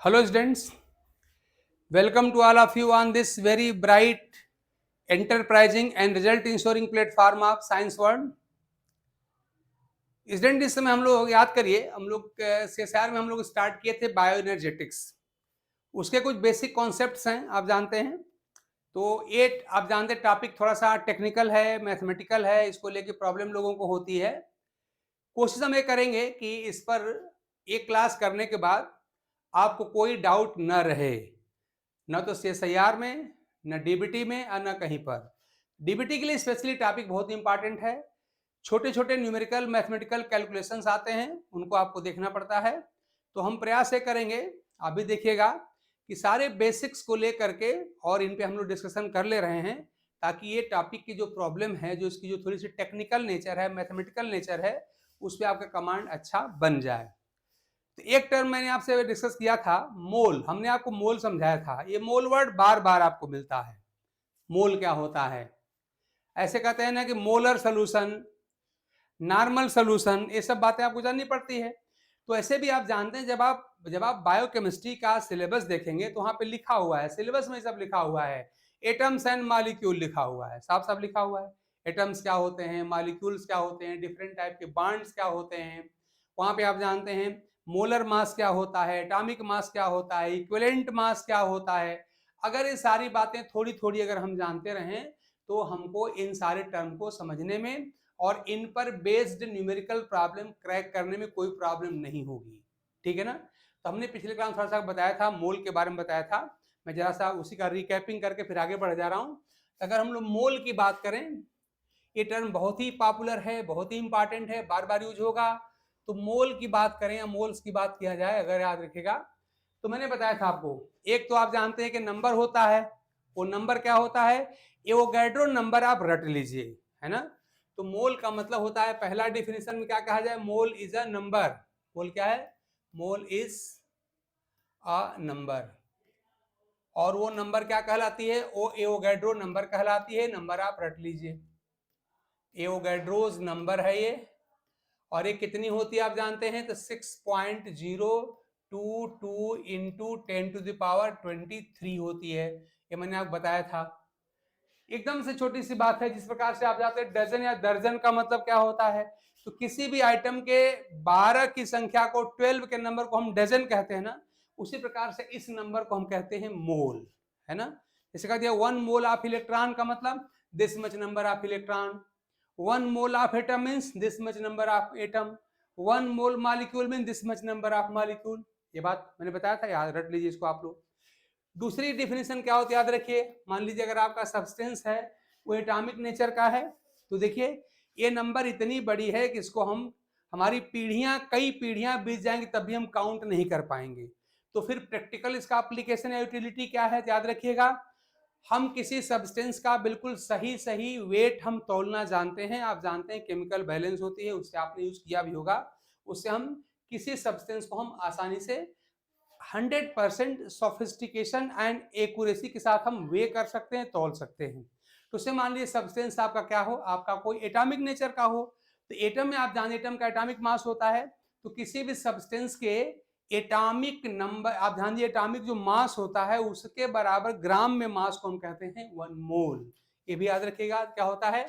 Hello students, welcome to all of you on this very bright, enterprising and result ensuring platform of Science World. Student इस समय हम लोग याद करिए, हम लोग CSIR में हम लोग स्टार्ट किए थे बायो एनर्जेटिक्स। उसके कुछ बेसिक कॉन्सेप्ट्स हैं, आप जानते हैं। तो ये आप जानते हैं टॉपिक थोड़ा सा टेक्निकल है, मैथमेटिकल है, इसको लेके प्रॉब्लम लोगों को होती है। कोशिश हम ये करेंगे कि इस पर एक क्लास करने के बाद आपको कोई डाउट न रहे, न तो CSIR में, न DBT में और न कहीं पर। DBT के लिए स्पेशली टॉपिक बहुत इंपॉर्टेंट है। छोटे छोटे न्यूमेरिकल मैथमेटिकल कैलकुलेशंस आते हैं, उनको आपको देखना पड़ता है। तो हम प्रयास ये करेंगे, आप भी देखिएगा कि सारे बेसिक्स को लेकर के और इन पे हम लोग डिस्कशन कर ले रहे हैं, ताकि ये टॉपिक की जो प्रॉब्लम है, जो इसकी जो थोड़ी सी टेक्निकल नेचर है, मैथमेटिकल नेचर है, उस पर आपका कमांड अच्छा बन जाए। तो एक टर्म मैंने आपसे डिस्कस किया था, मोल। हमने आपको मोल समझाया था। ये मोल वर्ड बार बार आपको मिलता है। मोल क्या होता है? ऐसे कहते हैं ना कि मोलर सोल्यूशन, नॉर्मल सोल्यूशन, ये सब बातें आपको जाननी पड़ती है। तो ऐसे भी आप जानते हैं, जब आप बायोकेमिस्ट्री का सिलेबस देखेंगे तो वहां पे लिखा हुआ है, सिलेबस में सब लिखा हुआ है, एटम्स एंड मॉलिक्यूल लिखा हुआ है, साफ साफ लिखा हुआ है। एटम्स क्या होते हैं, मॉलिक्यूल्स क्या होते हैं, डिफरेंट टाइप के बॉन्ड्स क्या होते हैं। वहां पे आप जानते हैं मोलर मास क्या होता है, एटॉमिक मास क्या होता है, इक्विवेलेंट मास क्या होता है। अगर ये सारी बातें थोड़ी थोड़ी अगर हम जानते रहें तो हमको इन सारे टर्म को समझने में और इन पर बेस्ड न्यूमेरिकल प्रॉब्लम क्रैक करने में कोई प्रॉब्लम नहीं होगी। ठीक है ना? तो हमने पिछले क्लास थोड़ा सा बताया था, मोल के बारे में बताया था। मैं जरा सा उसी का रिकैपिंग करके फिर आगे बढ़ जा रहा हूं। अगर हम लोग मोल की बात करें, ये टर्म बहुत ही पॉपुलर है, बहुत ही इंपॉर्टेंट है, बार बार यूज होगा। तो मोल की बात करें या मोल्स की बात किया जाए, अगर याद रखेगा तो मैंने बताया था आपको, एक तो आप जानते हैं कि नंबर होता है। वो नंबर क्या होता है? एवोगैड्रो नंबर आप रट लीजिए, है ना? तो मोल का मतलब होता है, पहला डिफिनेशन में क्या कहा जाए, मोल इज अ नंबर। मोल क्या है? Mole is a number. और वो नंबर क्या कहलाती है? वो एवोगैड्रो नंबर कहलाती है। नंबर आप रट लीजिए, एवोगैड्रोज नंबर है ये। और ये कितनी होती है आप जानते हैं? तो 6.022 इंटू 10⁻23 होती है। ये मैंने आपको बताया था। एकदम से छोटी सी बात है, जिस प्रकार से आप जानते हैं डजन या दर्जन का मतलब क्या होता है। तो किसी भी आइटम के 12 की संख्या को, 12 के नंबर को हम डजन कहते हैं ना, उसी प्रकार से इस नंबर को हम कहते हैं मोल, है ना? जैसे कह दिया 1 मोल ऑफ इलेक्ट्रॉन का मतलब this much number of electron, 1 mole of atom means this much number of atom, 1 mole molecule mean this much number of molecule. ये बात मैंने बताया था, याद रख लीजिए इसको आप लोग। दूसरी डिफिनेशन क्या होती है याद रखिए। मान लीजिए अगर आपका सब्सटेंस है वो एटॉमिक नेचर का है, तो देखिए ये नंबर इतनी बड़ी है कि इसको हम, हमारी पीढ़ियां, कई पीढ़ियां बीत जाएंगी तब भी हम काउंट नहीं कर पाएंगे। तो फिर प्रैक्टिकल इसका एप्लीकेशन या यूटिलिटी क्या है, याद रखिएगा। हम किसी सब्सटेंस का बिल्कुल सही सही वेट हम तौलना जानते हैं। आप जानते हैं केमिकल बैलेंस होती है, उससे आपने यूज किया भी होगा। उससे हम किसी सब्सटेंस को हम आसानी से 100% सोफिस्टिकेशन एंड एक्यूरेसी के साथ हम वे कर सकते हैं, तौल सकते हैं। तो उसे मान लीजिए सब्सटेंस आपका क्या हो, आपका कोई एटॉमिक नेचर का हो। तो एटम में आप जानिए एटम का एटॉमिक मास होता है। तो किसी भी सब्सटेंस के एटॉमिक नंबर, आप ध्यान दिए, एटॉमिक जो मास होता है उसके बराबर ग्राम में मास को हम कहते हैं 1 मोल। ये भी याद रखिएगा क्या होता है।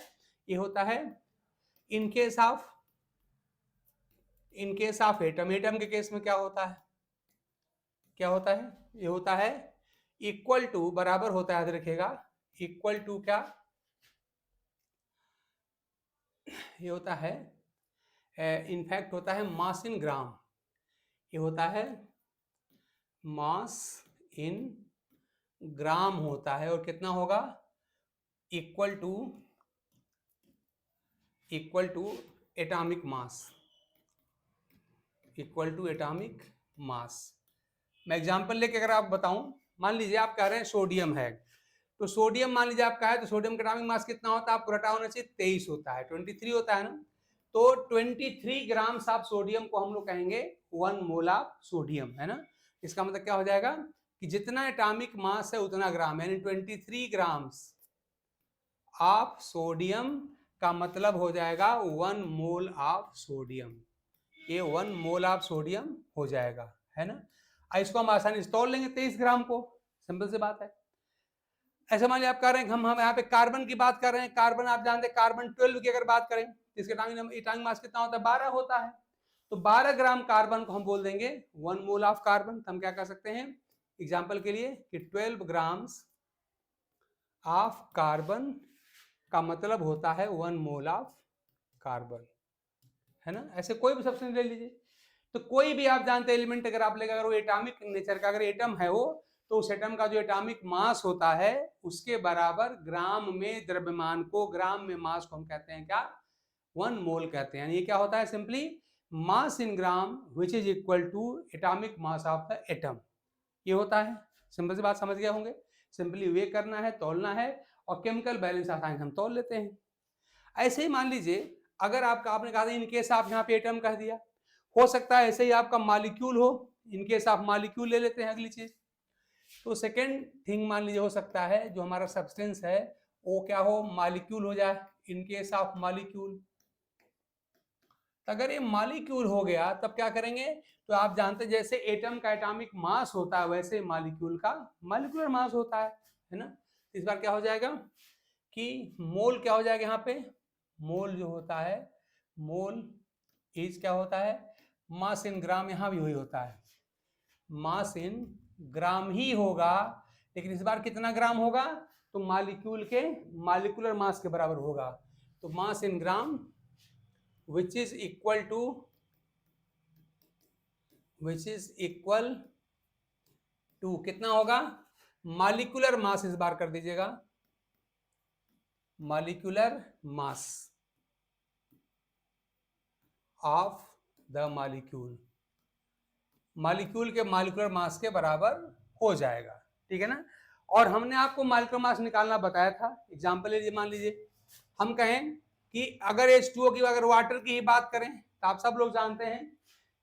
ये होता है in case of atom. Atom के केस में क्या होता है, क्या होता है? ये होता है इक्वल टू, बराबर होता है, याद रखिएगा। इक्वल टू क्या? ये होता है, इनफैक्ट होता है मास इन ग्राम। ये होता है मास इन ग्राम होता है। और कितना होगा? Equal to atomic mass, equal to atomic mass. मैं एग्जांपल लेके अगर आप बताऊं, मान लीजिए आप कह रहे हैं सोडियम है। तो सोडियम मान लीजिए आपका है, तो सोडियम का एटॉमिक मास कितना होता है? आपको रटा होना चाहिए 23 होता है, 23 होता है ना। तो 23 ग्राम ऑफ सोडियम को हम लोग कहेंगे 1 मोल ऑफ सोडियम, है ना। इसका मतलब क्या हो जाएगा कि जितना एटॉमिक मास है उतना ग्राम, यानी 23 ग्राम्स ऑफ सोडियम का मतलब हो जाएगा 1 मोल ऑफ सोडियम। ये 1 मोल ऑफ सोडियम हो जाएगा, है ना। इसको हम आसानी से तोल लेंगे 23 ग्राम को, सिंपल सी बात है। ऐसे मान लिया आप कर रहे हैं, हम यहाँ पे कार्बन की बात कर रहे हैं, कार्बन आप जानते हैं कार्बन 12 की अगर बात करें इसके एटॉमिक मास कितना होता है, 12 होता है। तो 12 ग्राम कार्बन को हम बोल देंगे 1 मोल ऑफ कार्बन। हम क्या कर सकते हैं एग्जाम्पल के लिए कि 12 ग्राम्स ऑफ कार्बन का मतलब होता है 1 मोल ऑफ कार्बन, है ना। ऐसे कोई भी सब्सटेंस ले लीजिए, तो कोई भी आप जानते हैं एलिमेंट अगर आप लेगा, अगर वो एटॉमिक नेचर का अगर एटम है वो, तो उस एटम का जो एटॉमिक मास होता है उसके बराबर ग्राम में द्रव्यमान को, ग्राम में मास को हम कहते हैं क्या, 1 मोल कहते हैं। ये क्या होता है simply mass in gram which is equal to atomic mass of the atom, ये होता है। सिंपल सी बात समझ गए होंगे, सिंपली वे करना है, तोलना है, और केमिकल बैलेंस आसानी से हम तोल लेते हैं। ऐसे ही मान लीजिए अगर आपका आपने कहा था इनकेस आप यहाँ पे एटम कह दिया, हो सकता है ऐसे ही आपका मॉलिक्यूल हो, इनकेस आप मॉलिक्यूल ले लेते हैं अगली चीज। तो सेकेंड थिंग मान लीजिए हो सकता है जो हमारा सब्सटेंस है वो क्या हो, मॉलिक्यूल हो जाए, इनकेस ऑफ मॉलिक्यूल। अगर ये मॉलिक्यूल हो गया तब क्या करेंगे, तो आप जानते हैं जैसे एटम का एटॉमिक मास होता है वैसे मॉलिक्यूल का मॉलिक्यूलर मास होता है ना। इस बार क्या हो जाएगा कि मोल क्या हो जाएगा, यहाँ पे मोल जो होता है, मोल इज क्या होता है, मास इन ग्राम, यहाँ भी वही होता है मास इन ग्राम ही होगा, लेकिन इस बार कितना ग्राम होगा, तो मॉलिक्यूल के मॉलिक्यूलर मास के बराबर होगा। तो मास in gram which is equal to कितना होगा, मॉलिक्यूलर मास, इस बार कर दीजिएगा molecular mass of the molecule, molecule के मॉलिक्यूलर मास के बराबर हो जाएगा, ठीक है ना। और हमने आपको मॉलिक्यूलर मास निकालना बताया था। एग्जांपल लीजिए, मान लीजिए हम कहें कि अगर H2O की, अगर वाटर की ही बात करें तो आप सब लोग जानते हैं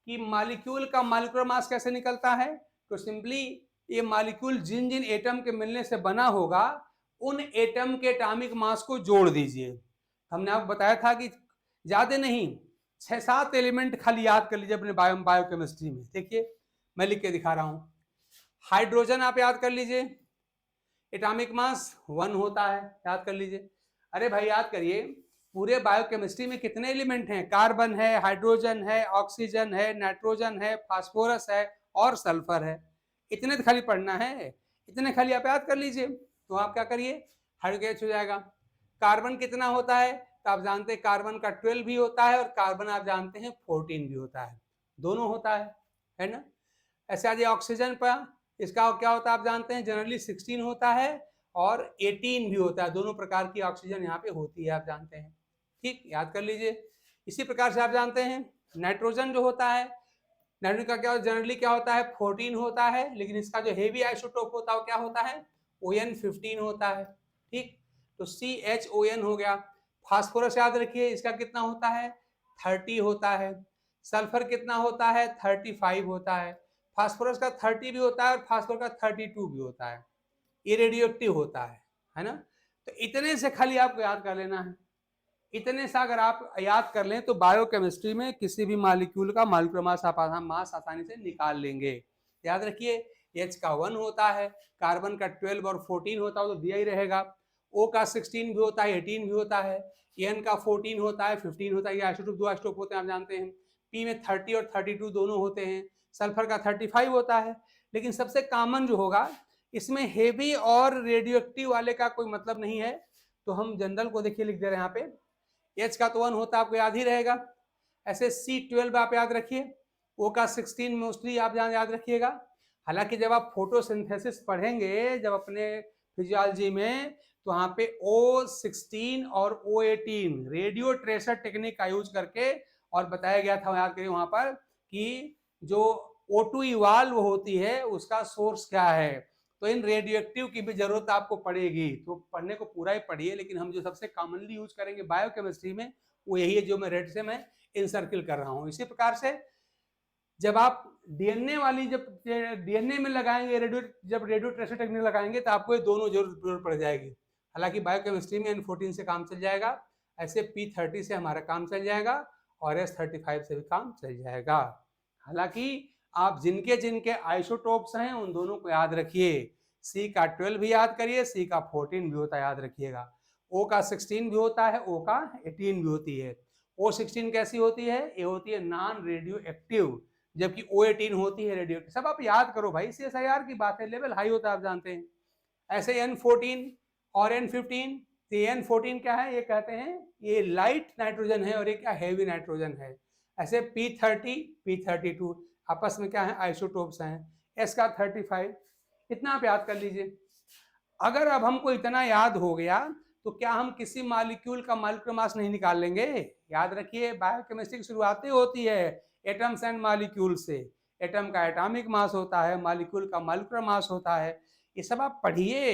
कि मॉलिक्यूल का मॉलिक्यूलर मास कैसे निकलता है। तो सिंपली ये मॉलिक्यूल जिन जिन एटम के मिलने से बना होगा उन एटम के एटॉमिक मास को जोड़ दीजिए। हमने आपको बताया था कि ज्यादा नहीं, 6-7 एलिमेंट खाली याद कर लीजिए अपने बायोकेमिस्ट्री में। देखिए मैं लिख के दिखा रहा हूं, हाइड्रोजन आप याद कर लीजिए, एटॉमिक मास 1 होता है, याद कर लीजिए। अरे भाई याद करिए पूरे बायोकेमिस्ट्री में कितने एलिमेंट हैं, कार्बन है, हाइड्रोजन है, ऑक्सीजन है, नाइट्रोजन है, फास्फोरस है और सल्फर है। इतने तो खाली पढ़ना है, इतने खाली आप याद कर लीजिए। तो आप क्या करिए, हाइड्रोजन हो जाएगा। कार्बन कितना होता है, तो आप जानते हैं कार्बन का 12 भी होता है और कार्बन आप जानते हैं 14 भी होता है, दोनों होता है ना। ऐसे आ जाए ऑक्सीजन पर, इसका क्या होता है आप जानते हैं, जनरली 16 होता है और 18 भी होता है, दोनों प्रकार की ऑक्सीजन यहाँ पे होती है आप जानते हैं, ठीक, याद कर लीजिए। इसी प्रकार से आप जानते हैं नाइट्रोजन जो होता है, नाइट्रोजन का क्या जनरली क्या होता है 14 होता है, लेकिन इसका जो हेवी आइसोटोप होता है वो क्या होता है ON15 होता है, ठीक। तो CHON हो गया। फास्फोरस याद रखिए इसका कितना होता है 30 होता है। सल्फर कितना होता है 35 होता है। फास्फोरस का 30 भी होता है और फास्फोरस का 32 भी होता है, ये रेडियोएक्टिव होता है ना। तो इतने से खाली आपको याद कर लेना है, इतने से अगर आप याद कर लें तो बायोकेमिस्ट्री में किसी भी मॉलिक्यूल का मॉलिक्यूलर मास आसानी से निकाल लेंगे। याद रखिए H का 1 होता है, कार्बन का 12 और 14 होता है तो दिया ही रहेगा। O का 16 भी होता है, 18 भी होता है, N का 14 होता है, 15 होता है, ये आइसोटोप 2 आइसोटोप होते हैं आप जानते हैं। P में 30 और 32 दोनों होते हैं। सल्फर का 35 होता है, लेकिन सबसे कॉमन जो होगा इसमें हेवी और रेडियोएक्टिव वाले का कोई मतलब नहीं है, तो हम जनरल को देखिए लिख दे रहे हैं यहाँ पे। H का तो 1 होता है आपको याद ही रहेगा। ऐसे C12 आप याद रखिए, O का 16 मोस्टली आप याद रखिएगा। हालांकि जब आप फोटोसिंथेसिस पढ़ेंगे जब अपने फिजियोलॉजी में, तो वहाँ पे O16 और O18 रेडियो ट्रेसर टेक्निक का यूज करके और बताया गया था, याद करिए वहां पर कि जो O2 इवाल्व होती है उसका सोर्स क्या है। तो इन रेडियोएक्टिव की भी जरूरत आपको पड़ेगी, तो पढ़ने को पूरा ही पढ़िए, लेकिन हम जो सबसे कॉमनली यूज करेंगे बायोकेमिस्ट्री में वो यही है जो मैं रेड से मैं इनसर्किल कर रहा हूँ। इसी प्रकार से जब आप डीएनए वाली जब डीएनए में लगाएंगे जब रेडियो ट्रेसर टेक्निक लगाएंगे तो आपको ये दोनों जरूरत पड़ जाएगी। हालांकि बायोकेमिस्ट्री में N14 से काम चल जाएगा, ऐसे P30 से हमारा काम चल जाएगा और S35 से भी काम चल जाएगा। हालांकि आप जिनके जिनके आइसोटोप्स हैं उन दोनों को याद रखिए। सी का 12 भी याद करिए, सी का 14 भी होता है, याद रखिएगा। ओ का 16 भी होता है, ओ का 18 भी होती है। O16 कैसी होती है? ये होती है नॉन रेडियो एक्टिव, जबकि O18 होती है रेडियो एक्टिव। सब आप याद करो भाई, CSIR की बात है, लेवल हाई होता है, आप जानते हैं। ऐसे N14 और N15, तो N14 क्या है? ये कहते हैं ये लाइट नाइट्रोजन है और ये क्या हैवी नाइट्रोजन है। ऐसे P30, P32 आपस में क्या है? आइसोटोप्स हैं। S का 35, इतना आप याद कर लीजिए। अगर अब हमको इतना याद हो गया तो क्या हम किसी मॉलिक्यूल का मॉलिक्यूलर मास नहीं निकाल लेंगे? याद रखिए, बायोकेमिस्ट्री की शुरुआत होती है एटम्स एंड मॉलिक्यूल से। एटम का एटॉमिक मास होता है, मॉलिक्यूल का मॉलिक्यूलर मास होता है। ये सब आप पढ़िए,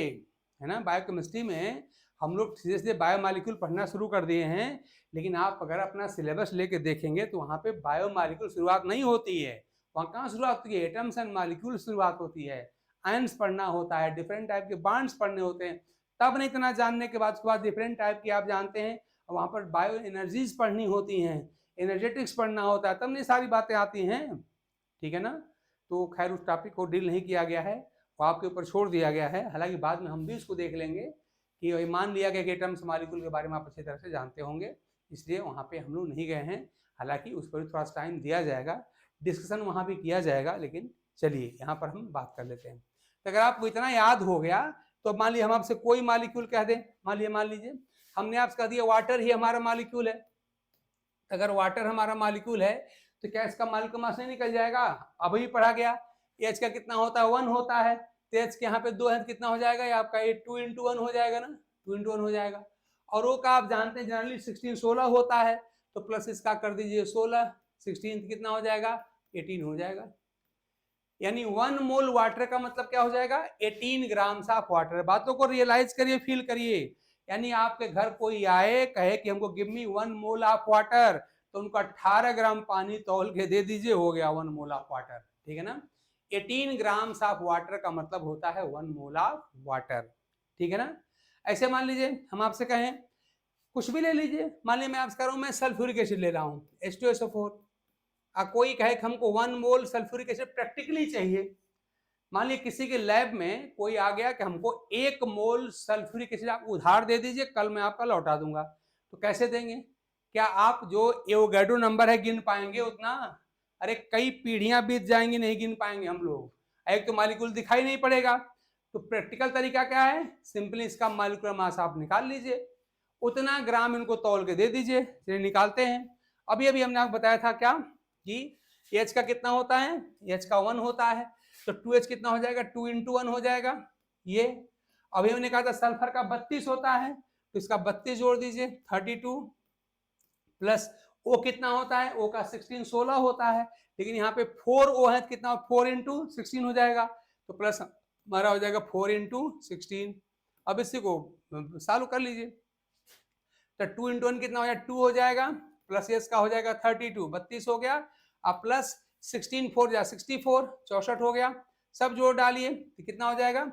है ना। बायोकेमिस्ट्री में हम लोग धीरे धीरे बायोमॉलिक्यूल पढ़ना शुरू कर दिए हैं, लेकिन आप अगर अपना सिलेबस लेके देखेंगे तो वहाँ पे बायोमॉलिक्यूल शुरुआत नहीं होती है। वहाँ कहाँ शुरुआत होती है? एटम्स एंड मॉलिक्यूल शुरुआत होती है। आयंस पढ़ना होता है, डिफरेंट टाइप के बॉन्ड्स पढ़ने होते हैं, तब नहीं इतना जानने के बाद उसके बाद डिफरेंट टाइप की आप जानते हैं, वहाँ पर बायो एनर्जीज पढ़नी होती हैं, एनर्जेटिक्स पढ़ना होता है, तब नहीं सारी बातें आती हैं, ठीक है ना। तो खैर उस टॉपिक को डील नहीं किया गया है, वो आपके ऊपर छोड़ दिया गया है। हालांकि बाद में हम भी इसको देख लेंगे कि मान लिया गया कि एटम्स मॉलिक्यूल के बारे में आप अच्छी तरह से जानते होंगे, इसलिए वहाँ पे हम लोग नहीं गए हैं। हालांकि उस पर भी थोड़ा सा टाइम दिया जाएगा, डिस्कशन वहाँ भी किया जाएगा, लेकिन चलिए यहाँ पर हम बात कर लेते हैं। तो अगर आपको इतना याद हो गया तो मान लीजिए हम आपसे कोई मॉलिक्यूल कह दें, मान लीजिए हमने आपसे कह दिया वाटर ही हमारा मॉलिक्यूल है। अगर वाटर हमारा मॉलिक्यूल है तो क्या इसका मॉलिक्यूलर मास नहीं निकल जाएगा? अभी पढ़ा गया, H का कितना होता है? 1 होता है। तो H के यहाँ पे 2 है, कितना हो जाएगा? ये आपका 2 × 1 हो जाएगा ना, 2 × 1 हो जाएगा। और O का आप जानते हैं जनरली 16 होता है, तो प्लस इसका कर दीजिए 16, 16 कितना हो जाएगा? 18 हो जाएगा। यानी 1 मोल वाटर का मतलब क्या हो जाएगा? 18 ग्राम्स ऑफ वाटर। बातों को रियलाइज करिए, फील करिए। यानी आपके घर कोई आए कहे कि हमको give me 1 mole of water, तो उनको 18 ग्राम पानी तौल के दे दीजिए, हो गया 1 मोल ऑफ वाटर, ठीक है ना। 18 ग्राम्स ऑफ वाटर का मतलब होता है 1 मोल ऑफ वाटर, ठीक है ना। ऐसे मान लीजिए हम आपसे कहें कुछ भी ले लीजिए, मान लीजिए मैं आपसे कह रहा हूं मैं सल्फ्यूरिक एसिड ले रहा हूं, H2SO4। कोई कहे कि हमको 1 मोल सल्फ्यूरिक एसिड प्रैक्टिकली चाहिए। मान लीजिए किसी के लैब में कोई आ गया कि हमको 1 मोल सल्फ्यूरिक एसिड आप उधार दे दीजिए, कल मैं आपका लौटा दूंगा। तो कैसे देंगे? क्या आप जो एवोगैड्रो नंबर है गिन पाएंगे उतना? अरे कई पीढ़ियां बीत जाएंगी, नहीं गिन पाएंगे हम लोग। एक तो मॉलिक्यूल दिखाई नहीं पड़ेगा। तो प्रैक्टिकल तरीका क्या है? सिंपली इसका मॉलिक्यूलर मास आप निकाल लीजिए, उतना ग्राम इनको तौल के दे दीजिए। चलिए निकालते हैं। अभी अभी हमने आपको बताया था क्या कि H का कितना होता है? H का 1 होता है, तो 2H कितना हो जाएगा? 2 × 1 हो जाएगा ये। अभी हमने कहा था सल्फर का 32 होता है, तो इसका 32 जोड़ दीजिए 32, प्लस O कितना होता है? O का 16 होता है, लेकिन यहाँ पे 4O है, कितना? 4 × 16 हो जाएगा, तो प्लस हमारा हो जाएगा 4 × 16। अब इसी को सॉल्व कर लीजिए, तो 2 × 1 कितना हो जाएगा? 2 हो जाएगा, प्लस S का हो जाएगा 32, 32 हो गया, अब प्लस 16 4 जा 64, 64 हो गया। सब जोड़ डालिए तो कितना हो जाएगा?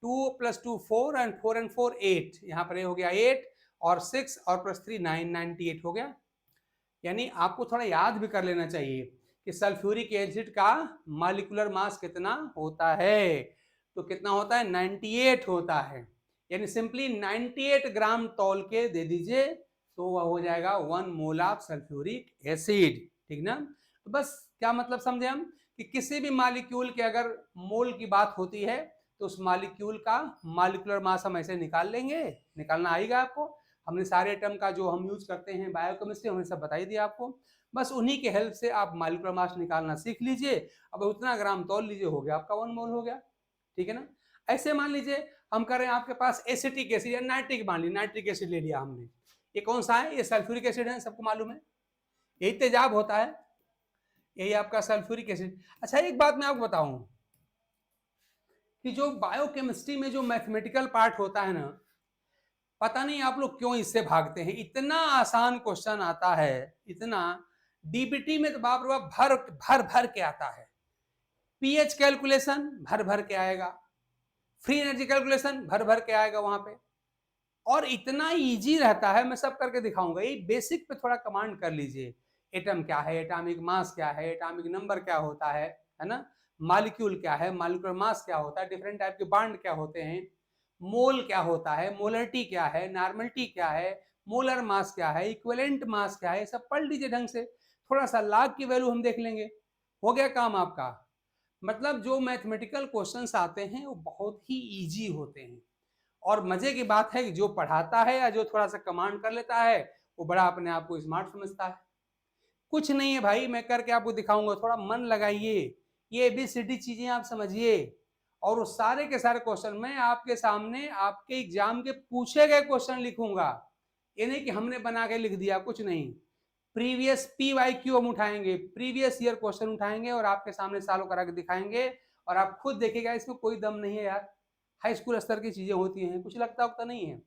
2 + 2 4 एंड 4 8, यहाँ पर ये हो गया 8 और 6 और प्लस 3 9, 98 हो गया। यानी आपको थोड़ा याद भी कर लेना चाहिए कि सल्फ्यूरिक एसिड का मॉलिक्यूलर मास कितना होता है। तो कितना होता है? 98 होता है। यानी सिंपली 98 ग्राम तौल के दे दीजिए, तो वह हो जाएगा 1 मोल ऑफ सल्फ्यूरिक एसिड, ठीक ना। तो बस क्या मतलब समझे हम कि किसी भी मॉलिक्यूल के अगर मोल की बात होती है तो उस मॉलिक्यूल का मॉलिक्यूलर मास हम ऐसे निकाल लेंगे, निकालना आएगा आपको। हमने सारे एटम का जो हम यूज करते हैं बायोकेमिस्ट्री, हमने सब बताई दिया आपको। बस उन्हीं के हेल्प से आप मॉलिक्यूलर मास निकालना सीख लीजिए। अब उतना ग्राम तौल लीजिए, हो गया आपका 1 मोल हो गया, ठीक है ना। ऐसे मान लीजिए हम कह रहे हैं आपके पास एसिटिक एसिड या नाइट्रिक, मान लीजिए नाइट्रिक एसिड ले लिया हमने, ये कौन सा है? ये सल्फ्यूरिक एसिड है, सबको मालूम है, यही तेजाब होता है, यही आपका सल्फ्यूरिक एसिड। अच्छा एक बात मैं आपको बताऊं कि जो बायोकेमिस्ट्री में जो मैथमेटिकल पार्ट होता है ना, पता नहीं आप लोग क्यों इससे भागते हैं। इतना आसान क्वेश्चन आता है, इतना। डीबीटी में तो बाप रे बाप भर भर भर के आता है। पीएच कैलकुलेशन भर भर के आएगा, फ्री एनर्जी कैलकुलेशन भर भर के आएगा वहां पे, और इतना इजी रहता है। मैं सब करके दिखाऊंगा, ये बेसिक पे थोड़ा कमांड कर लीजिए। एटम क्या है, एटॉमिक मास क्या है, एटॉमिक नंबर क्या होता है है ना। मॉलिक्यूल क्या है, मॉलिक्यूलर मास क्या होता है, डिफरेंट टाइप के बॉन्ड क्या होते हैं, मोल क्या होता है, मोलरिटी क्या है, नॉर्मलिटी क्या है, मोलर मास क्या है, इक्विवेलेंट मास क्या है, सब पढ़ लीजिए ढंग से। थोड़ा सा लाग की वैल्यू हम देख लेंगे, हो गया काम आपका। मतलब जो मैथमेटिकल क्वेश्चंस आते हैं वो बहुत ही इजी होते हैं, और मजे की बात है कि जो पढ़ाता है या जो थोड़ा सा कमांड कर लेता है वो बड़ा अपने आप को स्मार्ट समझता है। कुछ नहीं है भाई, मैं करके आपको दिखाऊंगा, थोड़ा मन लगाइए, ये ABCD चीजें आप समझिए, और वो सारे के सारे क्वेश्चन मैं आपके सामने आपके एग्जाम के पूछे गए क्वेश्चन लिखूंगा। ये नहीं कि हमने बना के लिख दिया, कुछ नहीं। प्रीवियस PYQ हम उठाएंगे, प्रीवियस ईयर क्वेश्चन उठाएंगे और आपके सामने सॉल्व करा के दिखाएंगे, और आप खुद देखिएगा इसमें कोई दम नहीं है यार, हाई स्कूल स्तर की चीजें होती हैं, कुछ लगता उगता नहीं है।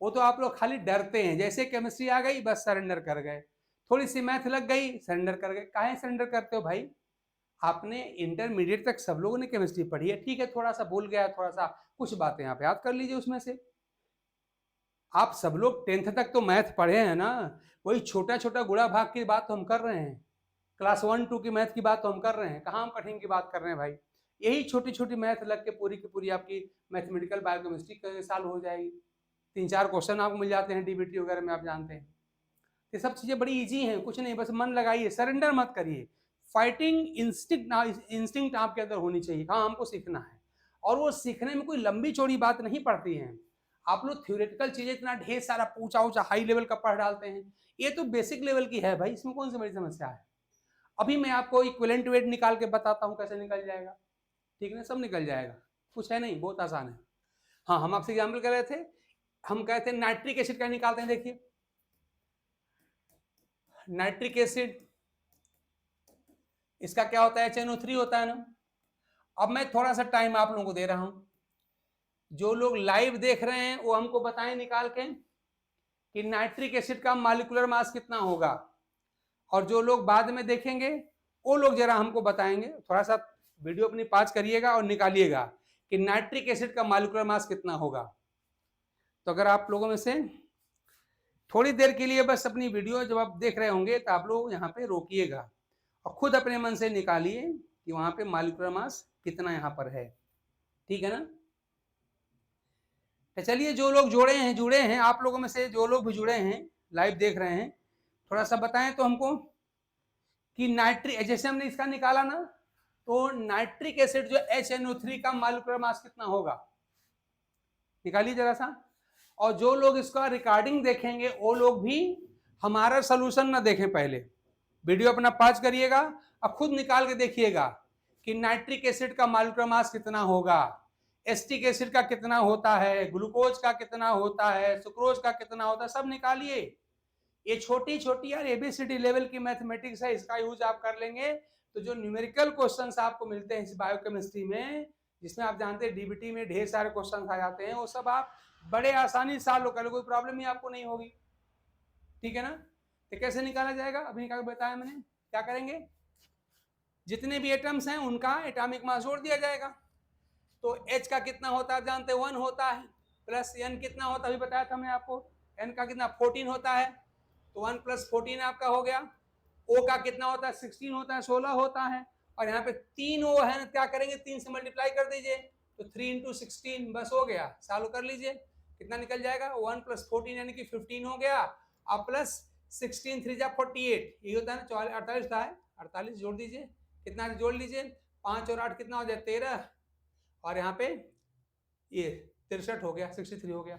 वो तो आप लोग खाली डरते हैं, जैसे केमिस्ट्री आ गई बस सरेंडर कर गए, थोड़ी सी मैथ लग गई सरेंडर कर गए। काहे सरेंडर करते हो भाई? आपने इंटरमीडिएट तक सब लोगों ने केमिस्ट्री पढ़ी है, ठीक है, थोड़ा सा भूल गया, थोड़ा सा कुछ बातें आप याद कर लीजिए उसमें से। आप सब लोग 10th तक तो मैथ पढ़े हैं ना, वही छोटा छोटा गुणा भाग की बात तो हम कर रहे हैं, क्लास 1-2 की मैथ की बात तो हम कर रहे हैं, कहाँ हम कठिन की बात कर रहे हैं भाई। यही छोटी छोटी मैथ लग के पूरी की पूरी आपकी मैथमेटिकल बायोकेमिस्ट्री साल हो जाएगी। 3-4 क्वेश्चन आपको मिल जाते हैं DBT वगैरह में, आप जानते हैं। ये सब चीजें बड़ी इजी हैं, कुछ नहीं, बस मन लगाइए, सरेंडर मत करिए। फाइटिंग इंस्टिंक्ट आपके अंदर होनी चाहिए। हाँ, हमको सीखना है, और वो सीखने में कोई लंबी चौड़ी बात नहीं पड़ती है। आप लोग थ्योरेटिकल चीजें इतना ढेर सारा ऊंचा ऊंचा हाई लेवल का पढ़ डालते हैं, ये तो बेसिक लेवल की है भाई, इसमें कौन सी बड़ी समस्या है। अभी मैं आपको इक्विवेलेंट वेट निकाल के बताता हूँ कैसे निकल जाएगा, ठीक है ना, सब निकल जाएगा, कुछ है नहीं, बहुत आसान है। हाँ, हम आपसे एग्जाम्पल कर रहे थे, हम कहते हैं नाइट्रिक एसिड का निकालते हैं, देखिए नाइट्रिक एसिड, इसका क्या होता है, HNO3 होता है ना। अब मैं थोड़ा सा टाइम आप लोगों को दे रहा हूं, जो लोग लाइव देख रहे हैं वो हमको बताएं निकाल के कि नाइट्रिक एसिड का मॉलिक्यूलर मास कितना होगा, और जो लोग बाद में देखेंगे वो लोग जरा हमको बताएंगे, थोड़ा सा वीडियो अपनी पॉज करिएगा और निकालिएगा कि नाइट्रिक एसिड का मॉलिक्यूलर मास कितना होगा। तो अगर आप लोगों में से थोड़ी देर के लिए बस अपनी वीडियो जब आप देख रहे होंगे तो आप लोग यहाँ पे रोकिएगा और खुद अपने मन से निकालिए कि वहां पे मॉलिक्यूलर मास कितना यहाँ पर है, ठीक है ना। तो चलिए, जो लोग जुड़े हैं आप लोगों में से जो लोग भी जुड़े हैं लाइव देख रहे हैं, थोड़ा सा बताएं तो हमको कि नाइट्रिक, जैसे हमने इसका निकाला ना, तो नाइट्रिक एसिड जो HNO3 का मॉलिक्यूलर मास कितना होगा, निकालिए जरा सा। और जो लोग इसका रिकॉर्डिंग देखेंगे वो लोग भी हमारा सोल्यूशन ना देखें, पहले वीडियो अपना पॉज करिएगा और खुद निकाल के देखिएगा कि नाइट्रिक एसिड का मॉलिक्यूलर मास कितना होगा, एसिटिक एसिड का कितना होता है, ग्लूकोज का कितना होता है, सुक्रोज का कितना होता है, सब निकालिए। ये छोटी छोटी यार ABCD लेवल की मैथमेटिक्स है, इसका यूज आप कर लेंगे तो जो न्यूमेरिकल क्वेश्चंस आपको मिलते हैं इस बायोकेमिस्ट्री में, जिसमें आप जानते हैं DBT में ढेर सारे क्वेश्चन आ जाते हैं, वो सब आप बड़े आसानी से सॉल्व कर लो, कोई प्रॉब्लम ही आपको नहीं होगी, ठीक है ना। तो कैसे निकाला जाएगा, अभी निकाल बताया मैंने। क्या करेंगे, जितने भी एटम्स हैं उनका एटॉमिक मास जोड़ दिया जाएगा। तो H का कितना होता है आप जानते हैं, 1 होता है, प्लस N कितना होता है अभी बताया था मैं आपको, N का कितना 14 होता है, तो 1 + 14 आपका हो गया। O का कितना होता है 16 होता है, 16 होता है, और यहाँ पे 3 O है, क्या करेंगे 3 से मल्टीप्लाई कर दीजिए, तो 3 × 16 बस हो गया, सॉल्व कर लीजिए, कितना निकल जाएगा 1 + 14 यानी कि 15 हो गया, अब प्लस 16 3 × 48, यही होता है ना, 48 था, 48 जोड़ दीजिए, कितना जोड़ लीजिए, 5 और 8 कितना हो जाए 13, और यहाँ पे ये 63 हो गया, 63 हो गया,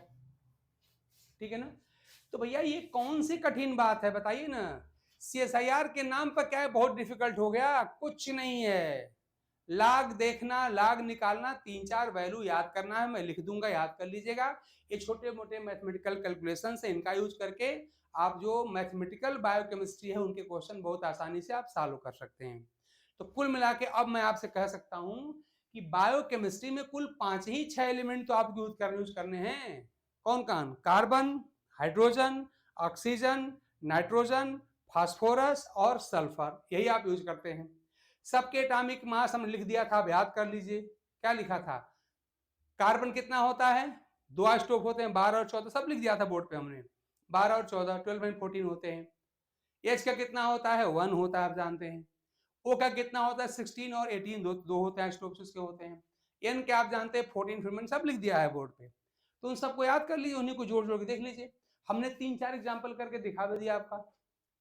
ठीक है ना। तो भैया ये कौन सी कठिन बात है बताइए ना, CSIR के नाम पर क्या है बहुत डिफिकल्ट हो गया, कुछ नहीं है। लाग देखना, लाग निकालना, 3-4 वैल्यू याद करना है, मैं लिख दूंगा, याद कर लीजिएगा। ये छोटे मोटे मैथमेटिकल कैलकुलेशन है, इनका यूज करके आप जो मैथमेटिकल बायोकेमिस्ट्री है उनके क्वेश्चन बहुत आसानी से आप सॉल्व कर सकते हैं। तो कुल मिला के अब मैं आपसे कह सकता हूं कि बायोकेमिस्ट्री में कुल 5 ही 6 एलिमेंट तो आपको यूज करने हैं। कौन कौन, carbon, hydrogen, oxygen, nitrogen, phosphorus और सल्फर, यही आप यूज करते हैं। सबके एटॉमिक मास हमने लिख दिया था, अब याद कर लीजिए क्या लिखा था। कार्बन कितना होता है, 2 आइसोटोप होते हैं, 12 और 14, सब लिख दिया था बोर्ड पे हमने, 12 और 14, 12 और 14 होते हैं। H का कितना होता है 1 होता है, आप जानते हैं। O का कितना होता है 16 और 18 दो होते हैं, स्टोप्सिस के होते हैं। N के आप जानते हैं 14, फिर मैंने सब लिख दिया है बोर्ड पे, तो उन सबको याद कर लीजिए, उन्हीं को जोड़ जोड़ के देख लीजिए। हमने 3-4 एग्जाम्पल करके दिखा भी दिया आपका,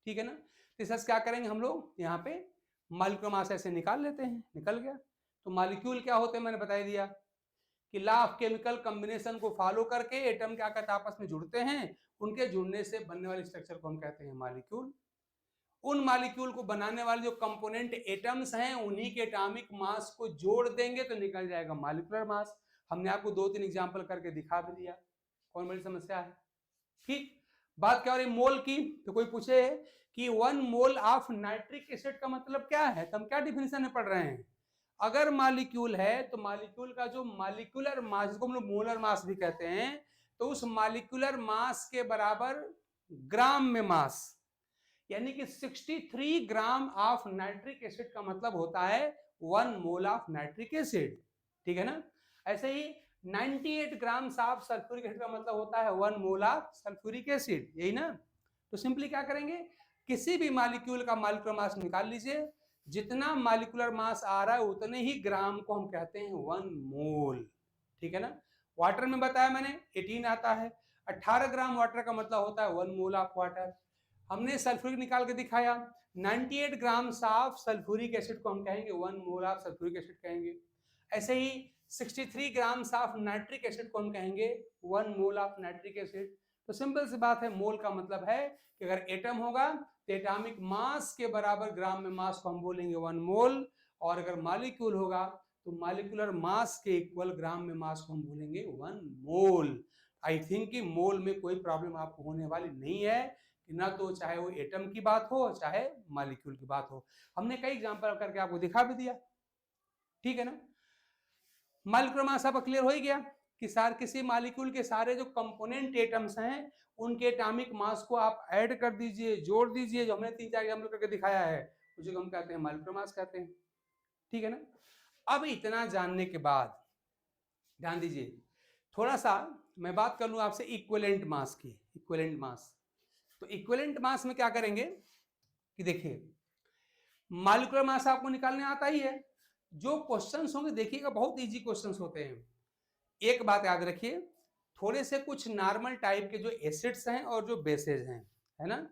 ठीक है ना। तो सर क्या करेंगे हम लोग, यहाँ पे मॉलिक्यूलर मास ऐसे निकाल लेते हैं, निकल गया। तो मॉलिक्यूल क्या होते हैं मैंने बता दिया कि लॉ ऑफ केमिकल कॉम्बिनेशन को फॉलो करके एटम क्या कहते हैं आपस में जुड़ते हैं, उनके जुड़ने से बनने वाले स्ट्रक्चर को हम कहते हैं मॉलिक्यूल। उन मॉलिक्यूल को बनाने वाले जो कंपोनेंट एटम्स हैं उन्हीं के एटॉमिक मास को जोड़ देंगे तो निकल जाएगा मॉलिक्यूलर मास। हमने आपको 2-3 एग्जांपल करके दिखा भी दिया, कौन बड़ी समस्या है। ठीक, बात क्या हो रही मोल की, तो कोई पूछे कि 1 मोल ऑफ नाइट्रिक एसिड का मतलब क्या है, तो हम क्या डिफिनेशन में पढ़ रहे हैं। अगर मॉलिक्यूल है तो मॉलिक्यूल का जो मॉलिक्यूलर मास, जिसको हम लोग मोलर मास भी कहते हैं, तो उस मॉलिक्यूलर मास के बराबर ग्राम में मास, यानी कि 63 ग्राम ऑफ नाइट्रिक एसिड का मतलब होता है 1 मोल ऑफ नाइट्रिक एसिड, ठीक है ना। ऐसे ही 98 ग्राम ऑफ सल्फ्यूरिक एसिड का मतलब होता है 1 मोल ऑफ सल्फ्यूरिक एसिड, यही ना। तो सिंपली क्या करेंगे, किसी भी मॉलिक्यूल का मॉलिक्यूलर मास निकाल लीजिए, जितना मॉलिक्यूलर मास आ रहा है उतने ही ग्राम को हम कहते हैं 1 मोल, ठीक है ना। वाटर में बताया मैंने 18 आता है, 18 ग्राम वाटर का मतलब होता है 1 मोल ऑफ वाटर। हमने सल्फ्यूरिक निकाल के दिखाया, 98 ग्राम ऑफ सल्फ्यूरिक एसिड को हम कहेंगे 1 मोल ऑफ सल्फ्यूरिक एसिड कहेंगे। ऐसे ही 63 ग्राम ऑफ नाइट्रिक एसिड को हम कहेंगे 1 मोल ऑफ नाइट्रिक एसिड। तो सिंपल सी बात है, मोल का मतलब है कि अगर एटम होगा तो एटॉमिक मास के बराबर ग्राम में मास को हम बोलेंगे 1 मोल, और अगर मॉलिक्यूल होगा तो मॉलिक्यूलर मास के इक्वल ग्राम में मास को हम बोलेंगे 1 मोल। आई थिंक कि मोल में कोई प्रॉब्लम आपको होने वाली नहीं है, कि ना तो चाहे वो एटम की बात हो चाहे मॉलिक्यूल की बात हो। हमने कई एग्जांपल करके आपको दिखा भी दिया, ठीक है ना। मॉलिक्यूलर मास आपका क्लियर हो ही गया कि किसी मॉलिक्यूल के सारे जो कंपोनेंट एटम्स हैं उनके एटॉमिक मास को आप ऐड कर दीजिए, जोड़ दीजिए, जो हमने 3-4 एग्जांपल करके दिखाया है उसे हम कहते हैं मॉलिक्यूलर मास कहते हैं, ठीक है ना। अब इतना जानने के बाद ध्यान दीजिए, थोड़ा सा मैं बात कर लूं आपसे इक्विवेलेंट मास की। इक्विवेलेंट मास, तो इक्विवेलेंट मास में क्या करेंगे कि देखिए, मॉलिक्यूलर मास आपको निकालने आता ही है। जो क्वेश्चंस होंगे देखिएगा बहुत इजी क्वेश्चंस होते हैं। एक बात याद रखिए, थोड़े से कुछ नॉर्मल टाइप के जो एसिड्स हैं और जो बेसेस हैं, है ना,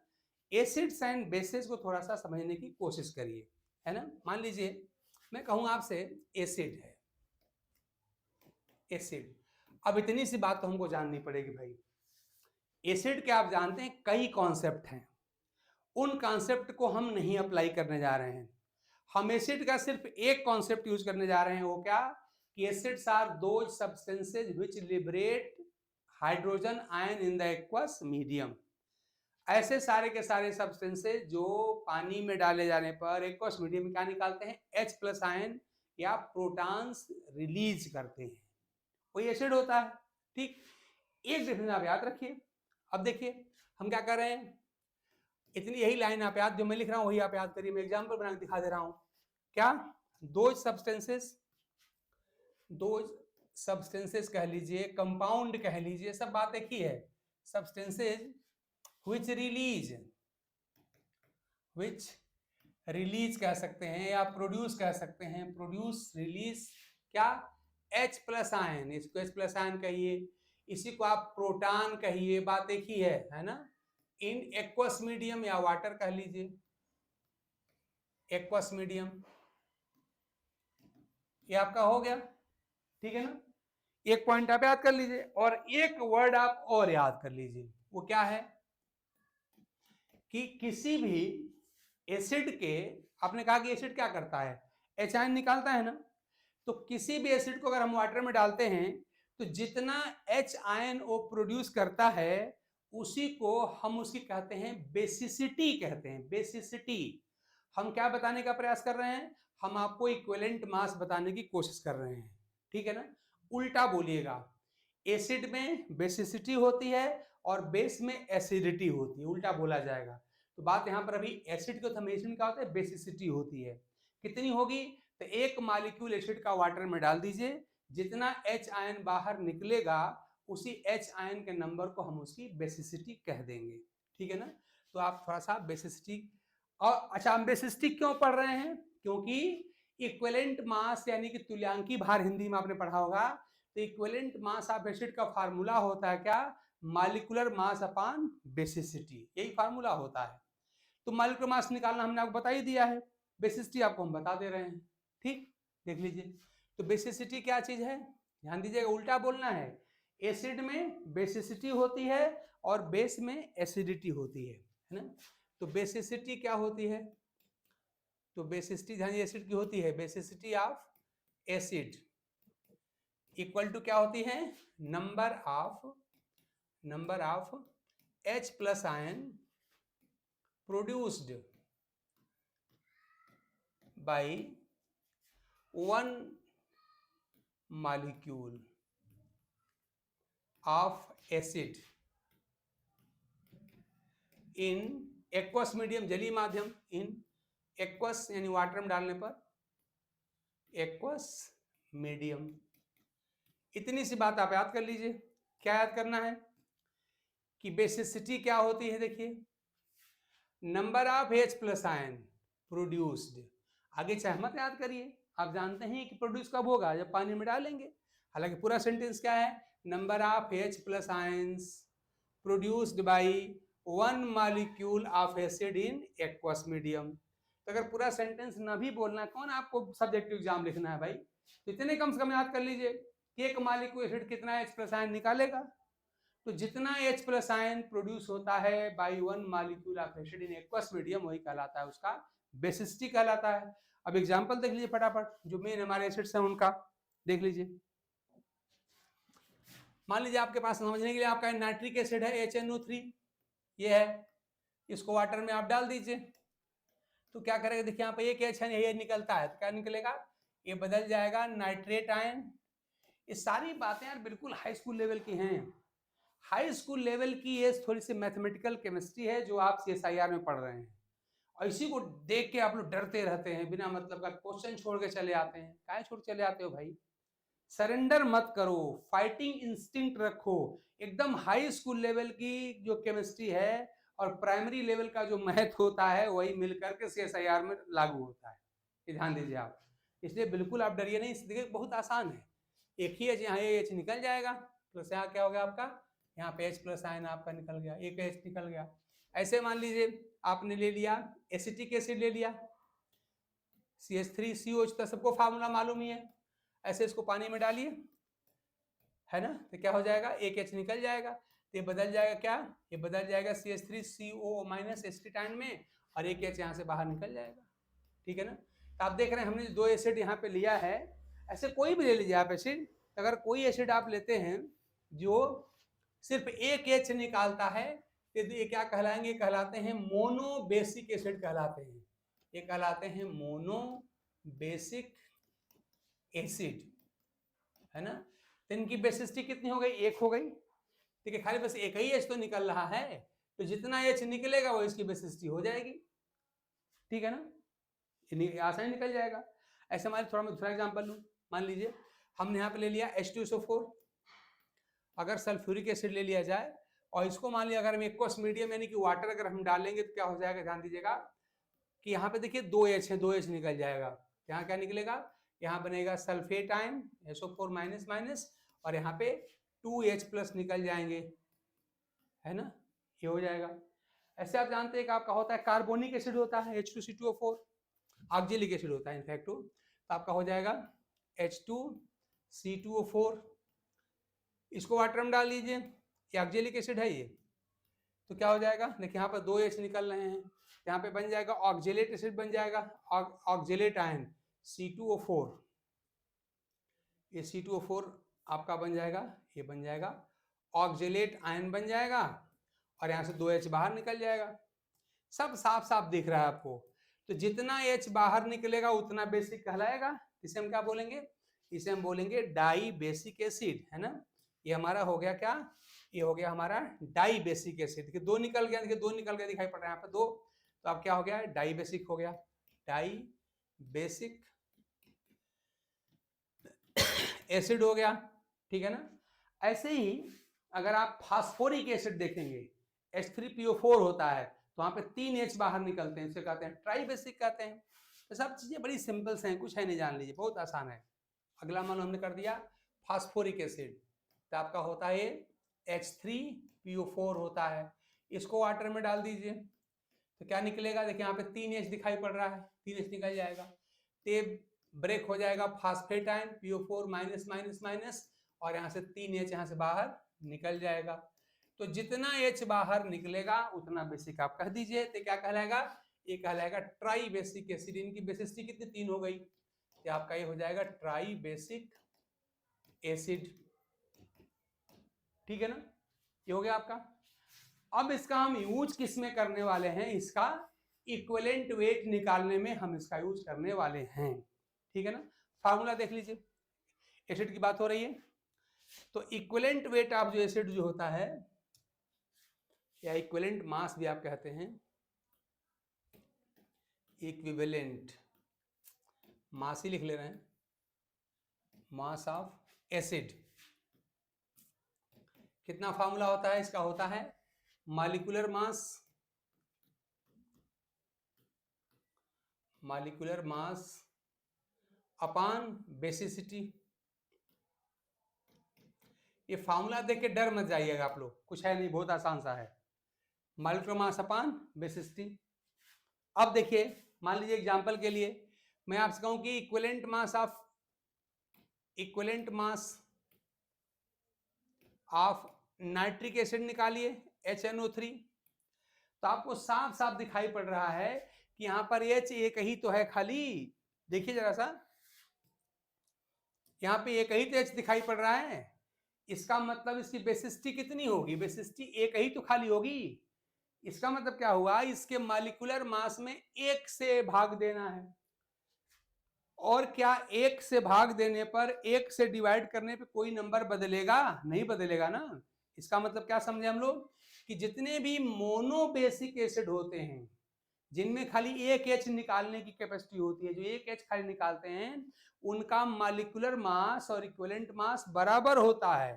एसिड्स एंड बेसेस को थोड़ा सा समझने की कोशिश करिए, है ना। मान लीजिए मैं कहूं आपसे एसिड है, एसिड। अब इतनी सी बात तो हमको जाननी पड़ेगी भाई, एसिड के आप जानते हैं कई कॉन्सेप्ट हैं, उन कॉन्सेप्ट को हम नहीं अप्लाई करने जा रहे हैं। हम एसिड का सिर्फ एक कॉन्सेप्ट यूज करने जा रहे हैं, वो क्या, कि acids are those substances which liberate hydrogen ion in the aqueous medium. ऐसे सारे के सारे सब्सटेंसेज जो पानी में डाले जाने पर एक्वस मीडियम में क्या निकालते हैं, H+ आयन या प्रोटॉन्स रिलीज करते हैं, वही एसिड होता है। ठीक, एक डिफरेंस आप याद रखिए। अब देखिए हम क्या कर रहे हैं, इतनी यही लाइन आप याद, जो मैं लिख रहा हूं वही आप याद करिए, मैं एग्जांपल बना के दिखा दे रहा हूं। क्या, दो सब्सटेंसेस कह लीजिए, कंपाउंड कह लीजिए, सब बात एक ही है। सब्सटेंसेज व्हिच रिलीज कह सकते हैं या प्रोड्यूस कह सकते हैं, प्रोड्यूस रिलीज क्या, H+ आयन, इसको H+ आयन कहिए, इसी को आप प्रोटॉन कहिए, बात एक ही है ना। इन एक्वस मीडियम या वाटर कह लीजिए, एक्वस मीडियम, ये आपका हो गया, ठीक है ना। एक पॉइंट आप याद कर लीजिए, और एक वर्ड आप और याद कर लीजिए, वो क्या है कि किसी भी एसिड के, आपने कहा कि एसिड क्या करता है, H आयन निकालता है ना, तो किसी भी एसिड को अगर हम वाटर में डालते हैं तो जितना H आयन वो प्रोड्यूस करता है उसी को हम उसकी कहते हैं बेसिसिटी कहते हैं, बेसिसिटी। हम क्या बताने का प्रयास कर रहे हैं, हम आपको इक्विवेलेंट मास बताने की कोशिश कर रहे हैं, ठीक है ना। उल्टा बोलिएगा, एसिड में बेसिसिटी होती है और बेस में एसिडिटी होती है, उल्टा बोला जाएगा। तो बात यहां पर अभी एसिड के थर्मेशन क्या होता है, बेसिसिटी होती है। कितनी होगी, तो एक मॉलिक्यूल एसिड का वाटर में डाल दीजिए, जितना H आयन बाहर निकलेगा उसी H आयन के नंबर को हम उसकी बेसिसिटी कह देंगे, ठीक है ना। तो आप थोड़ा सा बेसिसिटी, और अच्छा हम बेसिसिटी क्यों पढ़ रहे हैं क्योंकि इक्विवेलेंट मास यानी कि तुल्यांकी भार हिंदी में आपने पढ़ा होगा, तो इक्विवेलेंट मास ऑफ एसिड का फार्मूला होता है क्या, मॉलिक्यूलर मास अपॉन बेसिसिटी, यही फार्मूला होता है। तो मॉलिक्यूलर मास निकालना हमने आपको बता ही दिया है, बेसिसिटी आपको हम बता दे रहे हैं। ठीक, देख लीजिए। तो बेसिसिटी क्या चीज है, ध्यान दीजिएगा, उल्टा बोलना है। एसिड में बेसिसिटी होती है और बेस में एसिडिटी होती है ना। तो बेसिसिटी क्या होती है, तो बेसिसिटी ध्यान एसिड की होती है, basicity of acid equal to क्या होती है, number of H plus ion produced by 1 molecule of acid in aqueous medium, जलीय माध्यम, इन एक्वस यानी वाटर में डालने पर एक्वस मीडियम। इतनी सी बात आप याद कर लीजिए। क्या याद करना है कि बेसिसिटी क्या होती है, देखिए number of H plus ion produced, आगे चाहे मत याद करिए, आप जानते हैं कि प्रोड्यूस कब होगा, जब पानी में डालेंगे। हालांकि पूरा सेंटेंस क्या है, number of H plus ions produced by 1 molecule of acid in aqueous medium. तो अगर पूरा सेंटेंस न भी बोलना, कौन आपको सब्जेक्टिव एग्जाम लिखना है भाई, तो इतने कम से कम याद कर लीजिए कि एक मॉलिक्यूल एसिड कितना H प्लस आयन निकालेगा। तो जितना H प्लस आयन प्रोड्यूस होता है by 1 molecule of acid in aqueous medium, वही कहलाता है, उसका बेसिसिटी कहलाता है। अब एग्जांपल देख लीजिए फटाफट, जो मेन हमारे एसिड्स हैं उनका देख लीजिए। मान लीजिए आपके पास समझने के लिए आपका नाइट्रिक एसिड है HNO3, ये है, इसको वाटर में आप डाल दीजिए, तो क्या करेगा, देखिए यहाँ पे एक H है, ये निकलता है, तो क्या निकलेगा, ये बदल जाएगा नाइट्रेट आयन। ये सारी बातें यार बिल्कुल हाई स्कूल लेवल की हैं। हाई स्कूल लेवल की ये थोड़ी सी मैथमेटिकल केमिस्ट्री है जो आप CSIR में पढ़ रहे हैं, और इसी को देख के आप लोग डरते रहते हैं, बिना मतलब का क्वेश्चन छोड़ के चले आते हैं। काहे छोड़ चले आते हो भाई, सरेंडर मत करो, फाइटिंग इंस्टिंक्ट रखो। एकदम हाई स्कूल लेवल की जो केमिस्ट्री है और प्राइमरी लेवल का जो मैथ होता है, वही मिलकर के CSIR में लागू होता है, ये ध्यान दीजिए आप। इसलिए बिल्कुल आप डरिए नहीं, इसलिए बहुत आसान है। एक ही H, यहाँ H निकल जाएगा, प्लस यहाँ क्या हो गया आपका, यहाँ पे H प्लस आयन आपका निकल गया, एक H निकल गया। ऐसे मान लीजिए आपने ले लिया एसिटिक एसिड, ले लिया CH3COH, तो सबको फार्मूला मालूम ही है। ऐसे इसको पानी में डालिए, है ना, तो क्या हो जाएगा, एक H निकल जाएगा, तो ये बदल जाएगा क्या, ये बदल जाएगा CH3CO माइनस एसिटाइन में, और एक H यहाँ से बाहर निकल जाएगा। ठीक है ना। तो आप देख रहे हैं हमने दो एसिड यहाँ पे लिया है, ऐसे कोई भी ले लीजिए आप एसिड। अगर कोई एसिड आप लेते हैं जो सिर्फ एक H निकालता है, तो ये क्या कहलाएंगे, कहलाते हैं मोनो बेसिक एसिड कहलाते हैं। ये कहलाते हैं मोनो बेसिक एसिड, है ना। तो इनकी बेसिसिटी कितनी हो गई, एक हो गई। ठीक है, खाली बस एक ही H तो निकल रहा है, तो जितना H निकलेगा वो इसकी बेसिसिटी हो जाएगी। ठीक है ना, आसानी निकल जाएगा। ऐसे हमारे थोड़ा एग्जांपल लूं, मान लीजिए हमने यहाँ पे ले लिया H2SO4, अगर सल्फ्यूरिक एसिड ले लिया जाए और इसको मान लिया अगर हम एक्वस मीडियम यानी कि वाटर अगर हम डालेंगे, तो क्या हो जाएगा, ध्यान दीजिएगा कि यहाँ पे देखिए 2H है, 2H निकल जाएगा। यहाँ क्या निकलेगा, यहाँ बनेगा sulphate ion SO4 minus minus, और यहाँ पे 2H प्लस निकल जाएंगे, है ना, ये हो जाएगा। ऐसे आप जानते हैं कि आपका होता है कार्बोनिक एसिड होता है H2C2O4, ऑक्जेलिक एसिड होता है इनफैक्ट, तो आपका हो जाएगा H2C2O4, इसको वाटर में डाल लीजिए, ये ऑक्जेलिक एसिड है ये, तो क्या हो जाएगा, देखिए यहाँ पर 2H निकल रहे हैं, यहाँ पे बन जाएगा ऑक्जेलेट एसिड, बन जाएगा ऑक्जेलेट आयन C2O4, ये C2O4 आपका बन जाएगा, ये बन जाएगा ऑक्जेलेट आयन बन जाएगा, और यहाँ से 2H बाहर निकल जाएगा। सब साफ साफ दिख रहा है आपको। तो जितना H बाहर निकलेगा उतना बेसिक कहलाएगा। इसे हम क्या बोलेंगे, इसे हम बोलेंगे डाई बेसिक एसिड, है ना। ये हमारा हो गया क्या, ये हो गया हमारा डाई बेसिक एसिड। देखिए दो निकल गया, देखिए दो निकल गया दिखाई पड़ रहा है यहाँ पे दो, तो अब क्या हो गया, डाई बेसिक हो गया, डाई बेसिक एसिड हो गया। ठीक है ना। ऐसे ही अगर आप फास्फोरिक एसिड देखेंगे, H3PO4 होता है, तो वहां पे 3H बाहर निकलते हैं, इसे कहते हैं ट्राई बेसिक कहते हैं। तो सब चीजें बड़ी सिंपल से हैं, कुछ है नहीं, जान लीजिए, बहुत आसान है। अगला मान लो हमने कर दिया फास्फोरिक एसिड, तो आपका होता है ये H3PO4 होता है। इसको वाटर में डाल दीजिए तो क्या निकलेगा, देखिए यहाँ पे 3H दिखाई पड़ रहा है, 3H निकल जाएगा, तो ब्रेक हो जाएगा phosphate ion PO4 minus minus minus, और यहाँ से 3H यहाँ से बाहर निकल जाएगा। तो जितना H बाहर निकलेगा उतना बेसिक आप कह दीजिए, तो क्या कहलाएगा, ये कहलाएगा ट्राई बेसिक एसिड। इनकी बेसिसिटी कितनी, 3 हो गई, तो आपका ये हो जाएगा ट्राई बेसिक एसिड। ठीक है ना, ये हो गया आपका। अब इसका हम यूज किस में करने वाले हैं, इसका इक्विवेलेंट वेट निकालने में हम इसका यूज करने वाले हैं। ठीक है ना, फार्मूला देख लीजिए, एसिड की बात हो रही है, तो इक्विवेलेंट वेट ऑफ जो एसिड जो होता है, या इक्विवेलेंट मास भी आप कहते हैं, इक्विवेलेंट मास ही लिख ले रहे हैं, मास ऑफ एसिड, कितना फार्मूला होता है इसका, होता है मॉलिक्यूलर मास, मॉलिक्यूलर मास अपान बेसिसिटी। ये फार्मूला देख के डर मत जाइएगा आप लोग, कुछ है नहीं, बहुत आसान सा है, मॉलिक्यूलर मास अपान बेसिसिटी। अब देखिए, मान लीजिए एग्जांपल के लिए मैं आपसे कहूं कि equivalent mass of nitric acid निकालिए HNO3, तो आपको साफ साफ दिखाई पड़ रहा है कि यहां पर H एक ही तो है खाली, देखिए जरा सा, यहां पे एक ही तो H दिखाई पड़ रहा है, इसका मतलब इसकी बेसिसिटी कितनी होगी, बेसिसिटी एक ही तो खाली होगी। इसका मतलब क्या हुआ, इसके मॉलिक्यूलर मास में 1 से भाग देना है, और क्या 1 से भाग देने पर, 1 से डिवाइड करने पे कोई नंबर बदलेगा, नहीं बदलेगा ना। इसका मतलब क्या समझे हम लोग, कि जितने भी मोनोबेसिक एसिड होते हैं जिनमें खाली एक H निकालने की कैपेसिटी होती है, जो एक H खाली निकालते हैं, उनका मॉलिक्यूलर मास और इक्विवेलेंट मास बराबर होता है।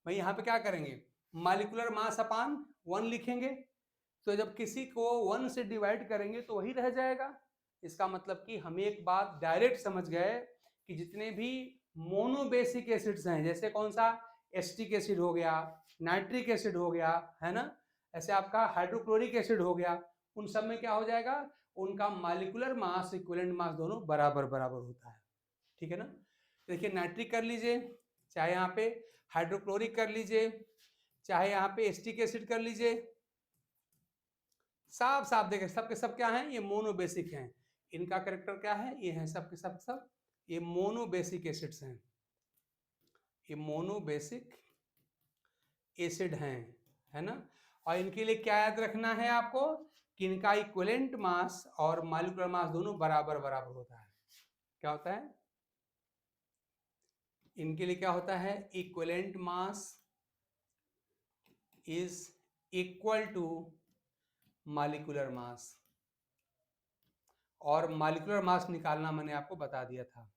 भाई यहाँ पे क्या करेंगे, मॉलिक्यूलर मास अपान 1 लिखेंगे, तो जब किसी को 1 से डिवाइड करेंगे तो वही रह जाएगा। इसका मतलब कि हम एक बात डायरेक्ट समझ गए कि जितने भी मोनोबेसिक एसिड्स हैं, जैसे कौन सा, एसिटिक एसिड हो गया, नाइट्रिक एसिड हो गया, है ना, ऐसे आपका हाइड्रोक्लोरिक एसिड हो गया, उन सब में क्या हो जाएगा, उनका मॉलिक्यूलर मास इक्विवेलेंट मास दोनों बराबर बराबर होता है। ठीक है ना, देखिए नाइट्रिक कर लीजिए, चाहे यहाँ पे हाइड्रोक्लोरिक कर लीजिए, चाहे यहाँ पे एसिटिक एसिड कर लीजिए, साफ साफ देखें सबके सब क्या हैं, ये मोनोबेसिक हैं। इनका कैरेक्टर क्या है, ये है सबके सब ये मोनोबेसिक एसिड्स हैं, ये मोनोबेसिक एसिड हैं, है ना। और इनके लिए क्या याद रखना है आपको, कि इनका इक्विवेलेंट मास और मॉलिक्यूलर मास दोनों बराबर बराबर होता है। क्या होता है, इनके लिए क्या होता है, equivalent mass is equal to molecular mass, और मॉलिक्यूलर मास निकालना मैंने आपको बता दिया था।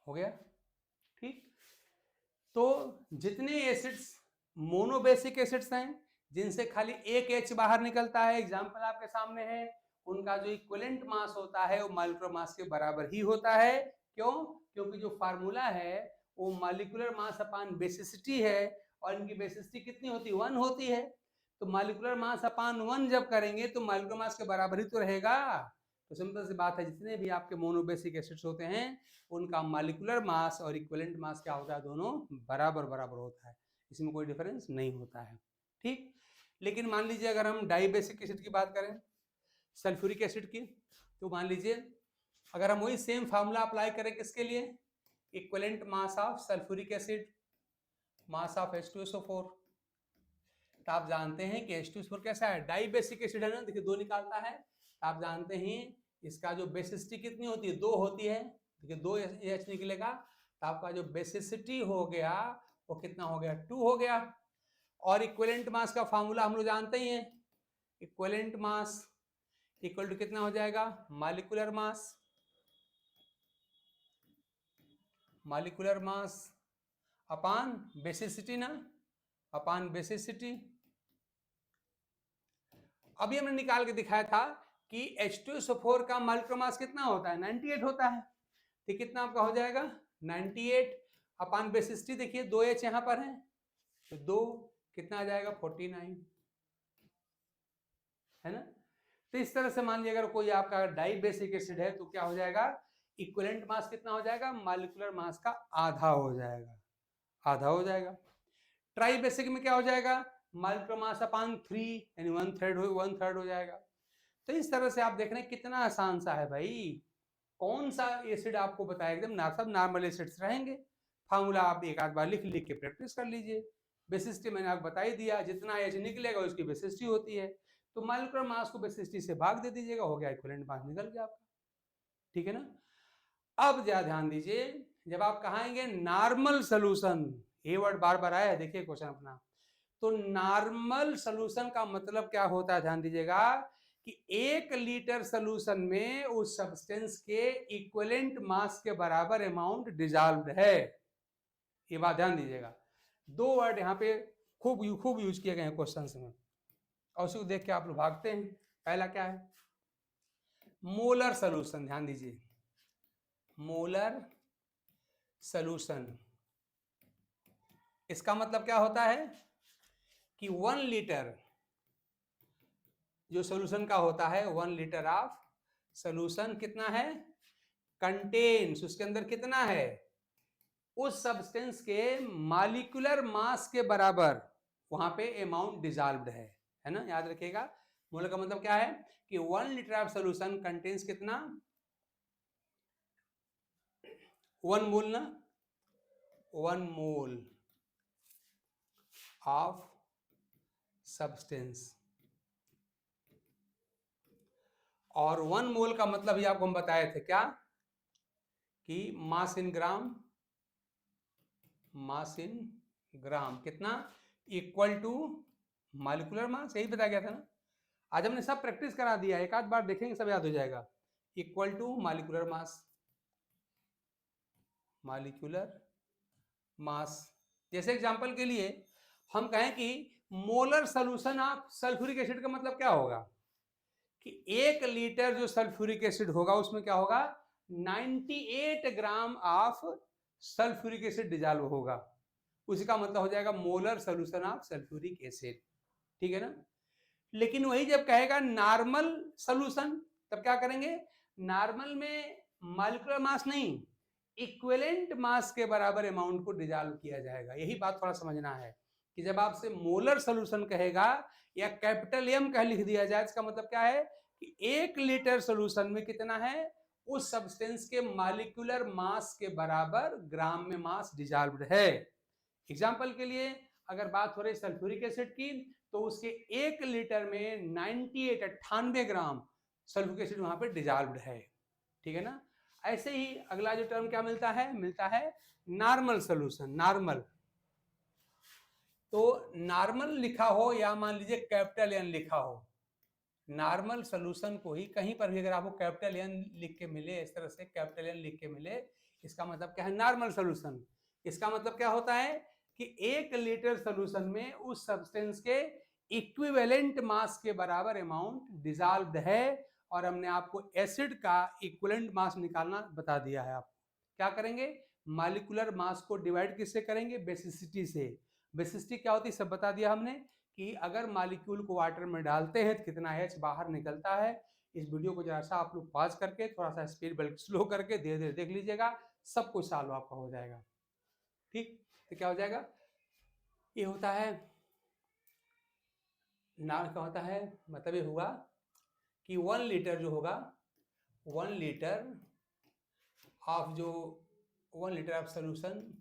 हो गया, ठीक। तो जितने एसिड्स मोनोबेसिक एसिड्स हैं जिनसे खाली एक H बाहर निकलता है, एग्जांपल आपके सामने है, उनका जो इक्विवेलेंट मास होता है वो मॉलिक्यूलर मास के बराबर ही होता है। क्यों, क्योंकि जो फार्मूला है वो मॉलिक्यूलर मास अपान बेसिसिटी है, और इनकी बेसिसिटी कितनी होती है, 1 होती है। तो मॉलिक्यूलर मास अपान 1 जब करेंगे तो मॉलिक्यूलर मास के बराबर ही तो रहेगा। तो सिंपल सी बात है, जितने भी आपके मोनोबेसिक एसिड्स होते हैं उनका मॉलिक्यूलर मास और इक्विवेलेंट मास क्या होता है, दोनों बराबर बराबर होता है, इसमें कोई डिफरेंस नहीं होता है। ठीक, लेकिन मान लीजिए अगर हम डाइबेसिक एसिड की बात करें, सल्फ्यूरिक एसिड की, तो मान लीजिए अगर हम वही सेम फार्मूला अप्लाई करें किसके लिए, equivalent mass of sulphuric acid, mass of H2SO4, तो आप जानते हैं कि H2SO4 कैसा है, डाइबेसिक एसिड है ना, देखिए 2 निकालता है, तो आप जानते हैं इसका जो बेसिसिटी कितनी होती है, 2 होती है, देखिए 2 H निकलेगा, तो आपका जो बेसिसिटी हो गया वो कितना हो गया, 2 हो गया। और इक्विवेलेंट मास का फार्मूला हम लोग जानते ही हैं, इक्विवेलेंट मास इक्वल टू कितना हो जाएगा, मॉलिक्यूलर मास, मॉलिक्यूलर मास अपान बेसिसिटी ना, अपान बेसिसिटी। अभी हमने निकाल के दिखाया था कि H2SO4 का मॉलिक्यूलर मास कितना होता है, 98 होता है। तो कितना आपका हो जाएगा 98 अपान बेसिस टी, देखिए 2H यहाँ पर है तो 2 कितना आ जाएगा 49, है ना। तो इस तरह से मान लीजिए अगर कोई आपका डाई बेसिक एसिड है तो क्या हो जाएगा, इक्विवेलेंट मास कितना हो जाएगा, मॉलिक्यूलर मास का आधा हो जाएगा, आधा हो जाएगा। ट्राई बेसिक में क्या हो जाएगा, मॉलिक्यूलर मास अपान 3 यानी 1/3 हो जाएगा। तो इस तरह से आप देख रहे हैं कितना आसान सा है भाई। कौन सा एसिड आपको बताया, एकदम ना सब नॉर्मल एसिड्स रहेंगे। फार्मूला आप एक आध बार लिख लिख के प्रैक्टिस कर लीजिए। बेसिसिटी मैंने आपको बता ही दिया, जितना एच निकलेगा उसकी बेसिसिटी होती है, तो मॉलिक्यूलर मास को बेसिसिटी से भाग दे दीजिएगा, हो गया इक्विवेलेंट मास निकल गया आपका, ठीक है ना। अब जरा ध्यान दीजिए, जब आप कहांगे नॉर्मल सोल्यूशन, ये वर्ड बार बार आया है, देखिए क्वेश्चन अपना, तो नॉर्मल सोल्यूशन का मतलब क्या होता है, ध्यान दीजिएगा कि 1 लीटर सोल्यूशन में उस सब्सटेंस के इक्विवेलेंट मास के बराबर अमाउंट डिजॉल्व्ड है। ये बात ध्यान दीजिएगा, 2 वर्ड यहाँ पे खूब यूज किए गए हैं क्वेश्चंस में, और उसी को देख के आप लोग भागते हैं। पहला क्या है, मोलर सोल्यूशन, ध्यान दीजिए मोलर सोल्यूशन, इसका मतलब क्या होता है कि 1 लीटर जो सोल्यूशन का होता है, 1 लीटर ऑफ सोल्यूशन कितना है, कंटेन्स, उसके अंदर कितना है, उस सब्सटेंस के मॉलिक्यूलर मास के बराबर वहां पे अमाउंट डिजॉल्व्ड है ना, याद रखिएगा। मोल का मतलब क्या है कि 1 लीटर ऑफ सोल्यूशन कंटेन्स कितना, 1 मोल ना, 1 मोल ऑफ सब्सटेंस, और 1 मोल का मतलब ही आपको हम बताए थे क्या, कि मास इन ग्राम, मास इन ग्राम कितना, इक्वल टू मॉलिक्यूलर मास, यही बताया गया था ना। आज हमने सब प्रैक्टिस करा दिया, एक आध बार देखेंगे सब याद हो जाएगा। Equal to molecular mass, molecular mass. जैसे एग्जांपल के लिए हम कहें कि molar solution of sulphuric acid का मतलब क्या होगा, कि 1 लीटर जो सल्फ्यूरिक एसिड होगा उसमें क्या होगा, 98 gram of sulphuric acid dissolve होगा, उसका मतलब हो जाएगा molar solution of sulphuric acid, ठीक है ना। लेकिन वही जब कहेगा नॉर्मल सॉल्यूशन, तब क्या करेंगे, नॉर्मल में मॉलिक्यूलर मास नहीं, इक्विवेलेंट मास के बराबर अमाउंट को डिजॉल्व किया जाएगा। यही बात थोड़ा समझना है कि जब आपसे मोलर सॉल्यूशन कहेगा या कैपिटल एम कह लिख दिया जाए, इसका मतलब क्या है कि 1 लीटर सॉल्यूशन में कितना है, उस सब्सटेंस के मॉलिक्यूलर मास के बराबर ग्राम में मास डिजॉल्व्ड है। एग्जांपल के लिए अगर बात हो रही सल्फ्यूरिक एसिड की, तो उसके 1 लीटर में 98 ग्राम सल्फ्यूरिक एसिड वहां पे डिजॉल्व्ड है, ठीक है ना। ऐसे ही अगला जो टर्म क्या मिलता है, मिलता है नॉर्मल सॉल्यूशन, नॉर्मल। तो नॉर्मल लिखा हो या मान लीजिए कैपिटल एन लिखा हो, नॉर्मल सॉल्यूशन को ही कहीं पर भी अगर आपको कैपिटल एन लिख के मिले, इस तरह से कैपिटल एन लिख के मिले, इसका मतलब क्या है, नॉर्मल सॉल्यूशन। इसका मतलब क्या होता है कि 1 लीटर सॉल्यूशन में उस सब्सटेंस के इक्विवेलेंट मास के बराबर अमाउंट डिजॉल्व्ड है, और हमने आपको एसिड का इक्विवेलेंट मास निकालना बता दिया है। आप क्या करेंगे, मॉलिक्यूलर मास को डिवाइड किससे करेंगे, बेसिसिटी से। बेसिसिटी क्या होती है सब बता दिया हमने, कि अगर मॉलिक्यूल को वाटर में डालते हैं तो कितना एच बाहर निकलता है। इस वीडियो को जरा सा आप लोग पॉज करके थोड़ा सा स्पीड बल्कि स्लो करके धीरे धीरे देख लीजिएगा, सब कुछ सॉल्व आपका हो जाएगा, ठीक। तो क्या हो जाएगा, ये होता है ना, क्या होता है, मतलब ये हुआ कि 1 लीटर जो होगा, 1 लीटर ऑफ जो 1 लीटर ऑफ सोल्यूशन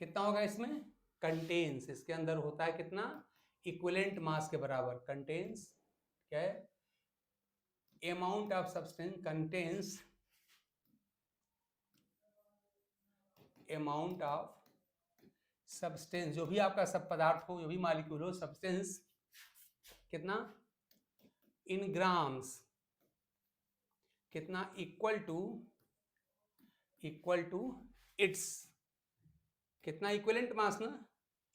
कितना होगा, इसमें कंटेन्स, इसके अंदर होता है कितना, इक्विवेलेंट मास के बराबर, कंटेन्स क्या है, amount of substance contains amount of substance, जो भी आपका सब पदार्थ हो, जो भी मॉलिक्यूल हो, सब्सटेंस कितना, इन ग्राम्स, कितना, इक्वल टू इट्स कितना, इक्विवेलेंट मास ना,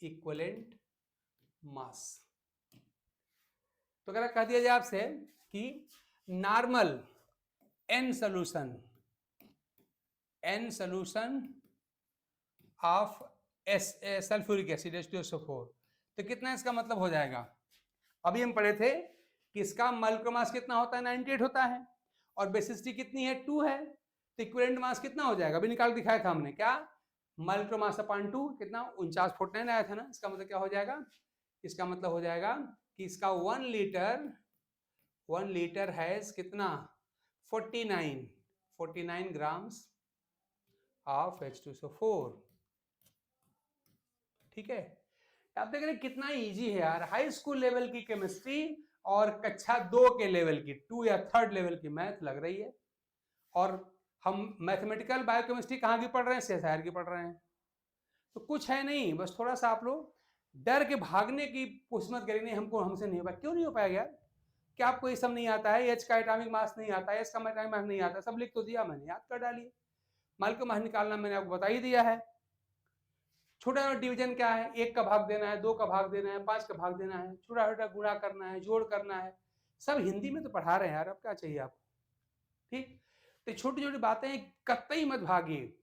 इक्विवेलेंट मास, तो अगर कह दिया जाए आपसे कि normal N solution of sulphuric acid H2SO4, तो कितना इसका मतलब हो जाएगा? अभी हम पढ़े थे कि इसका मोलर मास कितना होता है, 98 होता है, और बेसिसिटी कितनी है, 2 है, तो इक्विवेलेंट मास कितना हो जाएगा? अभी निकाल दिखाया था हमने, क्या? मोलर मास अपॉन 2 कितना, 49.9 आया था ना। इसका मतलब क्या हो जाएगा? इसका मतलब हो जाएगा कि इसका 1 लीटर हैज कितना, 49 ग्राम्स ऑफ H2SO4। ठीक है, आप देख रहे हैं कितना इजी है यार, हाई स्कूल लेवल की केमिस्ट्री और कक्षा 2 के लेवल की, 2 या 3rd लेवल की मैथ लग रही है। और हम मैथमेटिकल बायोकेमिस्ट्री कहाँ की पढ़ रहे हैं, CSIR की पढ़ रहे हैं। तो कुछ है नहीं, बस थोड़ा सा आप लोग डर के भागने की कोशिश मत करेंगे, हमको हमसे नहीं हो पाया। क्यों नहीं हो पाएगा यार? क्या आपको ये सब नहीं आता है? एच का एटॉमिक मास नहीं आता है, एस का एटॉमिक मास नहीं आता, सब लिख तो दिया मैंने, याद कर डालिए। मोलर मास निकालना मैंने आपको बता ही दिया है। छोटा डिवीजन क्या है, 1 का भाग देना है, 2 का भाग देना है, 5 का भाग देना है, छोटा छोटा गुणा करना है, जोड़ करना है, सब हिंदी में तो पढ़ा रहे हैं यार, अब क्या चाहिए आपको? ठीक, तो छोटी छोटी बातें कतई मत भागिए।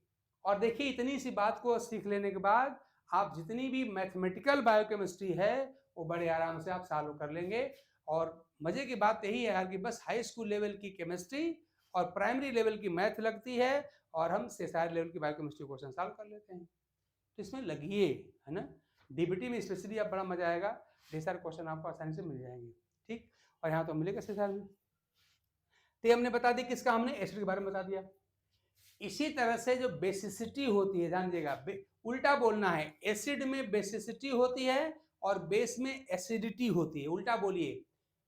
और देखिए, इतनी सी बात को सीख लेने के बाद आप जितनी भी मैथमेटिकल बायोकेमिस्ट्री है वो बड़े आराम से आप सॉल्व कर लेंगे। और मजे की बात यही है यार कि बस हाई स्कूल लेवल की केमिस्ट्री और प्राइमरी लेवल की मैथ लगती है, और हम CSIR लेवल की बायोकेमिस्ट्री क्वेश्चन सॉल्व कर लेते हैं। तो इसमें लगिए, है ना। DBT में स्पेशली आप बड़ा मजा आएगा, ढेर सारे क्वेश्चन आपको आसानी से मिल जाएंगे। ठीक, और यहाँ तो मिलेगा CSIR में। तो ये हमने बता दी, किसका, हमने एसिड के बारे में बता दिया। इसी तरह से जो बेसिसिटी होती है, ध्यान दीजिएगा, उल्टा बोलना है, एसिड में बेसिसिटी होती है और बेस में एसिडिटी होती है। उल्टा बोलिए,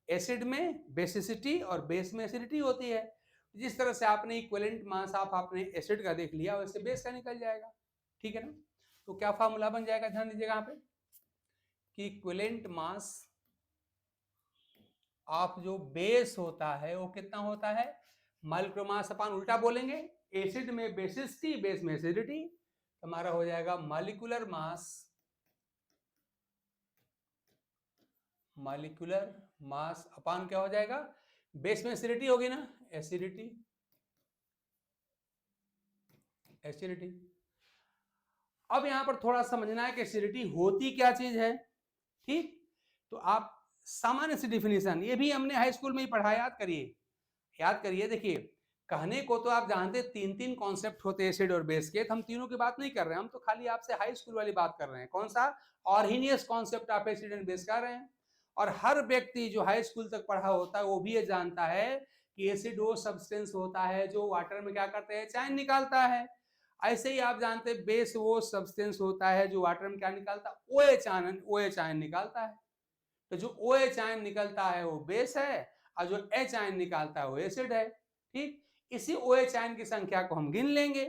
एसिड में बेसिसिटी और बेस में एसिडिटी होती है। जिस तरह से आपने इक्विवेलेंट मास ऑफ आपने एसिड का देख लिया, वैसे बेस का निकल जाएगा। ठीक है ना। तो क्या फॉर्मूला बन जाएगा, ध्यान दीजिएगा यहाँ पे, कि इक्विवेलेंट मास ऑफ जो बेस होता है वो कितना होता है, मोलर मास अपॉन, उल्टा बोलेंगे, एसिड में बेसिसिटी, बेस में एसिडिटी, हमारा हो जाएगा मॉलिक्यूलर मास अपॉन क्या हो जाएगा, बेस में एसिडिटी होगी ना, एसिडिटी। अब यहां पर थोड़ा समझना है कि एसिडिटी होती क्या चीज है। ठीक, तो आप सामान्य सी डिफिनीशन, ये भी हमने हाई स्कूल में ही पढ़ा, याद करिए। देखिए, कहने को तो आप जानते 3 कॉन्सेप्ट होते हैं एसिड और बेस के, हम तीनों की बात नहीं कर रहे हैं, हम तो खाली आपसे हाई स्कूल वाली बात कर रहे हैं। कौन सा, Arrhenius concept of acid and base कर रहे हैं। और हर व्यक्ति जो हाई स्कूल तक पढ़ा होता है वो भी ये जानता है कि एसिड वो सब्सटेंस होता है जो वाटर में क्या करते हैं, चायन निकालता है। ऐसे ही आप जानते हैं बेस वो सब्सटेंस होता है जो वाटर में क्या निकालता है, OH आयन निकालता है। तो जो OH आयन निकलता है वो बेस है, और जो H आयन निकालता है वो एसिड है। ठीक, इसी OH आयन की संख्या को हम गिन लेंगे,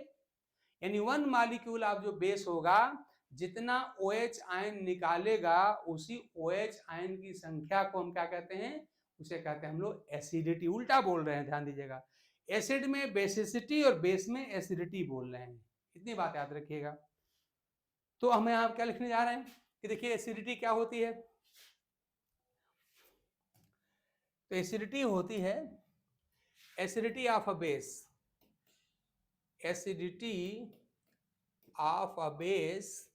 यानी 1 मॉलिक्यूल ऑफ जो बेस होगा, जितना OH आयन निकालेगा उसी OH आयन की संख्या को हम क्या कहते हैं, उसे कहते हैं हम लोग एसिडिटी। उल्टा बोल रहे हैं, ध्यान दीजिएगा, एसिड में बेसिसिटी और बेस में एसिडिटी बोल रहे हैं, इतनी बात याद रखिएगा। तो हमें यहाँ क्या लिखने जा रहे हैं कि देखिए एसिडिटी क्या होती है। तो एसिडिटी होती है acidity of a base, acidity of a base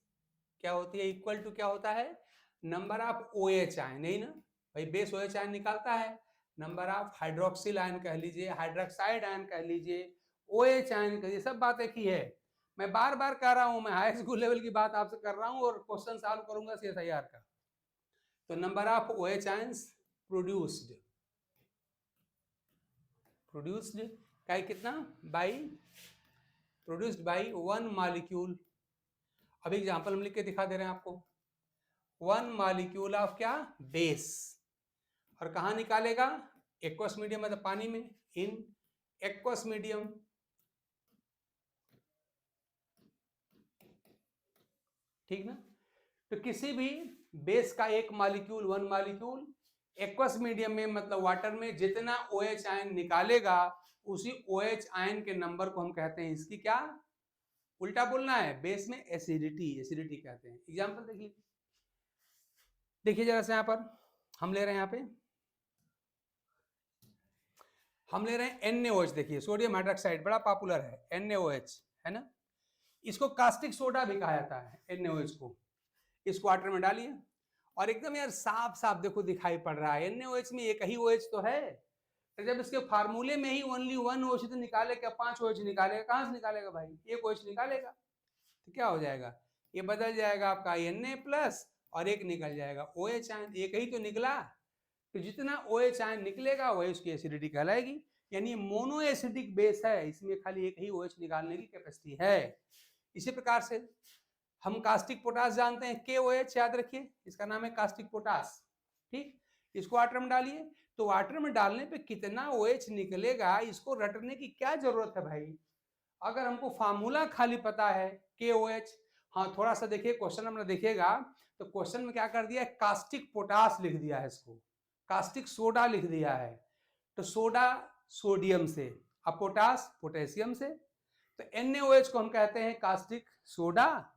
क्या होती है, इक्वल टू क्या होता है, नंबर ऑफ OH आयन, नहीं ना भाई, बेस OH आयन निकालता है, नंबर ऑफ हाइड्रोक्सिल आयन कह लीजिए, हाइड्रोक्साइड आयन कह लीजिए, OH आयन कह लीजिए, सब बात एक ही है। मैं बार बार कह रहा हूं, मैं हाई स्कूल लेवल की बात आपसे कर रहा हूं और क्वेश्चन सॉल्व करूंगा CSIR का। तो number of OH ions produced का कितना, प्रोड्यूस्ड बाई 1 मॉलिक्यूल। अभी एग्जांपल हम लिख के दिखा दे रहे हैं आपको, 1 मॉलिक्यूल ऑफ क्या, बेस, और कहां निकालेगा, एक्वस मीडियम मतलब पानी में, इन एक्वस मीडियम। ठीक ना। तो किसी भी बेस का एक मॉलिक्यूल, 1 मॉलिक्यूल एक्वस मीडियम में मतलब वाटर में जितना OH आयन निकालेगा उसी OH आयन के नंबर को हम कहते हैं इसकी क्या, उल्टा बोलना है, बेस में एसिडिटी कहते हैं। एग्जांपल देखिए जरा से, यहां पर हम ले रहे हैं यहाँ पे हम ले रहे हैं NaOH, देखिए सोडियम हाइड्रोक्साइड बड़ा पॉपुलर है, NaOH है ना। इसको कास्टिक सोडा भी कहा जाता है NaOH को। इसको वाटर में डालिए और एकदम यार साफ साफ देखो दिखाई पड़ रहा है NaOH में एक ही OH तो है। तो जब इसके फार्मूले में ही ओनली 1 OH तो निकालेगा, 5 OH निकालेगा, कहां से निकालेगा भाई, 1 OH निकालेगा। तो क्या हो जाएगा, ये बदल जाएगा आपका Na प्लस और एक निकल जाएगा OH आयन, एक ही तो निकला। तो जितना OH आयन निकलेगा वही उसकी एसिडिटी कहलाएगी। यानी मोनो एसिडिक बेस है, इसमें खाली एक ही OH निकालने की कैपेसिटी है। इसी प्रकार से हम कास्टिक पोटास जानते हैं, KOH, याद रखिए इसका नाम है कास्टिक पोटास। ठीक, इसको वाटर में डालिए, तो वाटर में डालने पे कितना OH निकलेगा इसको रटने की क्या जरूरत है भाई। अगर हमको फार्मूला खाली पता है KOH, हाँ थोड़ा सा देखिए क्वेश्चन हमने देखिएगा तो क्वेश्चन में क्या कर दिया है, कास्टिक पोटास लिख दिया है, इसको कास्टिक सोडा लिख दिया है। तो सोडा सोडियम से, अब पोटास पोटेशियम से, तो NaOH को हम कहते हैं कास्टिक सोडा,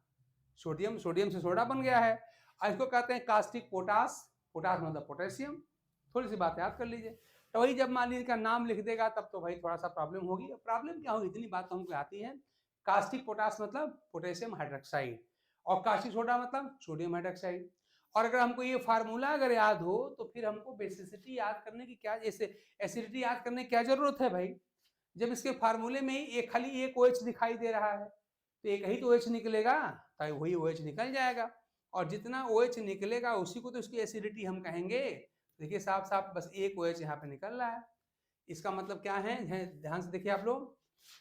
सोडियम, सोडियम से सोडा बन गया है। इसको कहते हैं कास्टिक पोटास, पोटास मतलब पोटेशियम। थोड़ी सी बात याद कर लीजिए। तो वही जब मान लीजिए का नाम लिख देगा तब तो भाई थोड़ा सा प्रॉब्लम होगी। प्रॉब्लम क्या होगी, इतनी बात तो हमको आती है। कास्टिक पोटास मतलब पोटेशियम हाइड्रोक्साइड और कास्टिक सोडा मतलब सोडियम हाइड्रोक्साइड। और अगर हमको ये फार्मूला अगर याद हो तो फिर हमको बेसिसिटी याद करने की क्या, जैसे एसिडिटी याद करने की क्या जरूरत है भाई, जब इसके फार्मूले में ही एक खाली एक OH दिखाई दे रहा है तो एक ही तो OH निकलेगा, तो वही OH निकल जाएगा। और जितना OH निकलेगा उसी को तो इसकी एसिडिटी हम कहेंगे। देखिए साफ साफ बस एक OH यहाँ पे निकल रहा है। इसका मतलब क्या है, ध्यान से देखिए आप लोग,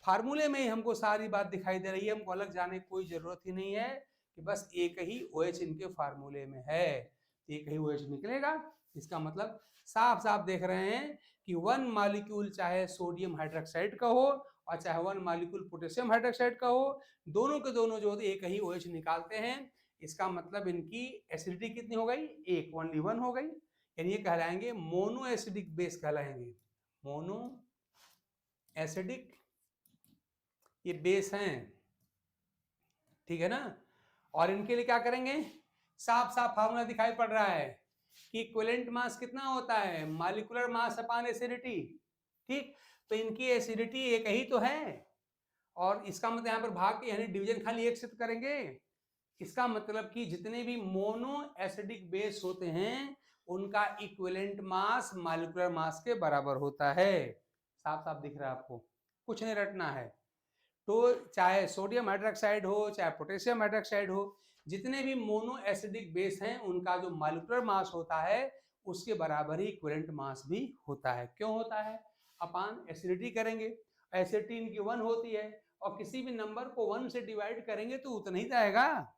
फार्मूले में ही हमको सारी बात दिखाई दे रही है, हमको अलग जाने की कोई जरूरत ही नहीं है कि बस एक ही OH इनके फार्मूले में है, एक ही OH निकलेगा। इसका मतलब साफ साफ देख रहे हैं कि 1 मॉलिक्यूल चाहे सोडियम हाइड्रोक्साइड का हो और चाहे 1 मॉलिक्यूल पोटेशियम हाइड्रोक्साइड का हो, दोनों के दोनों जो एक ही OH निकालते हैं। इसका मतलब इनकी एसिडिटी कितनी हो गई, एक, ओनली 1 हो गई। यानी ये कहलाएंगे मोनो एसिडिक बेस कहलाएंगे, मोनो एसिडिक ये बेस हैं, ठीक है ना। और इनके लिए क्या करेंगे, साफ साफ फार्मूला दिखाई पड़ रहा है कि इक्विवेलेंट मास कितना होता है, मॉलिक्यूलर मास अपॉन एसिडिटी। ठीक, तो इनकी एसिडिटी एक ही तो है और इसका मतलब यहाँ पर भाग के यानी डिवीजन खाली एक से करेंगे। इसका मतलब कि जितने भी मोनो एसिडिक बेस होते हैं उनका इक्विवेलेंट मास मॉलिक्यूलर मास के बराबर होता है। साफ साफ दिख रहा है आपको, कुछ नहीं रटना है। तो चाहे सोडियम हाइड्रोक्साइड हो चाहे पोटेशियम हाइड्रोक्साइड हो, जितने भी मोनो एसिडिक बेस हैं उनका जो मॉलिक्यूलर मास होता है उसके बराबर ही इक्विवेलेंट मास भी होता है। क्यों होता है, अपान एसिडिटी करेंगे, एसिडिटी इनकी 1 होती है और किसी भी नंबर को 1 से डिवाइड करेंगे तो उतना ही जाएगा।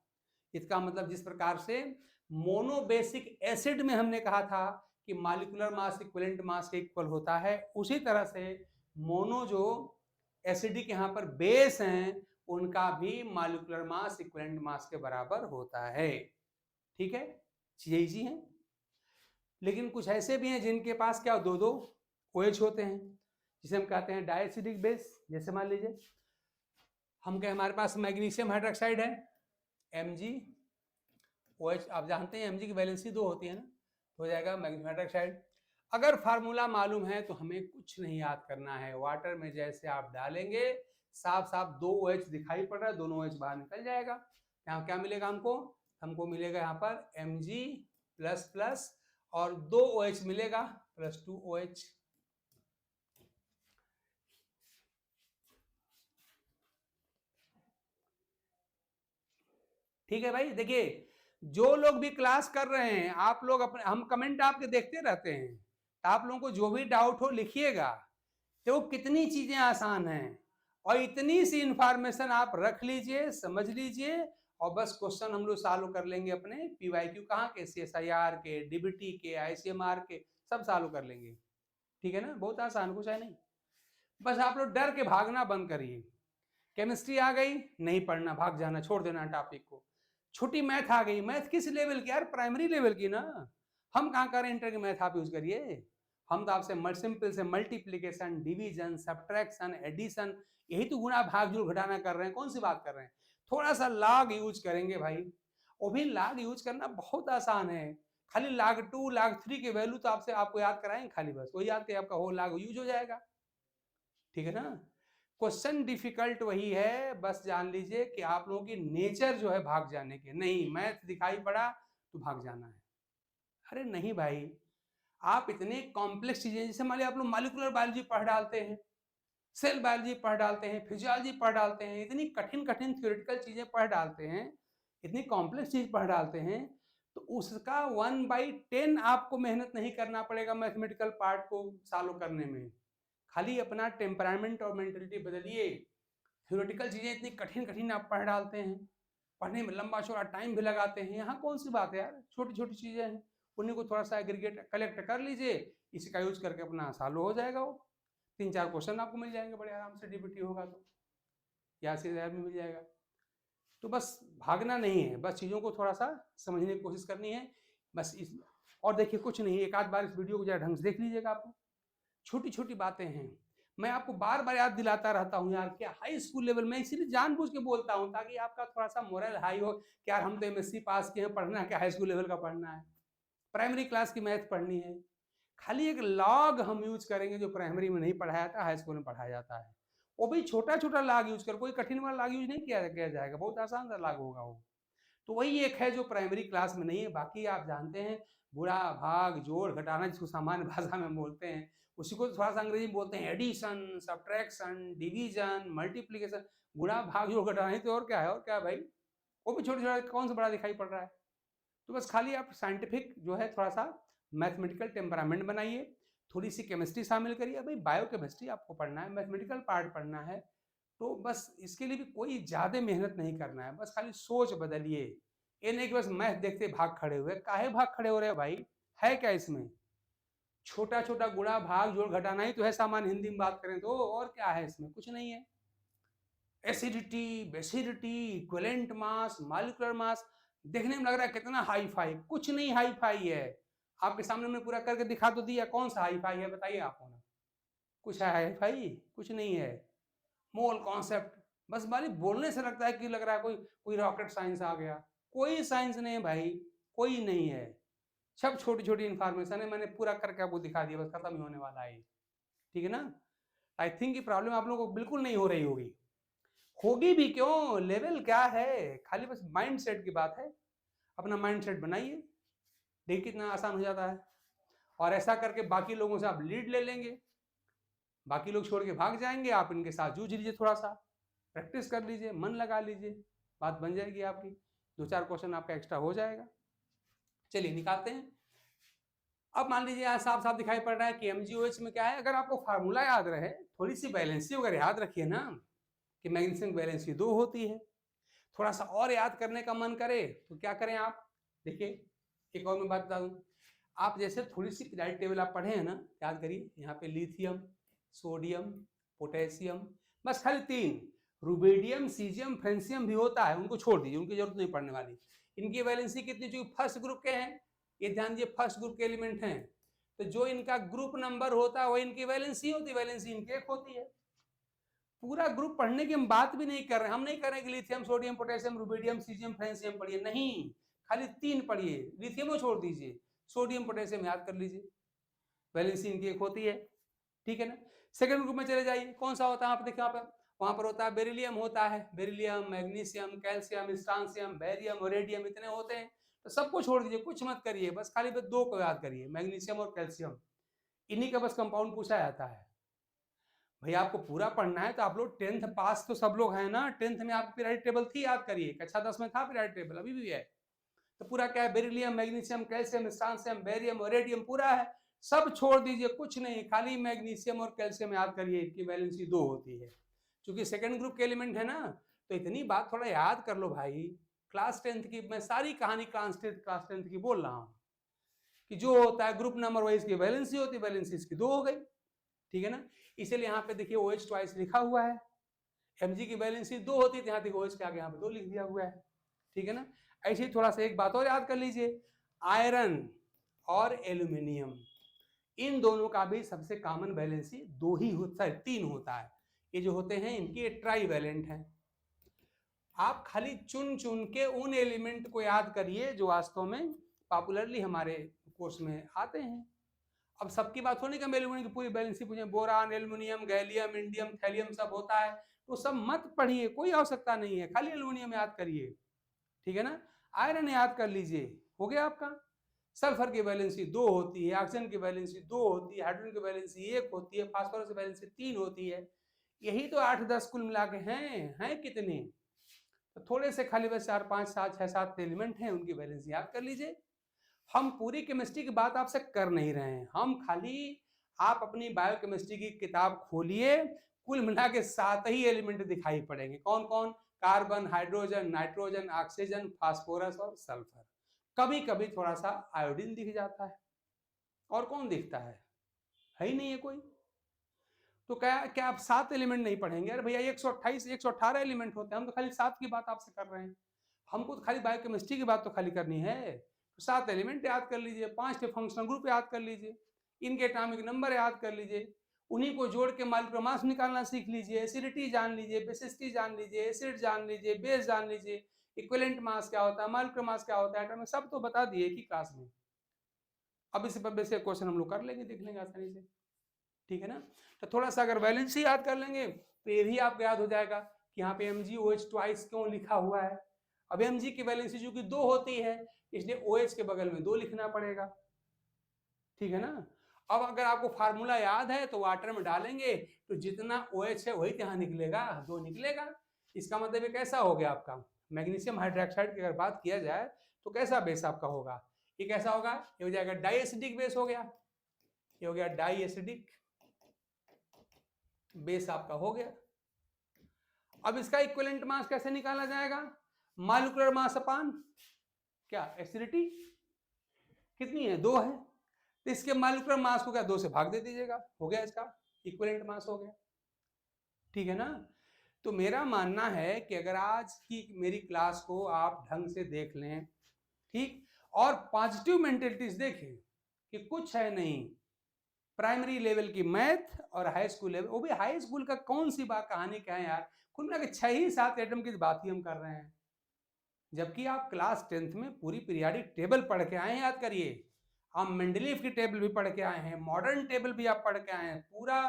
इसका मतलब जिस प्रकार से मोनो बेसिक एसिड में हमने कहा था कि मॉलिक्यूलर मास इक्विवेलेंट मास के इक्वल होता है, उसी तरह से मोनो जो एसिडिक यहाँ पर बेस हैं उनका भी मॉलिक्यूलर मास इक्विवेलेंट मास के बराबर होता है। ठीक है, यही चीज है। लेकिन कुछ ऐसे भी हैं जिनके पास क्या दो दो OH होते हैं, जिसे हम कहते हैं डायसिडिक बेस। जैसे मान लीजिए हम कहें हमारे पास मैग्नीशियम हाइड्रोक्साइड है MgOH, आप जानते हैं Mg की वैलेंसी 2 होती है ना, तो हो जाएगा मैग्नीशियम हाइड्रोक्साइड। अगर फार्मूला मालूम है तो हमें कुछ नहीं याद करना है, वाटर में जैसे आप डालेंगे साफ साफ 2 OH दिखाई पड़ रहा है, दोनों OH बाहर निकल जाएगा। यहाँ क्या मिलेगा हमको, हमको मिलेगा यहाँ पर Mg++ और 2 OH मिलेगा +2 OH। ठीक है भाई, देखिए जो लोग भी क्लास कर रहे हैं आप लोग अपने, हम कमेंट आपके देखते रहते हैं, तो आप लोगों को जो भी डाउट हो लिखिएगा। देखो कितनी चीजें आसान हैं और इतनी सी इंफॉर्मेशन आप रख लीजिए, समझ लीजिए और बस क्वेश्चन हम लोग सॉल्व कर लेंगे अपने PYQ कहाँ के, CSIR के, DBT के, ICMR के, सब सॉल्व कर लेंगे। ठीक है ना, बहुत आसान, कुछ है नहीं। बस आप लोग डर के भागना बंद करिए। केमिस्ट्री आ गई, नहीं पढ़ना, भाग जाना, छोड़ देना टॉपिक को। छोटी मैथ आ गई, मैथ किस लेवल की यार, प्राइमरी लेवल की ना। हम कहाँ कर इंटर की मैथ आप यूज करिए। हम तो आपसे सिंपल से मल्टीप्लीकेशन, डिवीजन, सब्ट्रैक्शन, एडिशन, यही तो गुणा भाग जोड़ घटाना कर रहे हैं, कौन सी बात कर रहे हैं। थोड़ा सा लॉग यूज करेंगे भाई, वो भी लॉग यूज करना बहुत आसान है। खाली log 2 log 3 के वैल्यू तो आपसे आपको याद कराएंगे, खाली बस वही याद के आपका हो log यूज हो जाएगा। ठीक है ना। क्वेश्चन डिफिकल्ट वही है, बस जान लीजिए कि आप लोगों की नेचर जो है भाग जाने के, नहीं मैथ दिखाई पड़ा तो भाग जाना है। अरे नहीं भाई, आप इतने कॉम्प्लेक्स चीजें, जैसे मान लिया आप लोग मॉलिक्यूलर बायोलॉजी पढ़ डालते हैं, सेल बायोलॉजी पढ़ डालते हैं, फिजियोलॉजी पढ़ डालते हैं, इतनी कठिन कठिन थ्योरेटिकल चीजें पढ़ डालते हैं, इतनी कॉम्प्लेक्स चीज पढ़ डालते हैं, तो उसका 1/10 आपको मेहनत नहीं करना पड़ेगा मैथमेटिकल पार्ट को सॉल्व करने में। खाली अपना टेम्परामेंट और मेंटलिटी बदलिए। थ्योरेटिकल चीजें इतनी कठिन कठिन आप पढ़ डालते हैं, पढ़ने में लंबा चौड़ा टाइम भी लगाते हैं, यहाँ कौन सी बात है यार, छोटी छोटी चीजें हैं, उन्हीं को थोड़ा सा एग्रीगेट कलेक्ट कर लीजिए, इसका यूज करके अपना सॉल्व हो जाएगा। वो 3-4 क्वेश्चन आपको मिल जाएंगे बड़े आराम से, डीबीटी होगा तो या सीधे में मिल जाएगा। तो बस भागना नहीं है, बस चीज़ों को थोड़ा सा समझने की कोशिश करनी है बस। इस और देखिए कुछ नहीं, एक आध बार इस वीडियो को जरा ढंग से देख लीजिएगा। आप छोटी छोटी बातें हैं, मैं आपको बार बार याद दिलाता रहता हूँ यार, क्या हाई स्कूल लेवल में, इसीलिए जानबूझ के बोलता हूँ ताकि आपका थोड़ा सा मोरल हाई हो कि यार हम तो एमएससी पास किए हैं, पढ़ना है क्या हाई स्कूल लेवल का पढ़ना है, प्राइमरी क्लास की मैथ पढ़नी है। खाली एक लॉग हम यूज करेंगे जो प्राइमरी में नहीं पढ़ाया जाता, हाई स्कूल में पढ़ाया जाता है, वो भी छोटा छोटा लॉग यूज कर, कोई कठिन वाला लॉग यूज नहीं किया जाएगा, बहुत आसान सा लॉग होगा वो। तो वही एक है जो प्राइमरी क्लास में नहीं है। बाकी आप जानते हैं गुणा भाग जोड़ घटाना जिसको सामान्य भाषा में बोलते हैं, उसी को थोड़ा सा अंग्रेजी में बोलते हैं एडिशन, सब्ट्रैक्शन, डिवीजन, मल्टीप्लीकेशन। गुणा भाग जोड़ घटाना ही तो, और क्या है, और क्या है भाई, वो भी छोटे छोटे, कौन सा बड़ा दिखाई पड़ रहा है। तो बस खाली आप साइंटिफिक जो है थोड़ा सा मैथमेटिकल टेम्परामेंट बनाइए, थोड़ी सी केमिस्ट्री शामिल करिए। भाई बायो केमिस्ट्री आपको पढ़ना है, मैथमेटिकल पार्ट पढ़ना है, तो बस इसके लिए भी कोई ज़्यादा मेहनत नहीं करना है, बस खाली सोच बदलिए। ये नहीं कि बस मैथ देखते भाग खड़े हुए, काहे भाग खड़े हो रहे हैं भाई, है क्या इसमें, छोटा छोटा गुणा भाग जोड़ घटाना ही तो है सामान्य हिंदी में बात करें तो, और क्या है इसमें, कुछ नहीं है। Acidity, basicity, equivalent mass, molecular mass, देखने में लग रहा है कितना हाई फाई, कुछ नहीं हाई फाई है। आपके सामने में पूरा करके दिखा तो दिया, कौन सा हाई फाई है बताइए आप होना, कुछ है हाई फाई, कुछ नहीं है। मोल कॉन्सेप्ट, बस भाई बोलने से लगता है कि लग रहा है कोई कोई रॉकेट साइंस आ गया, कोई साइंस नहीं है भाई, कोई नहीं है, सब छोटी छोटी इंफॉर्मेशन है, मैंने पूरा करके आपको दिखा दिया, बस खत्म ही होने वाला है, ठीक है ना। आई थिंक ये प्रॉब्लम आप लोगों को बिल्कुल नहीं हो रही होगी, होगी भी क्यों, लेवल क्या है, खाली बस माइंड सेट की बात है। अपना माइंड सेट बनाइए, देखिए कितना आसान हो जाता है, और ऐसा करके बाकी लोगों से आप लीड ले लेंगे, बाकी लोग छोड़ के भाग जाएंगे, आप इनके साथ जूझ लीजिए, थोड़ा सा प्रैक्टिस कर लीजिए, मन लगा लीजिए, बात बन जाएगी आपकी, 2-4 क्वेश्चन आपका एक्स्ट्रा हो जाएगा। चलिए निकालते हैं। अब मान लीजिए यहाँ साफ साफ दिखाई पड़ रहा है कि MgOH में क्या है, अगर आपको फार्मूला याद रहे, थोड़ी सी बैलेंसी अगर याद रखिए ना, कि मैग्नीशियम की बैलेंसी 2 होती है, थोड़ा सा और याद करने का मन करे तो क्या करें आप, देखिए एक और मैं बात बता दूं, आप जैसे थोड़ी सी पीरियोडिक टेबल आप पढ़े हैं ना, याद करिए, यहाँ पे लिथियम, सोडियम, पोटेशियम, बस खाली 3, रुबिडियम, सीजियम, फ्रेंसियम भी होता है, उनको छोड़ दीजिए, उनकी जरूरत नहीं पड़ने वाली। इनकी वैलेंसी कितनी, जो फर्स्ट ग्रुप के हैं, ये ध्यान दीजिए फर्स्ट ग्रुप के एलिमेंट हैं, तो जो इनका ग्रुप नंबर होता है वो इनकी वैलेंसी होती है, वैलेंसी इनकी एक होती है। पूरा ग्रुप पढ़ने की हम बात भी नहीं कर रहे हैं, हम नहीं कर रहे हैं कि lithium, sodium, potassium, rubidium, caesium, francium पढ़िए, नहीं, खाली 3 पढ़िए, लिथियम को छोड़ दीजिए, सोडियम पोटेशियम याद कर लीजिए, वैलेंसी इनकी एक होती है, ठीक है ना। सेकंड ग्रुप में चले जाइए, कौन सा होता है, आप देखिए वहां पर होता है बेरिलियम, होता है beryllium, magnesium, calcium, strontium, barium और रेडियम, इतने होते हैं, तो सबको छोड़ दीजिए, कुछ मत करिए, बस खाली 2 को याद करिए, मैग्नीशियम और कैल्शियम, इन्हीं का बस कंपाउंड पूछा जाता है। भाई आपको पूरा पढ़ना है तो आप लोग 10th पास तो सब लोग हैं ना, 10th में आपकी पीरियोडिक टेबल थी, याद करिए, कक्षा 10 में था पीरियोडिक टेबल, अभी भी है, तो पूरा क्या है, beryllium, magnesium, calcium, strontium, barium और रेडियम पूरा है, सब छोड़ दीजिए, कुछ नहीं, खाली मैग्नीशियम और कैल्शियम याद करिए, इनकी वैलेंसी 2 होती है, क्योंकि सेकंड ग्रुप के एलिमेंट है ना, तो इतनी बात थोड़ा याद कर लो भाई। क्लास 10th की मैं सारी कहानी क्लास 10th की बोल रहा हूँ, कि जो होता है ग्रुप नंबर वाइज की वैलेंसी होती है, वैलेंसी इसकी 2 हो गई, ठीक है ना। इसलिए यहाँ पे देखिए OH ट्वाइस लिखा हुआ है, Mg की वैलेंसी 2 होती है, यहाँ देखिए OH के आगे यहाँ पे 2 लिख दिया हुआ है, ठीक है ना। ऐसे ही थोड़ा सा एक बात और याद कर लीजिए, आयरन और एल्यूमिनियम, इन दोनों का भी सबसे कॉमन वैलेंसी 2 ही होता है, 3 होता है, ये जो होते हैं इनके ट्राई वैलेंट हैं। आप खाली चुन चुन के उन एलिमेंट को याद करिए जो वास्तव में पॉपुलरली हमारे कोर्स में आते हैं, अब सबकी बात होने का एल्यूमिनियम की पूरी बैलेंस शीट पूछे, boron, aluminium, gallium, indium, thallium सब होता है, तो सब मत पढ़िए, कोई आवश्यकता नहीं है, खाली एल्यूमिनियम याद करिए, ठीक है ना। आयरन याद कर लीजिए, हो गया आपका। सल्फर की वैलेंसी 2 होती है, ऑक्सीजन की वैलेंसी 2 होती है, हाइड्रोजन की वैलेंसी 1 होती है, फास्फोरस की वैलेंसी 3 होती है। यही तो 8-10 कुल मिला के हैं कितने, तो थोड़े से खाली बस 4, 5, 7, 6, 7 एलिमेंट हैं, उनकी वैलेंसी याद कर लीजिए। हम पूरी केमिस्ट्री की बात आपसे कर नहीं रहे हैं, हम खाली आप अपनी बायोकेमिस्ट्री की किताब खोलिए, कुल मिला के 7 ही एलिमेंट दिखाई पड़ेंगे। कौन कौन? Carbon, hydrogen, nitrogen, oxygen, phosphorus और सल्फर। कभी कभी थोड़ा सा आयोडीन दिख जाता है, और कौन दिखता है ही नहीं है कोई। तो क्या आप 7 एलिमेंट नहीं पढ़ेंगे? अरे भैया 128 118 एलिमेंट होते हैं, हम तो खाली 7 की बात आपसे कर रहे हैं, हमको तो खाली बायोकेमिस्ट्री की बात तो खाली करनी है। तो 7 एलिमेंट याद कर लीजिए, 5 फंक्शनल ग्रुप याद कर लीजिए, इनके एटॉमिक नंबर याद कर लीजिए, उन्हीं को जोड़ के मॉलिक्यूलर मास निकालना सीख लीजिए, एसिडिटी जान लीजिए, बेसिसिटी जान लीजिए, एसिड जान लीजिए, बेस जान लीजिए, इक्विवेलेंट मास क्या होता है, मॉलिक्यूलर मास क्या होता है, एटॉमिक सब तो बता दिए एक ही क्लास में। अब इस पर बेसिक क्वेश्चन हम लोग कर लेंगे, देख लेंगे आसानी से, ठीक है ना। तो थोड़ा सा अगर वैलेंसी याद कर लेंगे तो ये भी आपको याद हो जाएगा कि यहाँ पे MgOH ट्वाइस क्यों लिखा हुआ है। अब Mg की वैलेंसी जो कि 2 होती है, इसलिए OH के बगल में 2 लिखना पड़ेगा, ठीक है ना। अब अगर आपको फार्मूला याद है तो वाटर में डालेंगे तो जितना OH है वही यहाँ निकलेगा, 2 निकलेगा। इसका मतलब ये कैसा हो गया आपका मैग्नीशियम हाइड्रोक्साइड की अगर बात किया जाए तो कैसा बेस आपका होगा, ये कैसा होगा, ये हो जाएगा डाई एसिडिक बेस हो गया, ये हो गया डाई एसिडिक बेस आपका हो गया। अब इसका इक्विवेलेंट मास कैसे निकाला जाएगा, मॉलिक्यूलर मास अपान क्या एसिडिटी कितनी है, 2 है, तो इसके मॉलिक्यूलर मास को क्या 2 से भाग दे दीजिएगा, हो गया इसका इक्विवेलेंट मास हो गया, ठीक है ना। तो मेरा मानना है कि अगर आज की मेरी क्लास को आप ढंग से देख लें, ठीक, और पॉजिटिव मेंटेलिटीज देखें कि कुछ है नहीं, प्राइमरी लेवल की मैथ और हाई स्कूल लेवल, वो भी हाई स्कूल का कौन सी बात कहानी क्या है यार, कुल मिला के 6 ही 7 एटम की बात ही हम कर रहे हैं, जबकि आप क्लास 10th में पूरी पीरियाडिक टेबल पढ़ के आए हैं, याद करिए, आप मेंडलीव की टेबल भी पढ़ के आए हैं, मॉडर्न टेबल भी आप पढ़ के आए हैं, पूरा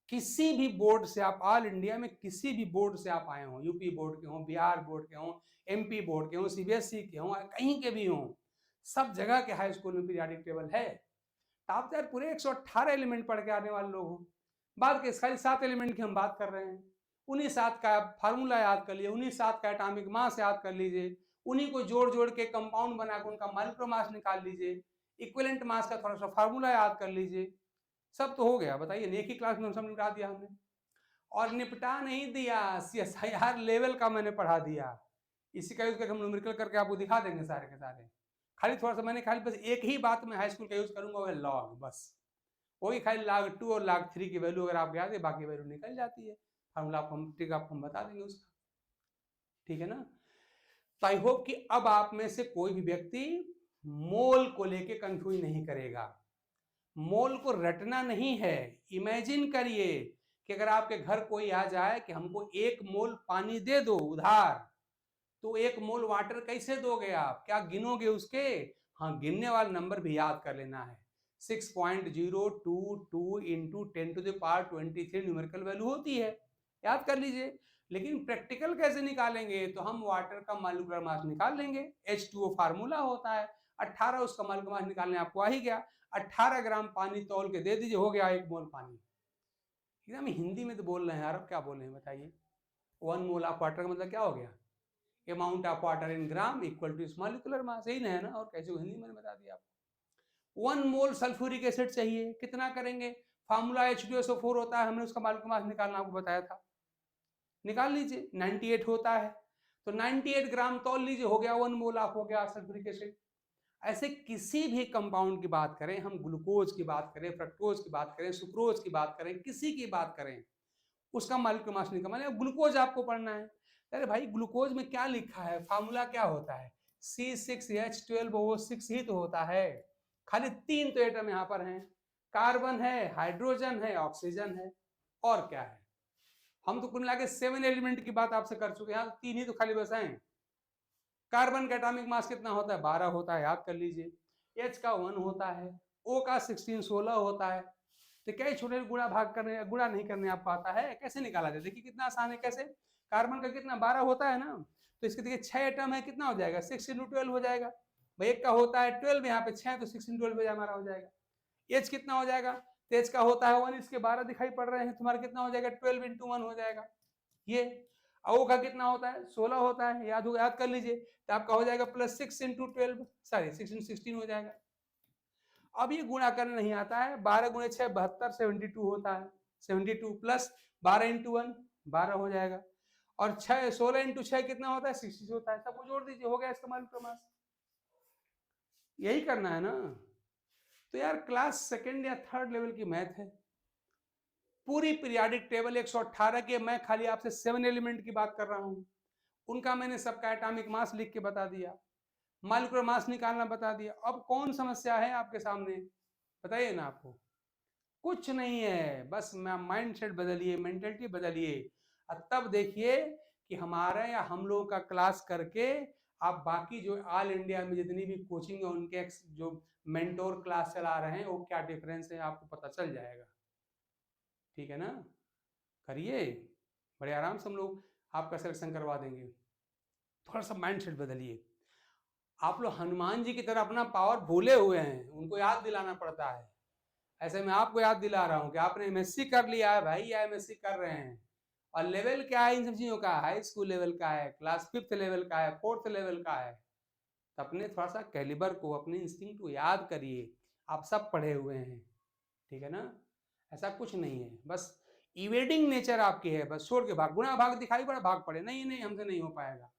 किसी भी बोर्ड से आप ऑल इंडिया में किसी भी बोर्ड से आप आए हो, यूपी बोर्ड के हों, बिहार बोर्ड के हों, MP बोर्ड के हों, CBSE के हों, कहीं के भी हों, सब जगह के हाई स्कूल में पीरियाडिक टेबल है। तो आप तो यार पूरे 118 एलिमेंट पढ़ के आने वाले लोग हो, बात के खाली 7 एलिमेंट की हम बात कर रहे हैं, उन्हीं 7 का फार्मूला याद कर लीजिए, उन्हीं 7 का एटॉमिक मास याद कर लीजिए, उन्हीं को जोड़ जोड़ के कंपाउंड बनाकर उनका मॉलिक्यूलर मास निकाल लीजिए, इक्विवेलेंट मास का थोड़ा सा फार्मूला याद कर लीजिए, सब तो हो गया। बताइए, एक ही क्लास में सब निपटा दिया हमने, और निपटा नहीं दिया, CSIR लेवल का मैंने पढ़ा दिया, इसी का यूज करके हम न्यूमेरिकल करके आपको दिखा देंगे सारे के सारे। खाली थोड़ा सा मैंने खाली बस एक ही बात में हाई स्कूल का यूज करूंगा, वह लॉग, बस वही खाली log 2 और log 3 की वैल्यू अगर आप याद है, बाकी वैल्यू निकल जाती है, फार्मूला आपको हम ठीक आपको हम बता देंगे उसका, ठीक है ना। तो आई होप कि अब आप में से कोई भी व्यक्ति मोल को लेके कंफ्यूज नहीं करेगा, मोल को रटना नहीं है, इमेजिन करिए कि अगर आपके घर कोई आ जाए कि हमको 1 मोल पानी दे दो उधार, तो 1 मोल वाटर कैसे दोगे आप, क्या गिनोगे उसके, हाँ गिनने वाला नंबर भी याद कर लेना है, 6.022 इंटू 10⁻23 न्यूमेरिकल वैल्यू होती है, याद कर लीजिए। लेकिन प्रैक्टिकल कैसे निकालेंगे, तो हम वाटर का मॉलिक्यूलर मास निकाल लेंगे, H2O फार्मूला होता है, 18 उसका मॉलिक्यूलर मास निकालने आपको आ ही गया, 18 ग्राम पानी तौल के दे दीजिए, हो गया 1 मोल पानी। एकदम हिंदी में तो बोल रहे हैं यार, अब क्या बोल रहे हैं बताइए, 1 मोल ऑफ वाटर का मतलब क्या हो गया, amount of water in gram equal to इस मॉलिक्यूलर मास, यही है ना, और कैसे हिंदी में बता दिया आपको। 1 मोल सल्फ्यूरिक एसिड चाहिए, कितना करेंगे, फार्मूला H2SO4 होता है, हमने उसका मॉलिक्यूलर मास निकालना आपको बताया था, निकाल लीजिए, 98 होता है, तो 98 ग्राम तौल लीजिए, हो गया 1 मोल ऑफ, हो गया सल्फ्यूरिक एसिड। ऐसे किसी भी कंपाउंड की बात करें, हम ग्लूकोज की बात करें, फ्रक्टोज की बात करें, सुक्रोज की बात करें, किसी की बात करें, उसका मॉलिक्यूलर मास निकालना, ग्लूकोज आपको पढ़ना है। अरे भाई ग्लूकोज में क्या लिखा है, फार्मूला क्या होता है, C6H12O6 ही तो होता है, खाली 3 तो एटम यहां पर हैं, कार्बन है, हाइड्रोजन है, ऑक्सीजन है, और क्या है। हम तो कुल मिला के 7 एलिमेंट की बात आपसे कर चुके हैं, यहाँ 3 ही तो खाली बस हैं। कार्बन का एटॉमिक मास कितना होता है, 12 होता है, याद कर लीजिए। H का 1 होता है, O का 16 16 होता है। तो कई छोटे गुणा भाग करने, गुणा नहीं करने आपको आता है, कैसे निकाला जाए? देखिए कितना आसान है। कैसे? कार्बन का कितना 12 होता है ना, तो इसके देखिए 6 एटम है, कितना हो जाएगा? 6 × 12 हो जाएगा भाई। एक का होता है 12, यहाँ पे 6 तो 6 × 12 हमारा हो जाएगा। एच कितना हो जाएगा? तेज का होता है 1, इसके 12 दिखाई पड़ रहे हैं, तुम्हारा कितना हो जाएगा? 12 × 1 हो जाएगा ये। ओ का कितना होता है? 16 होता है, याद कर लीजिए। तो आपका हो जाएगा +6 × 12, सॉरी 6 × 16 हो जाएगा। अब ये गुणा करना नहीं आता है, 12 × 6 72, 72 होता है। 72 प्लस 12 × 1 12 हो जाएगा। और 16 × 6 कितना होता है? 66 होता है। सबको जोड़ दीजिए, हो गया इसका मालूम मास। यही करना है ना। तो यार क्लास सेकंड या थर्ड लेवल की मैथ है, पूरी पीरियाडिक टेबल 118 के, मैं खाली आपसे 7 एलिमेंट की बात कर रहा हूं। उनका मैंने सबका एटॉमिक मास लिख के बता दिया, मॉलिक्यूलर मास निकालना बता दिया। अब कौन समस्या है आपके सामने? बताइए ना। आपको कुछ नहीं है, बस माइंड सेट बदलिए, मेंटेलिटी बदलिए, और तब देखिए कि हमारा या हम लोगों का क्लास करके आप बाकी जो ऑल इंडिया में जितनी भी कोचिंग है उनके जो मेंटोर क्लास चला रहे हैं वो क्या डिफरेंस है आपको पता चल जाएगा। ठीक है ना? करिए, बड़े आराम से हम लोग आपका सिलेक्शन करवा देंगे। थोड़ा सा माइंड सेट बदलिए। आप लोग हनुमान जी की तरह अपना पावर भूले हुए हैं, उनको याद दिलाना पड़ता है। ऐसे मैं आपको याद दिला रहा हूं कि आपने एमएससी कर लिया है भाई, या एमएससी कर रहे हैं, और लेवल क्या है इन सब चीजों का? हाई स्कूल लेवल का है, क्लास 5th लेवल का है, 4th लेवल का है। तो अपने थोड़ा सा कैलिबर को, अपने इंस्टिंक्ट को याद करिए। आप सब पढ़े हुए हैं, ठीक है ना? ऐसा कुछ नहीं है, बस इवेडिंग नेचर आपकी है, बस छोड़ के भाग। गुणा भाग दिखाई पड़ा, भाग पड़े, नहीं नहीं हमसे नहीं हो पाएगा।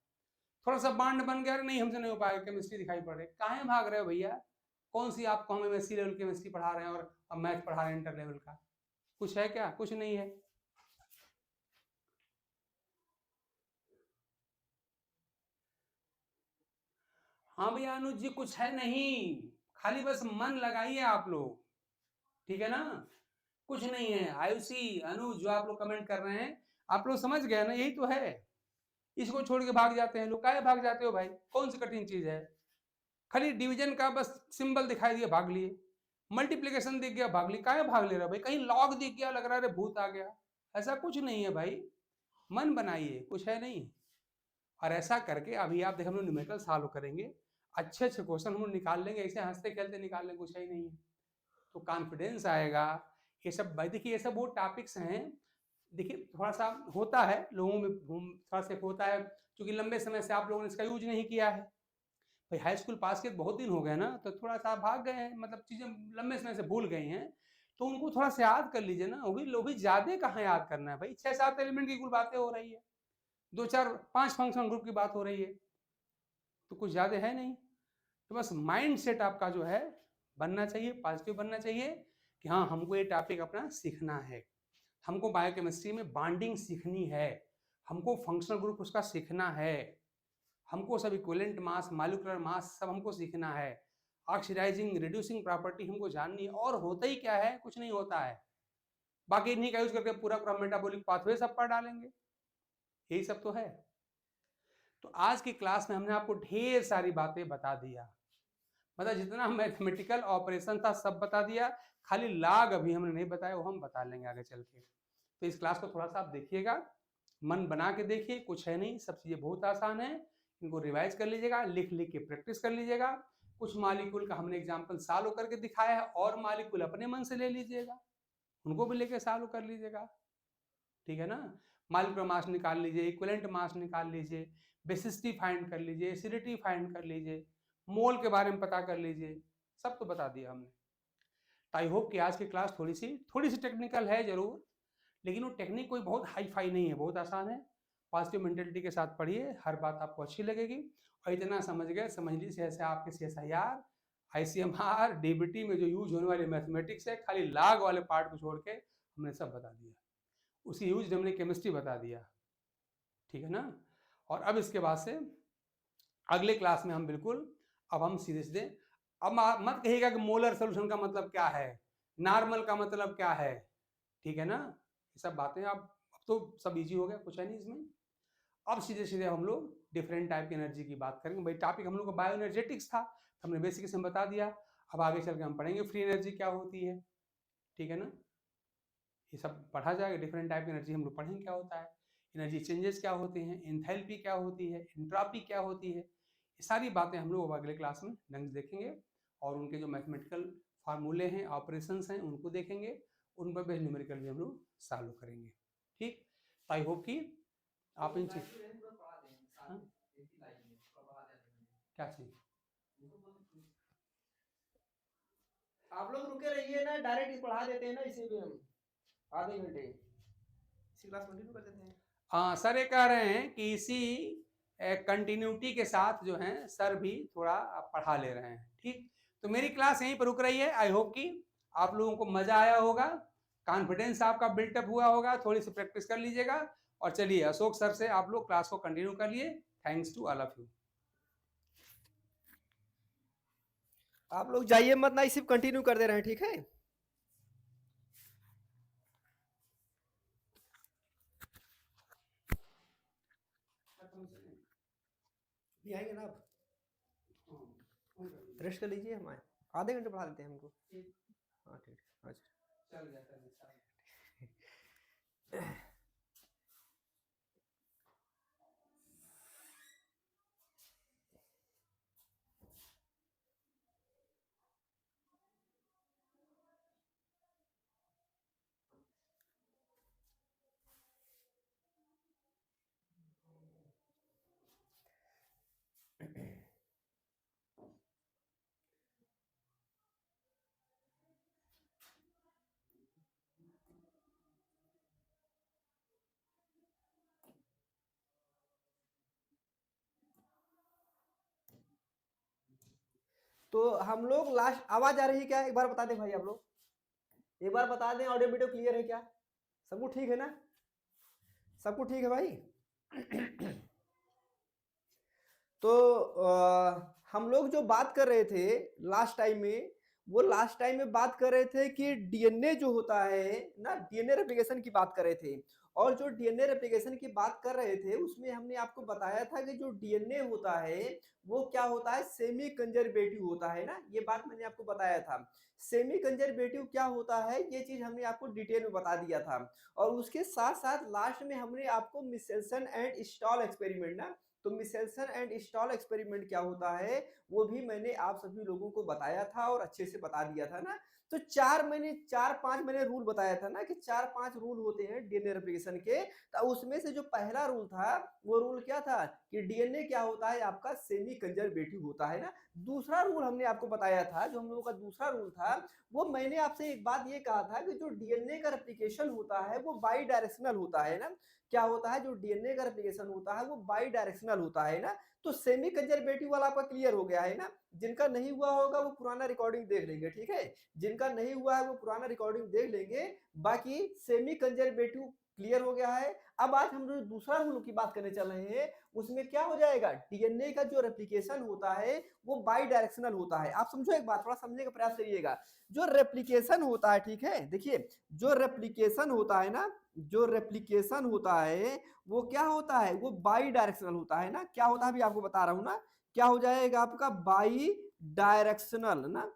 थोड़ा सा बांड बन गया, नहीं हमसे नहीं हो पाएगा, केमिस्ट्री दिखाई पड़ रही, काहे भाग रहे हो भैया? कौन सी आपको हम एमएससी लेवल केमिस्ट्री पढ़ा रहे हैं और अब मैथ पढ़ा रहे हैं इंटर लेवल का? कुछ है क्या? कुछ नहीं है। हाँ भैया अनुज जी, कुछ है नहीं, खाली बस मन लगाइए आप लोग, ठीक है ना? कुछ नहीं है। आयुषी, अनुज, जो आप लोग कमेंट कर रहे हैं, आप लोग समझ गए ना? यही तो है। इसको छोड़ के भाग जाते हैं लोग, काहे भाग जाते हो भाई? कौन सी कठिन चीज है? खाली डिवीजन का बस सिंबल दिखाई दिया, भाग लिए। मल्टीप्लीकेशन दिख गया, भाग लिए। काहे भाग ले रहा भाई? कहीं लॉग दिख गया, लग रहा है भूत आ गया। ऐसा कुछ नहीं है भाई, मन बनाइए, कुछ है नहीं। और ऐसा करके अभी आप देख, हम लोग न्यूमेरिकल सॉल्व करेंगे, अच्छे अच्छे क्वेश्चन हम लोग निकाल लेंगे, ऐसे हंसते खेलते निकाल लेंगे, कुछ है ही नहीं है। तो कॉन्फिडेंस आएगा। ये सब भाई देखिए, ये सब वो टॉपिक्स हैं। देखिए थोड़ा सा होता है लोगों में, थोड़ा सा होता है क्योंकि लंबे समय से आप लोगों ने इसका यूज नहीं किया है भाई। हाई स्कूल पास के बहुत दिन हो गए ना, तो थोड़ा सा भाग गए हैं, मतलब चीजें लंबे समय से भूल गई हैं। तो उनको थोड़ा सा याद कर लीजिए ना। वो भी ज्यादा कहाँ याद करना है भाई, 6-7 एलिमेंट की कुल बातें हो रही है, 2-4-5 फंक्शन ग्रुप की बात हो रही है, तो कुछ ज्यादा है नहीं। तो बस माइंड सेट आपका जो है बनना चाहिए, पॉजिटिव बनना चाहिए कि हाँ हमको ये टॉपिक अपना सीखना है, हमको बायोकेमिस्ट्री में बॉन्डिंग सीखनी है, हमको फंक्शनल ग्रुप उसका सीखना है, हमको सब इक्विवेलेंट मास, मॉलिक्यूलर मास सब हमको सीखना है, ऑक्सीडाइजिंग रिड्यूसिंग प्रॉपर्टी हमको जाननी है। और होता ही क्या है? कुछ नहीं होता है। बाकी इन्हीं का यूज करके पूरा पूरा मेटाबॉलिक पाथवे सब पढ़ डालेंगे, यही सब तो है। तो आज की क्लास में हमने आपको ढेर सारी बातें बता दिया, मतलब जितना मैथमेटिकल ऑपरेशन था सब बता दिया। खाली लॉग अभी हमने नहीं बताया, वो हम बता लेंगे आगे चल के। तो इस क्लास को थोड़ा सा आप देखिएगा, मन बना के देखिए, कुछ है नहीं, सब चीजें बहुत आसान है। इनको रिवाइज कर लीजिएगा, लिख लिख के प्रैक्टिस कर लीजिएगा। कुछ मॉलिक्यूल का हमने एग्जाम्पल सॉल्व करके दिखाया है, और मॉलिक्यूल अपने मन से ले लीजिएगा, उनको भी लेके सॉल्व कर लीजिएगा, ठीक है ना? मॉलिक्यूलर मास निकाल लीजिए, इक्विवेलेंट मास निकाल लीजिए, बेसिसिटी फाइंड कर लीजिए, एसिडिटी फाइंड कर लीजिए, मोल के बारे में पता कर लीजिए, सब तो बता दिया हमने। तो आई होप कि आज की क्लास थोड़ी सी टेक्निकल है जरूर, लेकिन वो टेक्निक कोई बहुत हाई फाई नहीं है, बहुत आसान है। पॉजिटिव मेंटेलिटी के साथ पढ़िए, हर बात आपको अच्छी लगेगी। और इतना समझ गए, समझ लीजिए ऐसे आपके CSIR, ICMR, DBT में जो यूज होने वाले मैथमेटिक्स है, खाली लॉग वाले पार्ट को छोड़ के हमने सब बता दिया। उसी यूज हमने केमिस्ट्री बता दिया, ठीक है ना? और अब इसके बाद से अगले क्लास में हम बिल्कुल, अब हम सीधे सीधे, अब मत कहिएगा कि मोलर सोल्यूशन का मतलब क्या है, नॉर्मल का मतलब क्या है, ठीक है ना? ये सब बातें अब तो सब इजी हो गया, कुछ है नहीं इसमें। अब सीधे सीधे हम लोग डिफरेंट टाइप की एनर्जी की बात करेंगे भाई। टॉपिक हम लोग का बायो एनर्जेटिक्स था, हमने बेसिक इसमें बता दिया। अब आगे चल के हम पढ़ेंगे फ्री एनर्जी क्या होती है, ठीक है ना, ये सब पढ़ा जाएगा। डिफरेंट टाइप की एनर्जी हम लोग पढ़ेंगे क्या होता है, एनर्जी चेंजेस क्या होते हैं, एंथैल्पी क्या होती है, एंट्रोपी क्या होती है, ये सारी बातें हम लोग अगले क्लास में ढंग से देखेंगे। और उनके जो मैथमेटिकल फार्मूले हैं, ऑपरेशंस हैं, उनको देखेंगे, उन पर बेस्ड न्यूमेरिकल भी हम लोग सॉल्व करेंगे। ठीक, तो आई होप कि आप इन चीज क्या चीज आप लोग रुके रहिए ना, डायरेक्ट पढ़ा देते हैं ना, इसी में हम आधे घंटे इसी क्लास कंटिन्यू कर देते हैं। हाँ सर, ये कह रहे हैं कि इसी कंटिन्यूटी के साथ जो है सर भी थोड़ा पढ़ा ले रहे हैं। ठीक, तो मेरी क्लास यहीं पर रुक रही है। आई होप कि आप लोगों को मजा आया होगा, कॉन्फिडेंस आपका बिल्टअप हुआ होगा, थोड़ी सी प्रैक्टिस कर लीजिएगा। और चलिए अशोक सर से आप लोग क्लास को कंटिन्यू कर लिए। Thanks to all of you. आप लोग जाइए मत ना, सिर्फ कंटिन्यू कर दे रहे हैं, ठीक है। भी आएंगे ना आप, रेस्ट कर लीजिए, हम आए आधे घंटे पढ़ा लेते हैं हमको। हाँ ठीक है, अच्छा चल जाता है। तो हम लोग लास्ट, आवाज आ रही है क्या, एक बार बता दें भाई आप लोग, एक बार बता दें ऑडियो वीडियो क्लियर है क्या, सबको ठीक है ना, सबको ठीक है भाई। तो हम लोग जो बात कर रहे थे लास्ट टाइम में, वो लास्ट टाइम में बात कर रहे थे कि डीएनए जो होता है ना, डीएनए रेप्लिकेशन की बात कर रहे थे। और जो डीएनए रेप्लिकेशन की बात कर रहे थे उसमें हमने आपको बताया था कि जो डीएनए होता है वो क्या होता है, सेमी कंजर्वेटिव होता है ना, ये बात मैंने आपको बताया था। सेमी कंजर्वेटिव क्या होता है, ये चीज हमने आपको डिटेल में बता दिया था। और उसके साथ साथ लास्ट में हमने आपको मिशेल्सन एंड स्टॉल एक्सपेरिमेंट ना, तो मिशेल्सन एंड स्टॉल एक्सपेरिमेंट क्या होता है वो भी मैंने आप सभी लोगों को बताया था और अच्छे से बता दिया था ना। तो चार पांच मैंने रूल बताया था ना कि 4-5 रूल होते हैं डीएनए रेप्लिकेशन के। तो उसमें से जो पहला रूल था वो रूल क्या था कि डीएनए क्या होता है आपका, सेमी कंजर्वेटिव होता है ना। दूसरा रूल हमने आपको बताया था, जो हम लोगों का दूसरा रूल था, वो मैंने आपसे एक बात ये कहा था कि जो डीएनए का रेप्लिकेशन होता है वो बाई डायरेक्शनल होता है ना। क्या होता है, जो डीएनए का रेप्लिकेशन होता है वो बाई डायरेक्शनल होता है ना। तो सेमी कंजर्वेटिव वाला आपका क्लियर हो गया है ना। जिनका नहीं हुआ होगा वो पुराना रिकॉर्डिंग देख लेंगे, ठीक है, जिनका नहीं हुआ है वो पुराना रिकॉर्डिंग देख लेंगे। बाकी सेमी कंजर्वेटिव क्लियर हो गया है। अब आज हम जो दूसरा रूल की बात करने चल रहे हैं उसमें क्या हो जाएगा, डीएनए का जो रेप्लिकेशन होता है वो बाई डायरेक्शनल होता है। आप समझो, एक बात थोड़ा समझने का प्रयास करिएगा। जो रेप्लिकेशन होता है, ठीक है, देखिए जो रेप्लिकेशन होता है ना, जो रेप्लिकेशन होता है वो क्या होता है, वो बाई डायरेक्शनल होता है ना। क्या होता है अभी आपको बता रहा हूं ना, क्या हो जाएगा आपका, बाई डायरेक्शनल ना,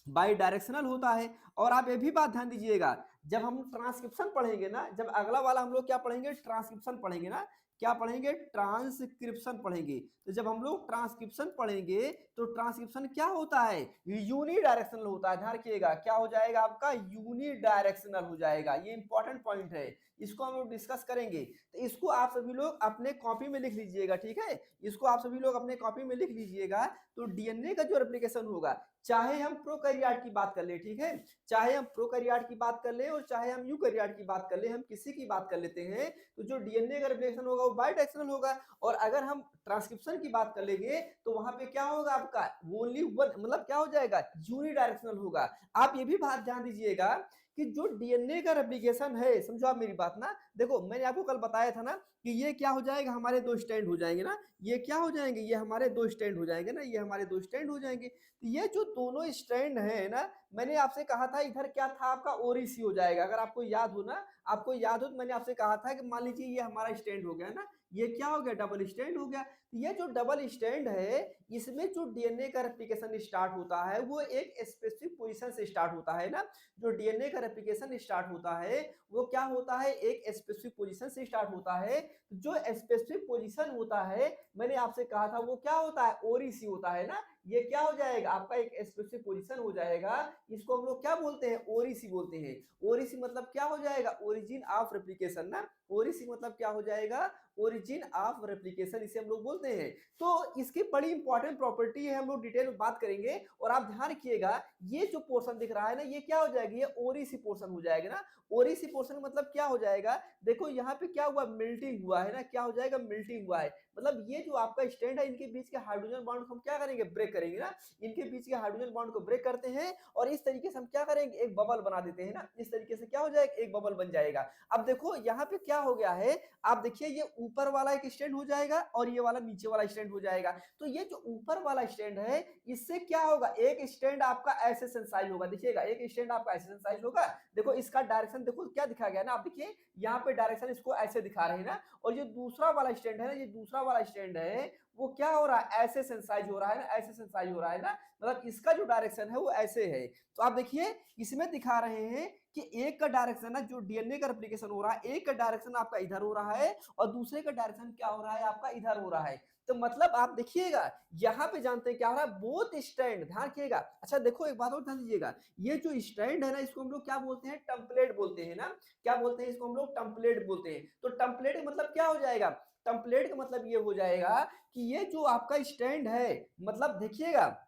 बाई डायरेक्शनल होता है। और आप ये भी बात ध्यान दीजिएगा, जब हम ट्रांसक्रिप्शन पढ़ेंगे ना, जब अगला वाला हम लोग क्या पढ़ेंगे, ट्रांसक्रिप्शन पढ़ेंगे ना, क्या पढ़ेंगे, ट्रांसक्रिप्शन पढ़ेंगे। तो जब हम लोग ट्रांसक्रिप्शन पढ़ेंगे तो ट्रांसक्रिप्शन क्या होता है, यूनी डायरेक्शनल होता है। ध्यान रखिएगा, क्या हो जाएगा आपका, यूनी डायरेक्शनल हो जाएगा। ये इंपॉर्टेंट पॉइंट है, इसको हम लोग डिस्कस करेंगे। तो इसको आप सभी लोग अपने कॉपी में लिख लीजिएगा, ठीक है, इसको आप सभी लोग अपने कॉपी में लिख लीजिएगा। तो डीएनए का जो रेप्लिकेशन होगा, चाहे हम प्रोकैरियोट की बात कर ले, ठीक है, चाहे हम प्रोकैरियोट की बात कर ले और चाहे हम यूकैरियोट की बात कर ले, हम किसी की बात कर लेते हैं, तो जो डीएनए का रेप्लिकेशन होगा वो बाइडायरेक्शनल होगा। और अगर हम ट्रांसक्रिप्शन की बात कर लेंगे तो वहां पे क्या होगा आपका, ओनली वन, मतलब क्या हो जाएगा, यूनिडायरेक्शनल होगा। आप ये भी बात ध्यान दीजिएगा कि जो डीएनए का रेप्लिकेशन है, समझो आप मेरी बात ना, देखो मैंने आपको कल बताया था ना कि ये क्या हो जाएगा, हमारे दो स्टैंड हो जाएंगे ना, ये क्या हो जाएंगे, ये हमारे दो स्टैंड हो जाएंगे ना, ये हमारे दो स्टैंड हो जाएंगे। तो ये जो दोनों स्टैंड है ना, मैंने आपसे कहा था इधर क्या था आपका, ओरिसी हो जाएगा। अगर आपको याद हो ना, आपको याद हो तो मैंने आपसे कहा था कि मान लीजिए ये हमारा स्टैंड हो गया ना, ये क्या हो गया, डबल स्ट्रैंड हो गया। तो ये जो डबल स्ट्रैंड है, इसमें जो डीएनए का रेप्लिकेशन स्टार्ट होता है वो एक स्पेसिफिक पोजीशन से स्टार्ट होता है ना। जो डीएनए का रेप्लिकेशन स्टार्ट होता है वो क्या होता है, एक स्पेसिफिक पोजीशन से स्टार्ट होता है। जो स्पेसिफिक पोजीशन होता है, मैंने आपसे कहा था वो क्या होता है, ओरिसी होता है ना। ये क्या हो जाएगा, आपका एक स्पेसिफिक पोजीशन हो जाएगा। इसको हम लोग क्या बोलते हैं, ओरिसी बोलते हैं। ओरिसी मतलब क्या हो जाएगा, ओरिजिन ऑफ रेप्लिकेशन ना। ओरिसी मतलब क्या हो जाएगा, ओरिजिन ऑफ रेप्लिकेशन, इसे हम लोग बोलते हैं। तो इसकी बड़ी इंपॉर्टेंट प्रॉपर्टी है, हम लोग डिटेल में बात करेंगे। और आप ध्यान रखिएगा, ये जो पोर्शन दिख रहा है ना, ये क्या हो जाएगी, ये ओरिसी पोर्शन हो जाएगा ना। ओरिसी पोर्शन मतलब क्या हो जाएगा, देखो यहाँ पे क्या हुआ, मिल्टिंग हुआ है ना, क्या हो जाएगा, मिल्टिंग हुआ है। मतलब ये जो आपका स्टैंड है, इनके बीच के हाइड्रोजन बॉन्ड को हम क्या करेंगे, ब्रेक करेंगे ना। इनके बीच के हाइड्रोजन बॉन्ड को ब्रेक करते हैं और इस तरीके से हम क्या करेंगे, एक बबल बना देते हैं ना। इस तरीके से क्या हो जाएगा, एक बबल बन जाएगा। अब देखो यहाँ पे क्या हो गया है, आप देखिए ये ऊपर वाला एक स्टैंड हो जाएगा और ये वाला नीचे वाला स्टैंड हो जाएगा। तो ये जो ऊपर वाला स्टैंड है, इससे क्या होगा, एक स्टैंड आपका ऐसे सेंसाइज होगा। देखिएगा, एक स्टैंड आपका ऐसे सेंसाइज होगा। देखो इसका डायरेक्शन देखो क्या दिखा गया ना, आप देखिए यहाँ पे डायरेक्शन इसको ऐसे दिखा रहे हैं ना। और ये दूसरा वाला स्टैंड है ना, ये दूसरा वाला स्टैंड है, वो क्या हो रहा है, ऐसे सेंसाइज हो रहा है ना, ऐसे सेंसाइज हो रहा है ना। मतलब इसका जो डायरेक्शन है वो ऐसे है। तो आप देखिए इसमें दिखा रहे हैं कि एक का डायरेक्शन है, जो डीएनए का रेप्लिकेशन हो रहा है, एक का डायरेक्शन आपका इधर हो रहा है और दूसरे का डायरेक्शन क्या हो रहा है, आपका इधर हो रहा है। तो मतलब आप देखिएगा यहाँ पे जानते हैं क्या हो रहा है, बोथ स्ट्रैंड, ध्यान रखिएगा। अच्छा देखो एक बात और ध्यान दीजिएगा, ये जो स्ट्रैंड है ना, इसको हम लोग क्या बोलते हैं, टेम्पलेट बोलते हैं ना। क्या बोलते हैं इसको, हम लोग टेम्पलेट बोलते हैं। तो टेम्पलेट का मतलब क्या हो जाएगा, टेम्पलेट का मतलब ये हो जाएगा कि ये जो आपका स्टैंड है, मतलब देखिएगा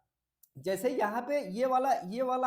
जैसे यहाँ पे ये वाला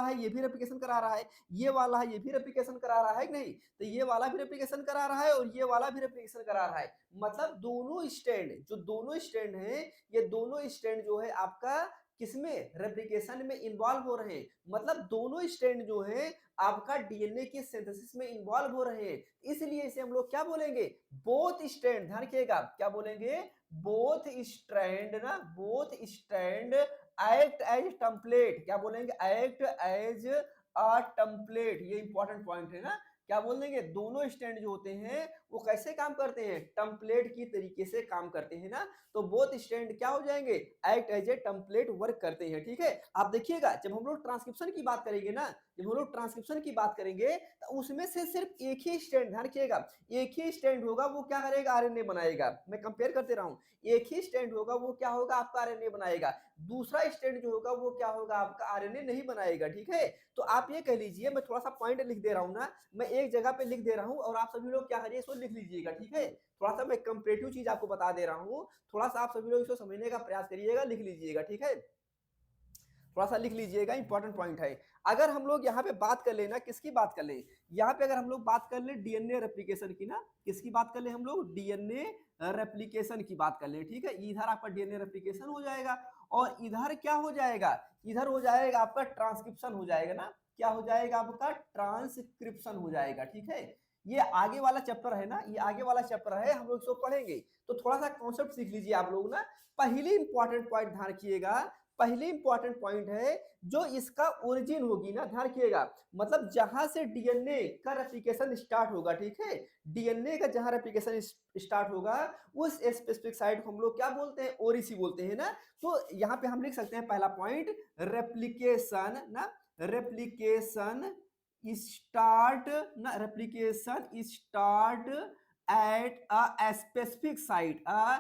है, ये भी रेप्लिकेशन करा रहा है, ये वाला है, ये भी रेप्लिकेशन करा रहा है कि नहीं। तो ये वाला भी रेप्लिकेशन करा रहा है और ये वाला भी रेप्लिकेशन करा रहा है। मतलब दोनों स्टैंड, जो दोनों स्टैंड हैं, ये दोनों स्टैंड जो है आपका किसमें, रेप्लिकेशन में इन्वॉल्व हो रहे हैं। मतलब दोनों स्टैंड जो है आपका डीएनए के सिंथेसिस में इन्वॉल्व हो रहे हैं। इसलिए इसे हम लोग क्या बोलेंगे, बोथ स्टैंड, ध्यान रखिएगा क्या बोलेंगे, बोथ स्ट्रैंड ना, both strand act as template. क्या बोलेंगे, एक्ट एज अ टेम्पलेट। ये इंपॉर्टेंट पॉइंट है ना। क्या बोल देंगे, दोनों स्टैंड जो होते हैं वो कैसे काम करते हैं, टेम्पलेट की तरीके से काम करते हैं ना। तो बोथ स्टैंड क्या हो जाएंगे, act as a template work करते हैं। ठीक है, आप देखिएगा जब हम लोग ट्रांसक्रिप्शन की बात करेंगे ना, जब हम लोग ट्रांसक्रिप्शन की बात करेंगे तो उसमें से सिर्फ एक ही स्टैंड, ध्यान रखिएगा, एक ही स्टैंड होगा, वो क्या करेगा, आरएनए बनाएगा। मैं कंपेयर करते रहा हूं, एक ही स्टैंड होगा, वो क्या होगा, आपका आरएनए बनाएगा। दूसरा स्टैंड जो होगा वो क्या होगा, आपका आरएनए नहीं बनाएगा। ठीक है, तो आप ये कह लीजिए, मैं थोड़ा सा पॉइंट लिख दे रहा हूं ना, मैं एक जगह पे लिख दे रहा हूं और आप सभी लोग क्या करिए, इसको लिख लीजिएगा। ठीक है, थोड़ा सा मैं कंपेरेटिव चीज आपको बता दे रहा हूं, थोड़ा सा आप सभी लोग इसको समझने का प्रयास करिएगा, लिख लीजिएगा। ठीक है, थोड़ा सा लिख लीजिएगा, इंपॉर्टेंट पॉइंट है। अगर हम लोग यहाँ पे बात कर लेना, किसकी बात कर ले, यहाँ पे अगर हम लोग बात कर ले डीएनए रेप्लिकेशन की ना, किसकी बात कर ले हम लोग, डीएनए रेप्लिकेशन की बात कर ले। ठीक है, इधर आपका डीएनए रेप्लिकेशन हो जाएगा और इधर क्या हो जाएगा, इधर हो जाएगा आपका ट्रांसक्रिप्शन हो जाएगा ना। क्या हो जाएगा, आपका ट्रांसक्रिप्शन हो जाएगा। ठीक है, ये आगे वाला चैप्टर है ना, ये आगे वाला चैप्टर है, हम लोग इसको पढ़ेंगे। तो थोड़ा सा कॉन्सेप्ट सीख लीजिए आप लोग ना। पहली इंपॉर्टेंट पॉइंट ध्यान रखिएगा, पहली इंपॉर्टेंट पॉइंट है, जो इसका ओरिजिन होगी ना, ध्यान रखिएगा, मतलब जहां से डीएनए का रेप्लिकेशन स्टार्ट होगा। ठीक है, डीएनए का जहां रेप्लिकेशन स्टार्ट होगा, उस स्पेसिफिक साइट को हम लोग क्या बोलते हैं, ओरिसी बोलते हैं ना। तो यहाँ पे हम लिख सकते हैं पहला पॉइंट, रेप्लिकेशन ना, रेप्लिकेशन स्टार्ट ना, replication start at a specific site, a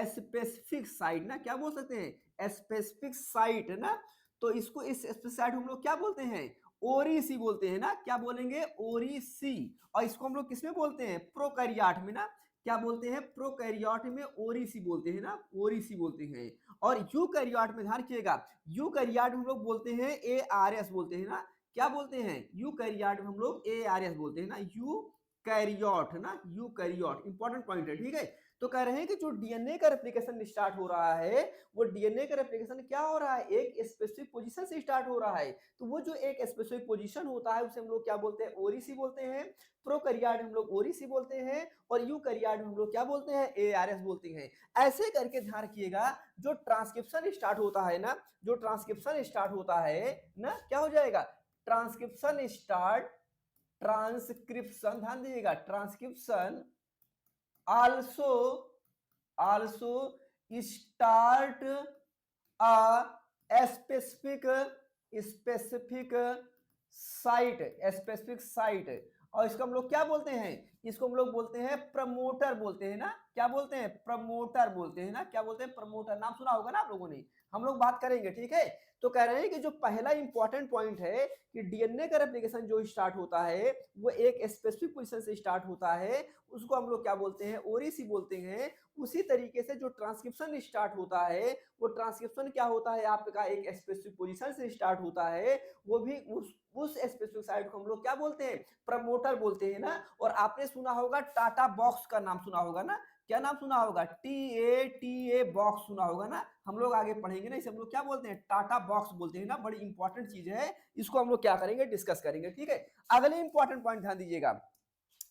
specific site ना, क्या बोल सकते हैं, स्पेसिफिक साइट ना। तो इसको इस स्पेसिफिक साइट हम लोग क्या बोलते हैं, ओरिसी बोलते हैं ना। क्या बोलेंगे, ओरिसी। और इसको हम लोग किसमें बोलते हैं, प्रोकैरियोट में ना। क्या बोलते हैं, प्रोकैरियोट में ओरिसी बोलते हैं ना, ओरिसी बोलते हैं। और यूकैरियोट में ध्यान रखिएगा, यूकैरियोट हम लोग बोलते हैं एआरएस बोलते हैं ना। क्या बोलते हैं, यूकैरियोट में हम लोग एआरएस बोलते हैं ना, यूकैरियोट ना, यूकैरियोट। इंपॉर्टेंट पॉइंट है। ठीक है, तो कह रहे हैं कि जो डीएनए का रेप्लिकेशन स्टार्ट हो रहा है, वो डीएनए का रेप्लिकेशन क्या हो रहा है, एक स्पेसिफिक पोजीशन से स्टार्ट हो रहा है। तो वो जो एक स्पेसिफिक पोजीशन होता है उसे हम लोग क्या बोलते हैं, ओरिसी बोलते हैं। प्रोकैरियोट हम लोग ओरिसी बोलते हैं और यूकैरियोट हम लोग क्या बोलते हैं, एआरएस बोलते हैं। ऐसे करके ध्यान रखिएगा, जो ट्रांसक्रिप्शन स्टार्ट होता है ना, जो ट्रांसक्रिप्शन स्टार्ट होता है ना, क्या हो जाएगा, ट्रांसक्रिप्शन स्टार्ट, ट्रांसक्रिप्शन ध्यान दीजिएगा, transcription also also start a specific site. और इसको हम लोग क्या बोलते हैं, इसको हम लोग बोलते हैं प्रमोटर बोलते हैं ना, क्या बोलते हैं, प्रमोटर बोलते हैं ना, क्या बोलते हैं, प्रमोटर। नाम सुना होगा ना आप लोगों ने, हम लोग बात करेंगे, ठीक है। तो कह रहे हैं कि जो पहला इंपॉर्टेंट पॉइंट है कि डीएनए का रेप्लिकेशन जो स्टार्ट होता है वो एक स्पेसिफिक पोजीशन से स्टार्ट होता है, उसको हम लोग क्या बोलते हैं, ओरिसी बोलते हैं। उसी तरीके से जो ट्रांसक्रिप्शन स्टार्ट होता है वो ट्रांसक्रिप्शन क्या होता है आपका, एक स्पेसिफिक पोजीशन से स्टार्ट होता है, वो भी उस स्पेसिफिक साइट को हम लोग क्या बोलते हैं, प्रमोटर बोलते हैं ना। और आपने सुना होगा टाटा बॉक्स का नाम सुना होगा ना, क्या नाम सुना होगा, TA बॉक्स सुना होगा ना, हम लोग आगे पढ़ेंगे ना, इसे हम लोग क्या बोलते हैं, टाटा बॉक्स बोलते हैं ना। बड़ी इंपॉर्टेंट चीज है, इसको हम लोग क्या करेंगे, डिस्कस करेंगे, ठीक है। अगले इंपॉर्टेंट पॉइंट ध्यान दीजिएगा।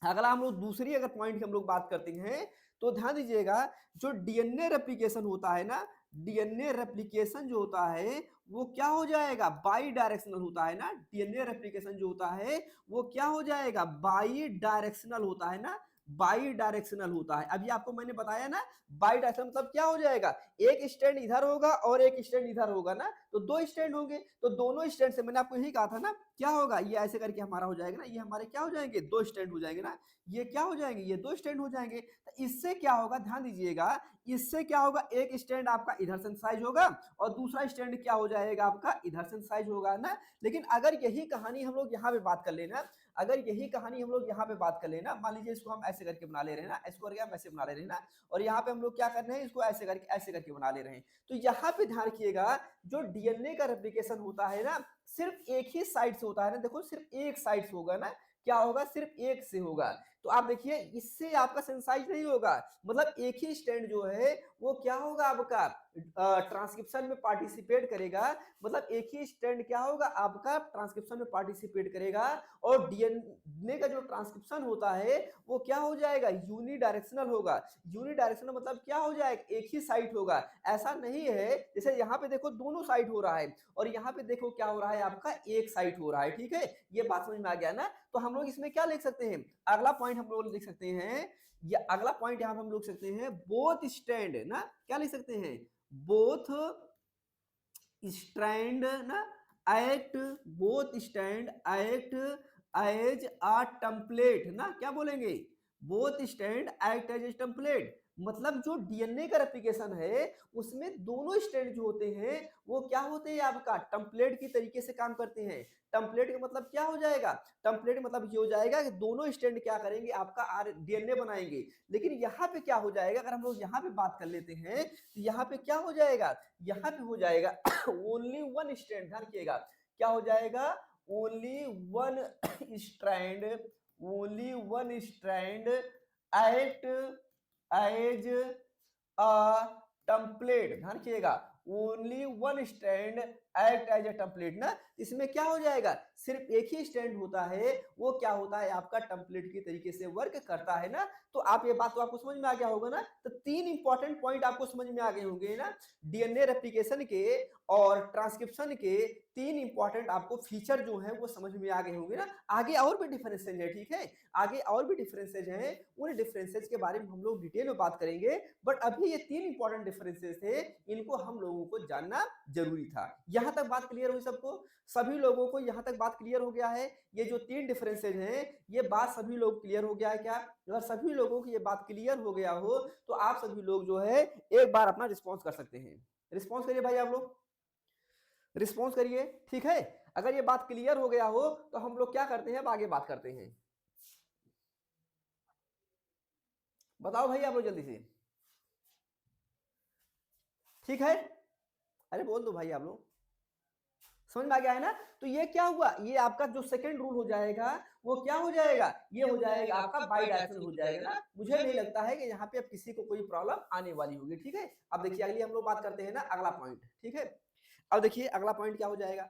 अगला हम लोग दूसरी अगर पॉइंट की हम लोग बात करते हैं तो ध्यान दीजिएगा, जो डीएनए रेप्लिकेशन होता है ना, डीएनए रेप्लिकेशन जो होता है वो क्या हो जाएगा, बाई डायरेक्शनल होता है ना। डीएनए रेप्लिकेशन जो होता है वो क्या हो जाएगा, बाई डायरेक्शनल होता है ना, बाई डायरेक्शनल होता है। अभी आपको मैंने बताया ना, बाई डायरेक्शनल मतलब क्या हो जाएगा, एक स्टैंड इधर होगा और एक स्टैंड इधर होगा ना, तो दो स्टैंड होंगे, तो दोनों स्टैंड से मैंने आपको यही कहा था ना, क्या होगा, ये ऐसे करके हमारा हो जाएगा ना, ये हमारे क्या हो जाएंगे, दो स्टैंड हो जाएंगे ना, ये क्या हो जाएंगे, ये दो स्टैंड हो जाएंगे। तो इससे क्या होगा, ध्यान दीजिएगा, इससे क्या होगा, एक स्टैंड आपका इधर सेंसाइज होगा और दूसरा स्टैंड क्या हो जाएगा आपका, इधर सेंसाइज होगा ना। लेकिन अगर यही कहानी हम लोग यहाँ पे बात कर लेना, अगर यही कहानी हम लोग यहाँ पे बात कर लेना, मान लीजिए इसको हम ऐसे करके बना ले रहे हैं ना, इसको करके हम ऐसे बना ले रहे हैं ना, और यहाँ पे हम लोग क्या कर रहे हैं, इसको ऐसे करके बना ले रहे हैं। तो यहाँ पे ध्यान रखिएगा, जो डीएनए का रेप्लिकेशन होता है ना, सिर्फ एक ही साइड से होता है ना, देखो सिर्फ एक साइड से होगा ना, क्या होगा, सिर्फ एक से होगा। तो आप देखिए इससे आपका सेंसाइज नहीं होगा, मतलब एक ही स्टैंड जो है वो क्या होगा आपका, ट्रांसक्रिप्शन में पार्टिसिपेट करेगा, मतलब एक ही स्टैंड क्या होगा आपका, ट्रांसक्रिप्शन में पार्टिसिपेट करेगा। और डीएनए का जो ट्रांसक्रिप्शन होता है वो क्या हो जाएगा, यूनिडायरेक्शनल होगा। यूनिडायरेक्शनल मतलब क्या हो जाएगा, एक ही साइड होगा। ऐसा नहीं है जैसे यहाँ पे देखो दोनों साइड हो रहा है और यहाँ पे देखो क्या हो रहा है आपका, एक साइड हो रहा है, ठीक है। ये बात समझ में आ गया ना। तो हम लोग इसमें क्या लिख सकते हैं, अगला पॉइंट हम लोग लिख सकते हैं, ये अगला पॉइंट यहाँ पे हम लोग लिख सकते हैं, बोथ स्टैंड ना, क्या लिख सकते हैं, बोथ स्टैंड ना, act, both stand act as a template ना, क्या बोलेंगे, both stand act as a template. मतलब जो डीएनए का रेप्लिकेशन है उसमें दोनों स्टैंड जो होते हैं वो क्या होते हैं आपका, टेम्पलेट की तरीके से काम करते हैं। टेम्पलेट का मतलब क्या हो जाएगा, टेम्पलेट मतलब ये हो जाएगा कि दोनों स्टैंड क्या करेंगे आपका डीएनए बनाएंगे। लेकिन यहाँ पे क्या हो जाएगा, अगर हम लोग यहाँ पे बात कर लेते हैं तो यहाँ पे क्या हो जाएगा, यहाँ पे हो जाएगा ओनली वन स्टैंड, ध्यान रखिएगा, क्या हो जाएगा, only one strand, only one strand act as a template, ध्यान रखिएगा, only one stand act as a template ना। इसमें क्या हो जाएगा, सिर्फ एक ही स्टैंड होता है, वो क्या होता है आपका टेम्पलेट की तरीके से वर्क करता है ना। तो आप ये बात तो आपको समझ में आ गया होगा ना। तो तीन इंपॉर्टेंट पॉइंट आपको समझ में आ गए होंगे ना, डीएनए रेप्लिकेशन के और ट्रांसक्रिप्शन के तीन इंपॉर्टेंट आपको फीचर जो है वो समझ में आ गए होंगे ना। आगे और भी डिफरेंसेज है, ठीक है, आगे और भी डिफरेंसेज हैं, उन डिफरेंसेज के बारे में हम लोग डिटेल में बात करेंगे। बट अभी ये तीन इंपॉर्टेंट डिफरेंसेज थे, इनको हम लोगों को जानना जरूरी था। यहां तक बात क्लियर हुई सबको, सभी लोगों को यहां तक बात क्लियर हो गया है। ये जो तीन डिफरेंसेज हैं ये बात सभी लोग क्लियर हो गया है क्या, अगर सभी लोगों की ये बात क्लियर हो गया हो तो आप सभी लोग जो है एक बार अपना रिस्पॉन्स कर सकते हैं। रिस्पॉन्स करिए भाई, आप लोग रिस्पॉन्स करिए, ठीक है। अगर ये बात क्लियर हो गया हो तो हम लोग क्या करते हैं, अब आगे बात करते हैं। बताओ भाई आप लोग जल्दी से, ठीक है, अरे बोल दो भाई आप लोग, समझ में आ गया है ना। तो ये क्या हुआ, ये आपका जो सेकंड रूल हो जाएगा वो क्या हो जाएगा, ये हो जाएगा आपका बाई डायरेक्शनल हो जाएगा ना। मुझे नहीं लगता है कि यहाँ पे अब किसी को कोई प्रॉब्लम आने वाली होगी, ठीक है। अब देखिए अगली हम लोग बात करते हैं ना, अगला पॉइंट, ठीक है। अब देखिए अगला पॉइंट क्या हो जाएगा,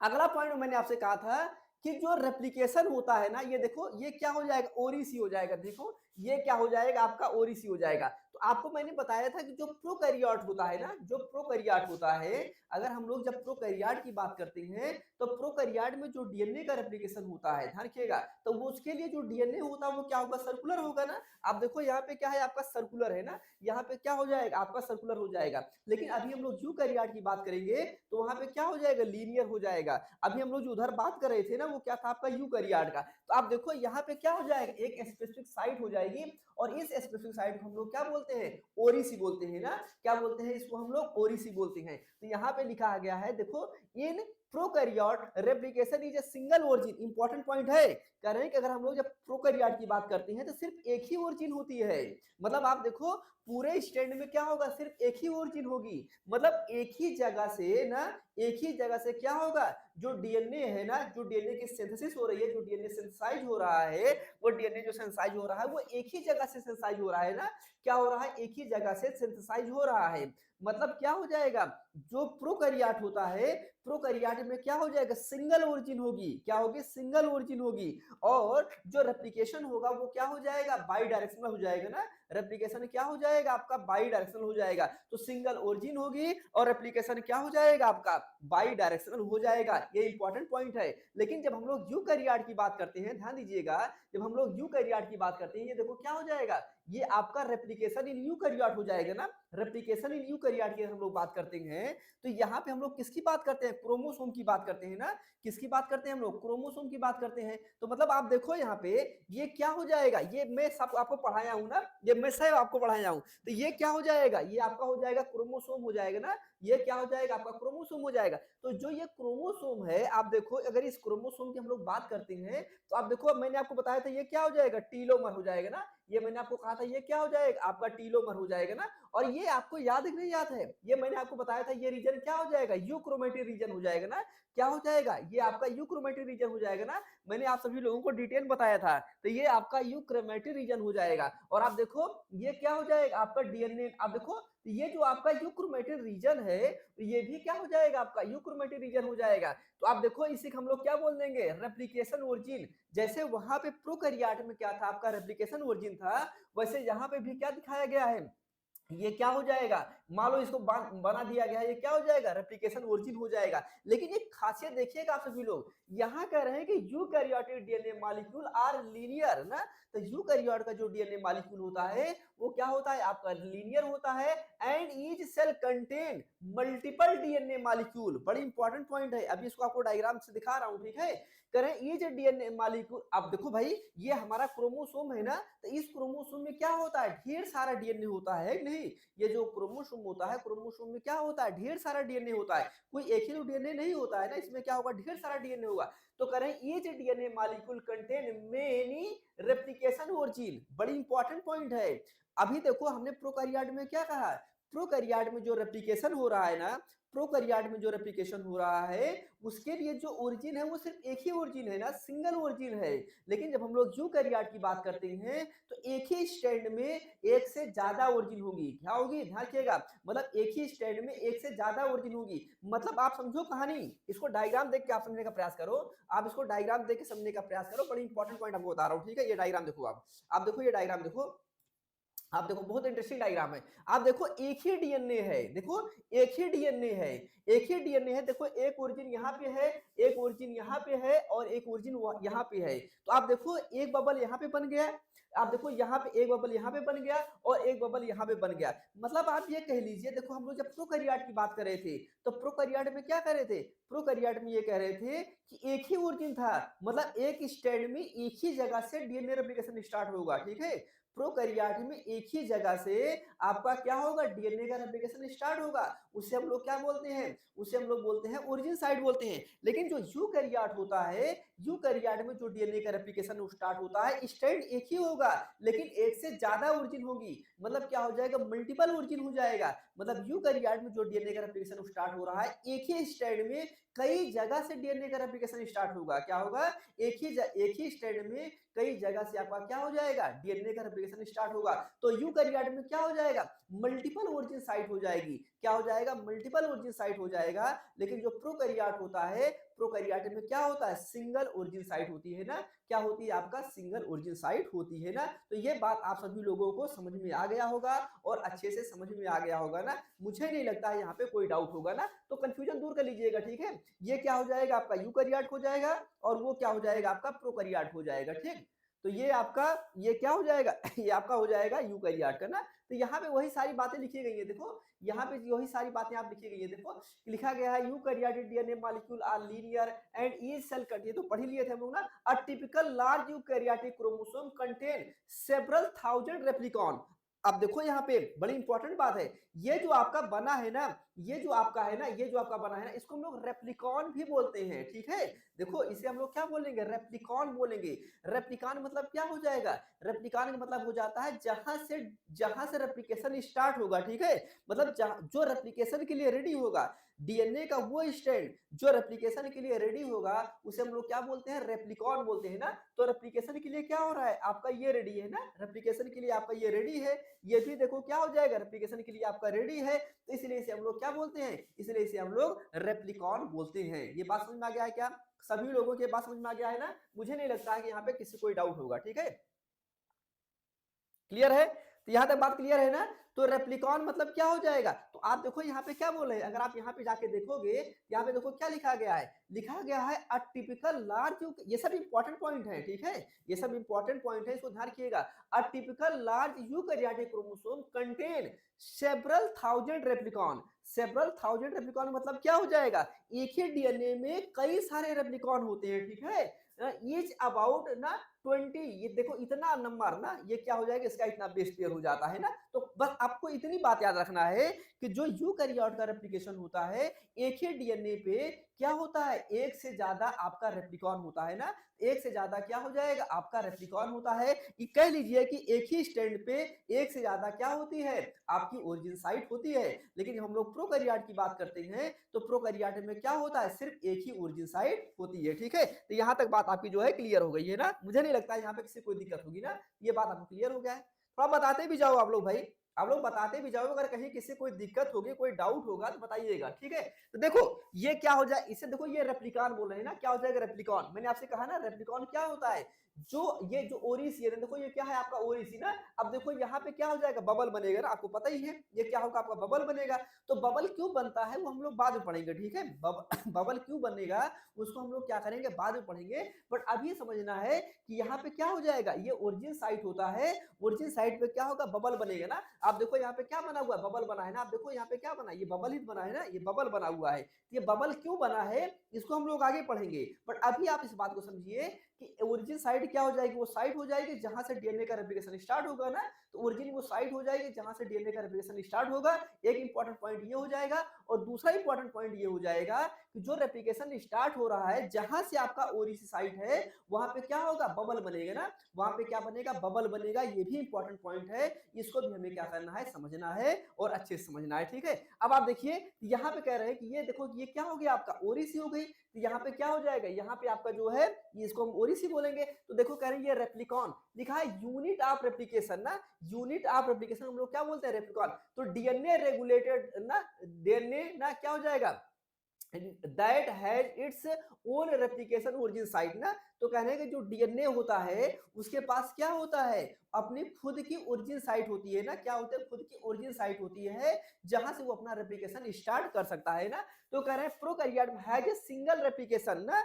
अगला पॉइंट मैंने आपसे कहा था कि जो रेप्लिकेशन होता है ना, ये देखो ये क्या हो जाएगा, ओरिसी हो जाएगा, देखो ये क्या हो जाएगा आपका, ओरिसी हो जाएगा। तो आपको मैंने बताया था कि जो प्रोकैरियोट होता है ना, जो प्रोकैरियोट होता है, अगर हम लोग जब प्रोकैरियोट की बात करते हैं तो प्रोकैरियोट में जो डीएनए का रेप्लिकेशन होता है, ध्यान रखिएगा, तो वो उसके लिए जो डीएनए होता है वो क्या होगा, सर्कुलर होगा ना। आप देखो यहाँ पे क्या है, आपका सर्कुलर है ना, यहाँ पे क्या हो जाएगा, आपका सर्कुलर हो जाएगा। लेकिन अभी हम लोग यूकैरियोट की बात करेंगे तो वहां पे क्या हो जाएगा, लीनियर हो जाएगा। अभी हम लोग जो उधर बात कर रहे थे ना, वो क्या था आपका यूकैरियोट का। तो आप देखो यहाँ पे क्या हो जाएगा, एक स्पेसिफिक साइट हो जाएगी, और इस स्पेसिफिक साइट को हम लोग क्या बोलते हैं, ओरिसी बोलते हैं ना। क्या बोलते हैं इसको, हम लोग ओरिसी बोलते हैं। तो यहाँ पे लिखा गया है, देखो, in prokaryote replication is a single origin. Important point है, कह रहे हैं कि अगर हम लोग जब प्रोकैरियोट की बात करते हैं तो सिर्फ एक ही ओरिजिन होती है। मतलब आप देखो पूरे स्टैंड में क्या होगा, सिर्फ एक ही ओरिजिन होगी। मतलब एक ही जगह से ना, एक ही जगह से क्या होगा, जो डीएनए है ना, जो डीएनए की सिंथेसिस हो रही है, जो डीएनए सिंथेसाइज हो रहा है, वो डीएनए जो सिंथेसाइज हो रहा है वो एक ही जगह से सिंथेसाइज हो रहा है ना। क्या हो रहा है, एक ही जगह से सिंथेसाइज हो रहा है। मतलब क्या हो जाएगा, जो प्रोकैरियोट होता है, प्रोकैरियोट में क्या हो जाएगा, सिंगल ओरिजिन होगी। क्या होगी, सिंगल ओरिजिन होगी। और जो रेप्लिकेशन होगा वो क्या हो जाएगा, बाई डायरेक्शनल हो जाएगा ना। रेप्लिकेशन क्या हो जाएगा आपका, बाई डायरेक्शनल हो जाएगा। तो सिंगल ओरिजिन होगी और रेप्लिकेशन क्या हो जाएगा आपका, बाई डायरेक्शनल हो जाएगा। ये इंपॉर्टेंट पॉइंट है। लेकिन जब हम लोग यूकैरियोट की बात करते हैं, ध्यान दीजिएगा, जब हम लोग यूकैरियोट की बात करते हैं, ये देखो क्या हो जाएगा, ये आपका रेप्लिकेशन इन यूकैरियोट हो जाएगा ना। रेप्लिकेशन इन यूकैरियोट की हम लोग बात करते हैं तो यहाँ पे हम लोग किसकी बात करते हैं, क्रोमोसोम की बात करते हैं ना। किसकी बात करते हैं हम लोग, क्रोमोसोम की बात करते हैं। तो मतलब आप देखो यहाँ पे ये क्या हो जाएगा, ये मैं सब आपको पढ़ाया हूं ना, ये मैं सब आपको पढ़ाया हूं। तो ये क्या हो जाएगा, ये आपका हो जाएगा क्रोमोसोम हो जाएगा ना। ये क्या हो जाएगा, आपका क्रोमोसोम हो जाएगा। तो जो ये क्रोमोसोम है, आप देखो अगर इस क्रोमोसोम की हम लोग बात करते हैं तो आप देखो, मैंने आपको बताया था ये क्या हो जाएगा, टीलोमर हो जाएगा ना। ये मैंने आपको कहा था ये क्या हो जाएगा, आपका टीलोमर हो जाएगा ना। और ये आपको याद है कि नहीं याद है, ये मैंने आपको बताया था, ये रीजन क्या हो जाएगा, यूक्रोमेटिक रीजन हो जाएगा ना। क्या हो जाएगा, ये आपका यूक्रोमेटिक रीजन हो जाएगा ना। मैंने आप सभी लोगों को डिटेल बताया था। तो ये आपका यूक्रोमेटिक रीजन हो जाएगा। और आप देखो ये क्या हो जाएगा, आपका डीएनए। आप देखो ये जो आपका यूक्रोमेटिक रीजन है, ये भी क्या हो जाएगा, आपका यूक्रोमेटिक रीजन हो जाएगा। तो आप देखो इसी को हम लोग क्या बोल देंगे, रेप्लिकेशन ओरिजिन। जैसे वहां पे प्रोकैरियोट में क्या था, आपका रेप्लिकेशन ओरिजिन था, वैसे यहाँ पे भी क्या दिखाया गया है, ये क्या हो जाएगा, मान लो इसको बना दिया गया है, ये क्या हो जाएगा, रेप्लिकेशन ओरिजिन हो जाएगा। लेकिन एक खासियत देखिएगा आप सभी लोग, यहाँ कह रहे हैं कि eukaryotic DNA molecule are linear ना। तो यूकैरियोट का जो डीएनए मॉलिक्यूल होता है वो क्या होता है, आपका लीनियर होता है। And each cell contain multiple DNA molecule. बड़ी इंपॉर्टेंट पॉइंट है, अभी इसको आपको डायग्राम से दिखा रहा हूं, ठीक है। करें ये जो डीएनए मॉलिक्यूल, अब देखो भाई ये हमारा क्रोमोसोम है ना, तो इस क्रोमोसोम में क्या होता है, ढेर सारा डीएनए होता है नहीं। ये जो क्रोमोसोम होता है, क्रोमोसोम में क्या होता है, ढेर सारा डीएनए होता है। कोई एक ही डीएनए नहीं होता है ना, इसमें क्या होगा, ढेर सारा डीएनए होगा। तो करें each DNA molecule contain many replication origin. बड़ी इंपॉर्टेंट पॉइंट है। अभी देखो हमने प्रोकैरियोट में क्या कहा, प्रोकैरियोट में जो रेप्लिकेशन हो रहा है ना, प्रोकैरियोट में जो रेप्लिकेशन हो रहा है उसके लिए जो ओरिजिन है वो सिर्फ एक ही ओरिजिन है ना, सिंगल ओरिजिन है। लेकिन जब हम लोग यूकैरियोट की बात करते हैं तो एक ही स्टैंड में एक से ज्यादा ओरिजिन होगी। क्या होगी, ध्यान रखिएगा, मतलब एक ही स्टैंड में एक से ज्यादा ओरिजिन होगी। मतलब आप समझो कहानी, इसको डायग्राम देख के आप समझने का प्रयास करो। आप इसको डायग्राम देख के समझने का प्रयास करो, बड़ी इंपॉर्टेंट पॉइंट आपको बता रहा हूँ, ठीक है। ये डायग्राम देखो, आप देखो ये डायग्राम देखो, आप देखो बहुत इंटरेस्टिंग डायग्राम है। आप देखो एक ही डीएनए है, देखो एक ही डीएनए है, एक ही डीएनए है। देखो एक ओरिजिन यहाँ पे है, एक ओरिजिन यहाँ पे है और एक ओरिजिन यहाँ पे है। तो आप देखो एक बबल यहाँ पे बन गया, आप देखो यहाँ पे एक बबल यहाँ पे बन गया और एक बबल यहाँ पे बन गया। मतलब आप ये कह लीजिए, देखो हम लोग जब प्रोकैरियोट की बात कर रहे थे तो प्रोकैरियोट में क्या कर रहे थे, प्रोकैरियोट में ये कह रहे थे कि एक ही ओरिजिन था। मतलब एक स्टैंड में एक ही जगह से डीएनए रेप्लिकेशन स्टार्ट होगा, ठीक है। प्रोकैरियोट में एक ही जगह से आपका क्या होगा, डीएनए का रेप्लिकेशन स्टार्ट होगा। उसे हम लोग क्या बोलते हैं, उसे हम लोग बोलते हैं ओरिजिन साइट बोलते हैं। लेकिन जो यूकैरियोट होता है, यूकैरियोट में जो डीएनए का रेप्लिकेशन स्टार्ट होता है, स्टैंड एक ही होगा लेकिन एक से ज्यादा ओरिजिन होगी। मतलब क्या हो जाएगा, मल्टीपल ओरिजिन हो जाएगा। मतलब यूकैरियोट में जो डीएनए का रेप्लिकेशन स्टार्ट हो रहा है, एक ही स्टैंड में कई जगह से डीएनए का रेप्लिकेशन स्टार्ट होगा। क्या होगा, एक ही स्टैंड में कई जगह से आपका क्या हो जाएगा, डीएनए का रेप्लिकेशन स्टार्ट होगा। तो यूकैरियोट में क्या हो जाएगा, मल्टीपल ओरिजिन साइट हो जाएगी। क्या हो जाएगा, मल्टीपल ओरिजिन साइट हो जाएगा। लेकिन जो प्रोकैरियोट होता है, प्रोकैरियोट में क्या होता है, सिंगल ओरिजिन साइट होती है ना, क्या होती है आपका, सिंगल ओरिजिन साइट होती है ना। तो ये बात आप सभी लोगों को समझ में आ गया होगा और अच्छे से समझ में आ गया होगा ना, मुझे नहीं लगता है यहाँ पे कोई डाउट होगा ना। तो कंफ्यूजन दूर कर लीजिएगा, ठीक है। ये क्या हो जाएगा आपका, यूकैरियोट हो जाएगा और वो क्या हो जाएगा आपका, प्रोकैरियोट हो जाएगा, ठीक। तो ये आपका, ये क्या हो जाएगा ये आपका हो जाएगा यूकैरियोट का ना। तो यहाँ पे वही सारी बातें लिखी गई है, देखो यहाँ पे वही सारी बातें आप लिखी गई है, देखो लिखा गया है eukaryotic DNA molecule are linear and each cell contain, ये तो पढ़ ही लिए थे हम लोग ना। A typical large eukaryotic chromosome contain several thousand replicon. अब देखो यहाँ पे बड़ी इंपॉर्टेंट बात है, ये जो आपका बना है ना, ये जो आपका है ना, ये जो आपका बना है ना, इसको हम लोग रेप्लिकॉन भी बोलते हैं, ठीक है। देखो इसे हम लोग क्या बोलेंगे, रेप्लिकॉन बोलेंगे। रेप्लिकान मतलब क्या हो जाएगा, रेप्लिकान का मतलब हो जाता है जहां से रेप्लिकेशन स्टार्ट होगा, ठीक है। मतलब जो रेप्लिकेशन के लिए रेडी होगा, डीएनए का वो स्ट्रैंड जो रेप्लिकेशन के लिए रेडी होगा, उसे हम लोग क्या बोलते हैं, रेप्लिकॉन बोलते हैं ना। तो रेप्लिकेशन के लिए क्या हो रहा है आपका, ये रेडी है ना, रेप्लिकेशन के लिए आपका ये रेडी है, ये भी देखो क्या हो जाएगा, रेप्लिकेशन के लिए आपका रेडी है। तो इसलिए इसे हम लोग क्या बोलते हैं, इसलिए इसे हम लोग रेप्लिकॉन बोलते हैं। ये बात समझ में आ गया है क्या, सभी लोगों की बात समझ में आ गया है ना। मुझे नहीं लगता है कि यहाँ पे किसी कोई डाउट होगा, ठीक है, क्लियर है। तो यहां तक बात क्लियर है ना। तो रेप्लिकॉन मतलब क्या हो जाएगा, तो आप देखो यहाँ पे क्या बोले, अगर आप यहाँ पे जाके देखोगे, यहाँ पे देखो क्या लिखा गया है, लिखा गया है अ टिपिकल लार्ज, ये सब इंपॉर्टेंट पॉइंट है, ठीक है, ये सब इंपॉर्टेंट पॉइंट है, इसको ध्यान रखिएगा। अ typical large eukaryotic chromosome contain several thousand replicon. Several thousand replicon मतलब क्या हो जाएगा, एक ही डीएनए में कई सारे रेप्लिकॉन होते हैं, ठीक है। ईच अबाउट ना 20, ये देखो इतना नंबर ना, ये क्या हो जाएगा, इसका इतना बेस पेयर हो जाता है ना। तो बस आपको इतनी बात याद रखना है कि जो यूकैरियोट का रेप्लिकेशन होता है, एक ही डीएनए पे क्या होता है, एक से ज्यादा आपका रेप्लिकॉन होता है ना, एक से ज्यादा क्या हो जाएगा आपका रेप्लिकॉन होता है। ये कह लीजिए कि एक ही स्टैंड पे एक से ज्यादा क्या होती है, आपकी ओरिजिन साइट होती है। लेकिन हम लोग प्रोकैरियोट की बात करते हैं, तो प्रोकैरियोट में क्या होता है, सिर्फ एक ही ओरिजिन साइट होती है, ठीक है। तो यहाँ तक बात आपकी जो है क्लियर हो गई है ना, मुझे नहीं लगता है यहाँ पे किसी कोई दिक्कत होगी ना, ये बात आपको क्लियर हो गया है। थोड़ा बताते भी जाओ आप लोग भाई, आप लोग बताते भी जाओ, अगर कहीं किसी कोई दिक्कत होगी, कोई डाउट होगा तो बताइएगा, ठीक है। तो देखो ये क्या हो जाए, इसे देखो ये रेप्लिकॉन बोल रहे हैं ना, क्या हो जाएगा रेप्लिकॉन, मैंने आपसे कहा ना रेप्लिकॉन क्या होता है, जो ये जो ओरिस, ये देखो ये क्या है आपका ओरिस ना। अब देखो यहाँ पे क्या हो जाएगा, बबल बनेगा ना, आपको पता ही है ये क्या होगा आपका, बबल बनेगा। तो बबल क्यों बनता है वो हम लोग बाद में पढ़ेंगे, ठीक है। बबल क्यों बनेगा उसको हम लोग क्या करेंगे, बाद में पढ़ेंगे। बट अभी समझना है कि यहाँ पे क्या हो जाएगा, ये ओरिजिन साइट होता है, ओरिजिन साइट पे क्या होगा, बबल बनेगा ना। आप देखो यहाँ पे क्या बना हुआ है, बबल बना है ना, आप देखो यहाँ पे क्या बना, ये बबल ही बना है ना, ये बबल बना हुआ है। ये बबल क्यों बना है इसको हम लोग आगे पढ़ेंगे, बट अभी आप इस बात को समझिए कि ओरिजिन साइट क्या हो जाएगी, वो साइट हो जाएगी जहां से डीएनए का रेप्लिकेशन स्टार्ट होगा ना। तो ओरिजिन वो साइट हो जाएगी जहां से डीएनए का रेप्लिकेशन स्टार्ट होगा। एक इंपॉर्टेंट पॉइंट ये हो जाएगा, और दूसरा इंपॉर्टेंट पॉइंट ये हो जाएगा कि जो रेप्लिकेशन स्टार्ट हो रहा है, जहां से आपका ओरिजिन साइट है, वहां पे क्या होगा, बबल बनेगा ना, वहां पे क्या बनेगा, बबल बनेगा। ये भी इंपॉर्टेंट पॉइंट है, इसको भी हमें क्या करना है, समझना है और अच्छे से समझना है, ठीक है। अब आप देखिए यहाँ पे कह रहे हैं कि ये देखो ये क्या हो गया आपका, ओरिसी हो गई। तो यहाँ पे क्या हो जाएगा, यहाँ पे आपका जो है इसको हम ओरिसी बोलेंगे। तो देखो कह रहे हैं ये रेप्लिकॉन लिखा है, यूनिट ऑफ रेप्लिकेशन ना, यूनिट ऑफ रेप्लिकेशन हम लोग क्या बोलते हैं, रेप्लिकॉन। तो डीएनए रेगुलेटेड ना, डीएनए ना क्या हो जाएगा, that has its own replication origin site ना। तो कहने हैं कि जो डीएनए होता है उसके पास क्या होता है, अपनी खुद की ओरिजिन साइट होती है ना, क्या होता है, खुद की ओरिजिन साइट होती है जहां से वो अपना रेप्लिकेशन स्टार्ट कर सकता है ना। तो कह रहे हैं प्रोकैरियोट में हैज ए सिंगल रेप्लिकेशन ना,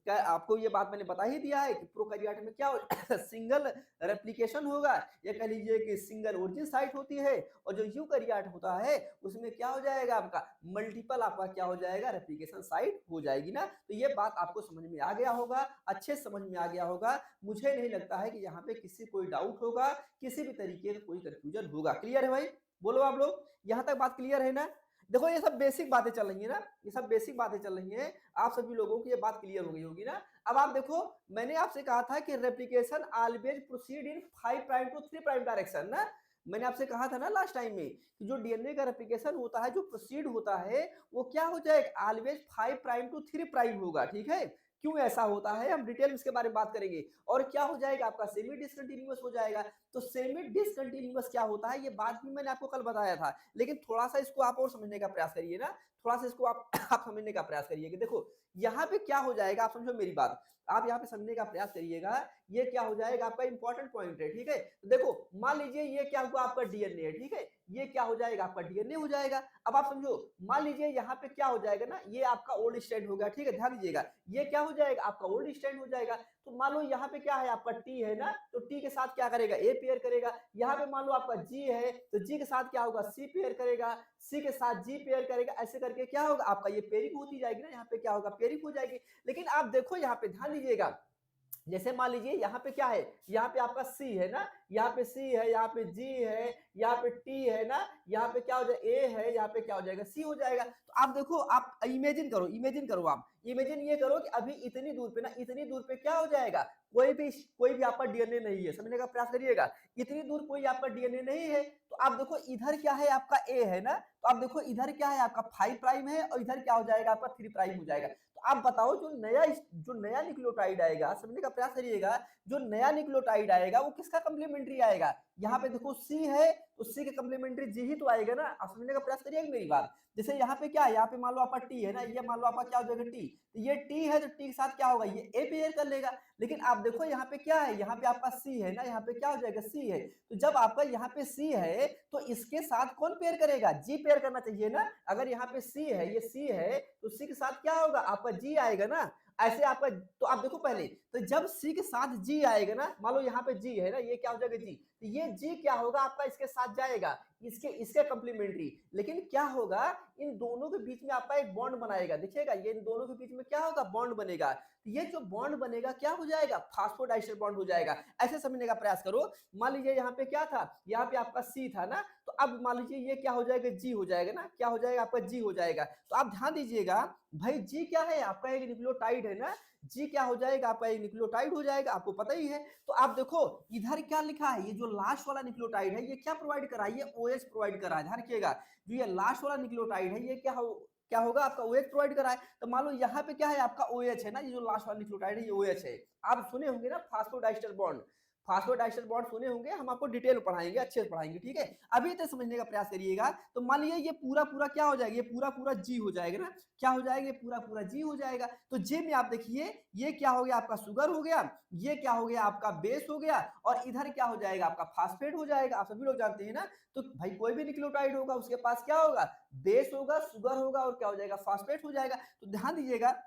आपको ये बात मैंने बता ही दिया है कि प्रोकैरियोट में क्या सिंगल रेप्लिकेशन होगा, या कह लीजिए कि सिंगल ओरिजिन साइट होती है। और जो यूकैरियोट होता है उसमें क्या हो जाएगा आपका, मल्टीपल आपका क्या हो जाएगा, रेप्लिकेशन साइट हो जाएगी ना। तो ये बात आपको समझ में आ गया होगा, अच्छे समझ में आ गया होगा। मुझे नहीं लगता है कि यहाँ पे किसी कोई डाउट होगा, किसी भी तरीके का कोई कंफ्यूजन होगा। क्लियर है भाई, बोलो आप लोग, यहाँ तक बात क्लियर है ना। देखो ये सब बेसिक बातें चल रही है ना, ये सब बेसिक बातें चल रही हैं, आप सभी लोगों की ये बात क्लियर हो गई होगी ना। अब आप देखो मैंने आपसे कहा था कि replication always proceed in 5 prime to 3 prime direction ना। मैंने आपसे कहा था ना लास्ट टाइम में कि जो डीएनए का रेप्लिकेशन होता है, जो प्रोसीड होता है, वो क्या हो जाएगा, ऑलवेज 5 प्राइम टू 3 प्राइम होगा, ठीक है। क्यों ऐसा होता है, हम डिटेल में इसके बारे में बात करेंगे। और क्या हो जाएगा आपका सेमी डिसकंटिन्यूअस हो जाएगा। तो सेमी डिसकंटिन्यूअस क्या होता है, ये बात भी मैंने आपको कल बताया था, लेकिन थोड़ा सा इसको आप और समझने का प्रयास करिए ना, थोड़ा सा इसको आप आप समझने का प्रयास करिए कि देखो यहाँ पे क्या हो जाएगा, आप समझो मेरी बात, आप यहाँ पे समझने का प्रयास करिएगा। ये क्या हो जाएगा आपका इंपॉर्टेंट पॉइंट है, ठीक है। तो देखो मान लीजिए ये क्या हुआ आपका डीएनए है, ठीक है, ये क्या हो जाएगा आपका डीएनए हो जाएगा। अब आप समझो, मान लीजिए यहाँ पे क्या हो जाएगा ना, ये आपका ओल्ड स्ट्रैंड हो गया, ठीक है, ध्यान दीजिएगा, ये क्या हो जाएगा आपका ओल्ड स्ट्रैंड हो जाएगा। तो मान लो यहाँ पे क्या है आपका टी है ना, तो टी के साथ क्या करेगा ए पेयर करेगा। यहाँ पे मान लो आपका जी है, तो जी के साथ क्या होगा सी पेयर करेगा, सी के साथ जी पेयर करेगा, ऐसे करके क्या होगा आपका ये पेयरिंग होती जाएगी ना, यहाँ पे क्या होगा पेयरिंग हो जाएगी। लेकिन आप देखो यहाँ पे ध्यान दीजिएगा, जैसे मान लीजिए यहाँ पे क्या है, यहाँ पे आपका C है ना, यहाँ पे C है, यहाँ पे G है, यहाँ पे T है ना, यहाँ पे क्या हो जाएगा A है, यहाँ पे क्या हो जाएगा C हो जाएगा। तो आप देखो, आप इमेजिन करो, आप इमेजिन ये करो कि अभी इतनी दूर पे ना, इतनी दूर पे क्या हो जाएगा, कोई भी आपका डीएनए नहीं है, समझने का प्रयास करिएगा। इतनी दूर कोई आपका डीएनए नहीं है, तो आप देखो इधर क्या है आपका A है ना, तो आप देखो इधर क्या है आपका 5 प्राइम है, और इधर क्या हो जाएगा आपका 3 प्राइम हो जाएगा। तो आप बताओ जो नया न्यूक्लियोटाइड आएगा, समझने का प्रयास करिएगा, जो नया न्यूक्लियोटाइड आएगा वो किसका कंप्लीमेंट्री आएगा। यहाँ पे देखो C है, तो C के कंप्लीमेंट्री G ही तो आएगा ना, आप समझने का प्रयास करिएगा मेरी बात। जैसे यहाँ पे क्या है, यहाँ पे मान लो आपका T है ना, ये मान लो आपका क्या हो जाएगा T, तो ये T है, तो T के साथ क्या होगा ये A पेयर कर लेगा। लेकिन आप देखो यहाँ पे क्या है, यहाँ पे आपका C है ना, यहाँ पे क्या हो जाएगा C है, तो जब आपका यहाँ पे C है तो इसके साथ कौन पेयर करेगा, G पेयर करना चाहिए ना। अगर यहाँ पे C है, ये C है, तो C के साथ क्या होगा आपका G आएगा ना, ऐसे आपका। तो आप देखो पहले, तो जब C के साथ G आएगा ना, मान लो यहाँ पे G है ना, ये क्या हो जाएगा G, तो ये G क्या होगा आपका इसके साथ जाएगा, इसके कंप्लीमेंट्री। लेकिन क्या होगा, इन दोनों के बीच में आपका एक बॉन्ड बनाएगा, देखिएगा ये इन दोनों के बीच में क्या होगा बॉन्ड बनेगा। तो ये जो बॉन्ड बनेगा क्या हो जाएगा, फास्फोडाइस्टर बॉन्ड हो जाएगा। ऐसे समझने का प्रयास करो। मान लीजिए यहाँ पे क्या था, यहाँ पे आपका C था ना, तो अब मान लीजिए ये क्या हो जाएगा G हो जाएगा ना, क्या हो जाएगा आपका G हो जाएगा। तो आप ध्यान दीजिएगा भाई, G क्या है आपका एक न्यूक्लियोटाइड है ना, G क्या हो जाएगा आपका एक न्यूक्लियोटाइड हो जाएगा, आपको पता ही है। तो आप देखो इधर क्या लिखा है, ये जो लास्ट वाला न्यूक्लियोटाइड है ये क्या प्रोवाइड कर रहा है, ये OH प्रोवाइड कर रहा है। ध्यान रखिएगा, जो ये लास्ट वाला न्यूक्लियोटाइड है ये क्या होगा आपका OH प्रोवाइड कर रहा है। तो मान लो यहाँ पे क्या है आपका OH है ना, ये जो लास्ट वाला न्यूक्लियोटाइड है ये OH है। आप सुने होंगे ना फास्फोडाइस्टर बॉन्ड, फास्फोडाइस्टर बॉन्ड सुने होंगे, हम आपको डिटेल में पढ़ाएंगे, अच्छे से पढ़ाएंगे, ठीक है। अभी तो समझने का प्रयास करिएगा। तो मान लीजिए ये पूरा क्या हो जाएगा, ये पूरा G हो जाएगा ना, क्या हो जाएगा, ये पूरा G हो जाएगा। तो G में आप देखिए ये क्या हो गया आपका शुगर हो गया, ये क्या हो गया आपका बेस हो गया, और इधर क्या हो जाएगा आपका फास्फेट हो जाएगा। आप सभी लोग जानते हैं ना, तो भाई कोई भी न्यूक्लियोटाइड होगा उसके पास क्या होगा, बेस होगा, शुगर होगा, और क्या हो जाएगा फास्फेट हो जाएगा। तो ध्यान दीजिएगा,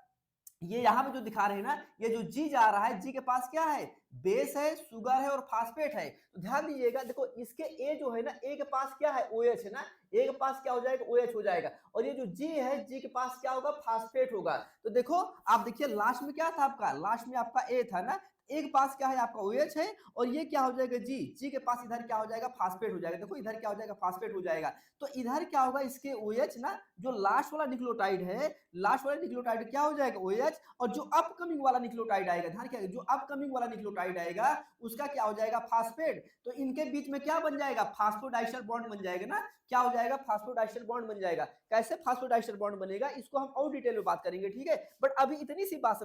ये यहाँ पे जो दिखा रहे हैं ना, ये जो G जा रहा है, G के पास क्या है, बेस है, शुगर है और फास्फेट है। तो ध्यान दीजिएगा, देखो इसके A जो है ना, A के पास क्या है OH है ना, A के पास क्या हो जाएगा OH हो जाएगा, और ये जो G है, G के पास क्या होगा फास्फेट होगा। तो देखो आप देखिए लास्ट में क्या था आपका, लास्ट में आपका A था ना, A के पास क्या है आपका OH है, और ये क्या हो जाएगा G के पास इधर क्या हो जाएगा फास्फेट हो जाएगा। देखो इधर क्या हो जाएगा फास्फेट हो जाएगा। तो इधर क्या होगा इसके OH ना, जो लास्ट वाला न्यूक्लियोटाइड है, लास्ट वाला न्यूक्लियोटाइड क्या हो जाएगा OH, और जो अपकमिंग वाला न्यूक्लियोटाइड आएगा, ध्यान रखिएगा, जो अपकमिंग वाला न्यूक्लियोटाइड आएगा उसका क्या हो जाएगा फास्फेट। तो इनके बीच में क्या बन जाएगा, फास्फोडाइस्टर बॉन्ड बन जाएगा ना, क्या हो जाएगा फास्फोडाइस्टर बॉन्ड बन जाएगा। कैसे फास्फोडाइस्टर बॉन्ड बनेगा इसको हम और डिटेल में बात करेंगे, ठीक है। बट अभी इतनी सी बात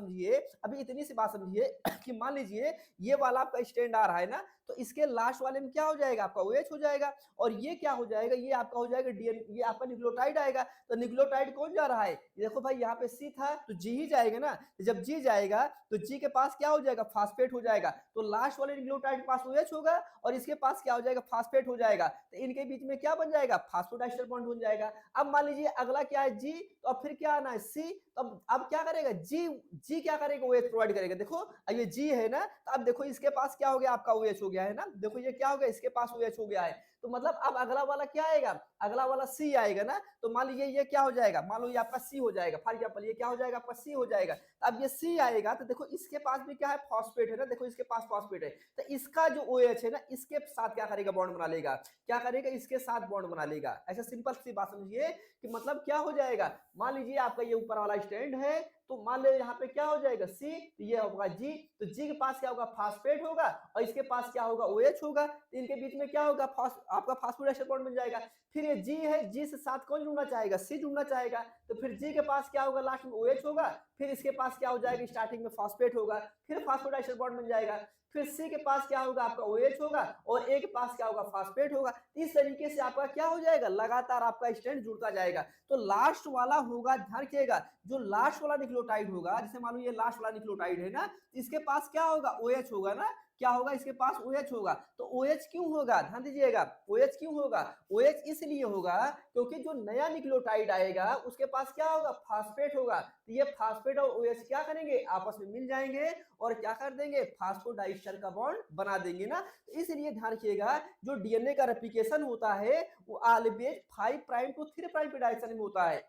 समझिए, कि मान लीजिए ये वाला आपका स्टैंड आ रहा है ना, तो इसके लास्ट वाले में क्या हो जाएगा आपका OH हो जाएगा, और ये क्या हो जाएगा, ये आपका हो जाएगा ये आपका न्यूक्लियोटाइड आएगा। तो न्यूक्लियोटाइड कौन जा रहा है, देखो भाई यहाँ पे C था तो G ही जाएगा ना, तो जब G जाएगा तो G के पास क्या हो जाएगा फास्फेट हो जाएगा। तो लास्ट वाले न्यूक्लियोटाइड के पास OH होगा और इसके पास क्या हो जाएगा फास्फेट हो जाएगा। तो इनके बीच में क्या बन जाएगा, फास्फोडाइस्टर बॉन्ड बन जाएगा। अब मान लीजिए अगला क्या है G, तो अब फिर क्या आना है C, तो अब क्या करेगा G क्या करेगा OH प्रोवाइड करेगा। देखो ये G है ना, तो अब देखो इसके पास क्या हो गया आपका OH हो गया है ना, देखो ये क्या हो गया इसके पास OH हो गया है। तो मतलब अब अगला वाला क्या आएगा, अगला वाला C आएगा ना। तो मान लीजिए ये क्या हो जाएगा, मान लो ये आपका C हो जाएगा, फॉर एग्जांपल ये क्या हो जाएगा आपका C हो जाएगा। तो अब ये C आएगा तो देखो इसके पास भी क्या है फॉस्फेट है ना, देखो इसके पास फॉस्फेट है, तो इसका जो OH है ना इसके साथ क्या करेगा बॉन्ड बना लेगा, क्या करेगा इसके साथ बॉन्ड बना लेगा। ऐसा सिंपल सी बात समझिए कि मतलब क्या हो जाएगा, मान लीजिए आपका ये ऊपर वाला स्टैंड है, तो मान लो यहाँ पे क्या हो जाएगा C, तो ये होगा G, तो G के पास क्या होगा फास्फेट होगा और इसके पास क्या होगा OH होगा। तो इनके बीच में क्या होगा आपका फास्फोडाइस्टर बॉन्ड बन जाएगा। फिर ये G है, G से साथ कौन जुड़ना चाहेगा, C जुड़ना चाहेगा, तो फिर G के पास क्या होगा लास्ट में OH होगा, फिर इसके पास क्या हो जाएगा, स्टार्टिंग में फॉस्फेट होगा, फिर फॉस्फोडाइस्टर बॉन्ड बन जाएगा, फिर सी के पास क्या होगा आपका OH होगा, और ए के पास क्या होगा, फॉस्फेट होगा। इस तरीके से आपका क्या हो जाएगा, लगातार आपका स्ट्रैंड जुड़ता जाएगा। तो लास्ट वाला होगा, ध्यान रखिएगा, जो लास्ट वाला न्यूक्लियोटाइड होगा, जैसे मान लो ये लास्ट वाला न्यूक्लियोटाइड है ना, इसके पास क्या होगा, OH होगा ना, क्या होगा, इसके पास OH होगा। तो OH क्यों होगा, ध्यान दीजिएगा, OH क्यों होगा, OH इसलिए होगा क्योंकि जो नया न्यूक्लियोटाइड आएगा उसके पास क्या होगा, फॉस्फेट होगा। तो ये फॉस्फेट और OH क्या करेंगे, आपस में मिल जाएंगे और क्या कर देंगे, फास्फोडाइस्टर का बॉन्ड बना देंगे ना। तो इसलिए ध्यान रखिएगा, जो डीएनए का रेप्लिकेशन होता है वो ऑलवेज 5 प्राइम टू 3 प्राइम के डायरेक्शन में होता है।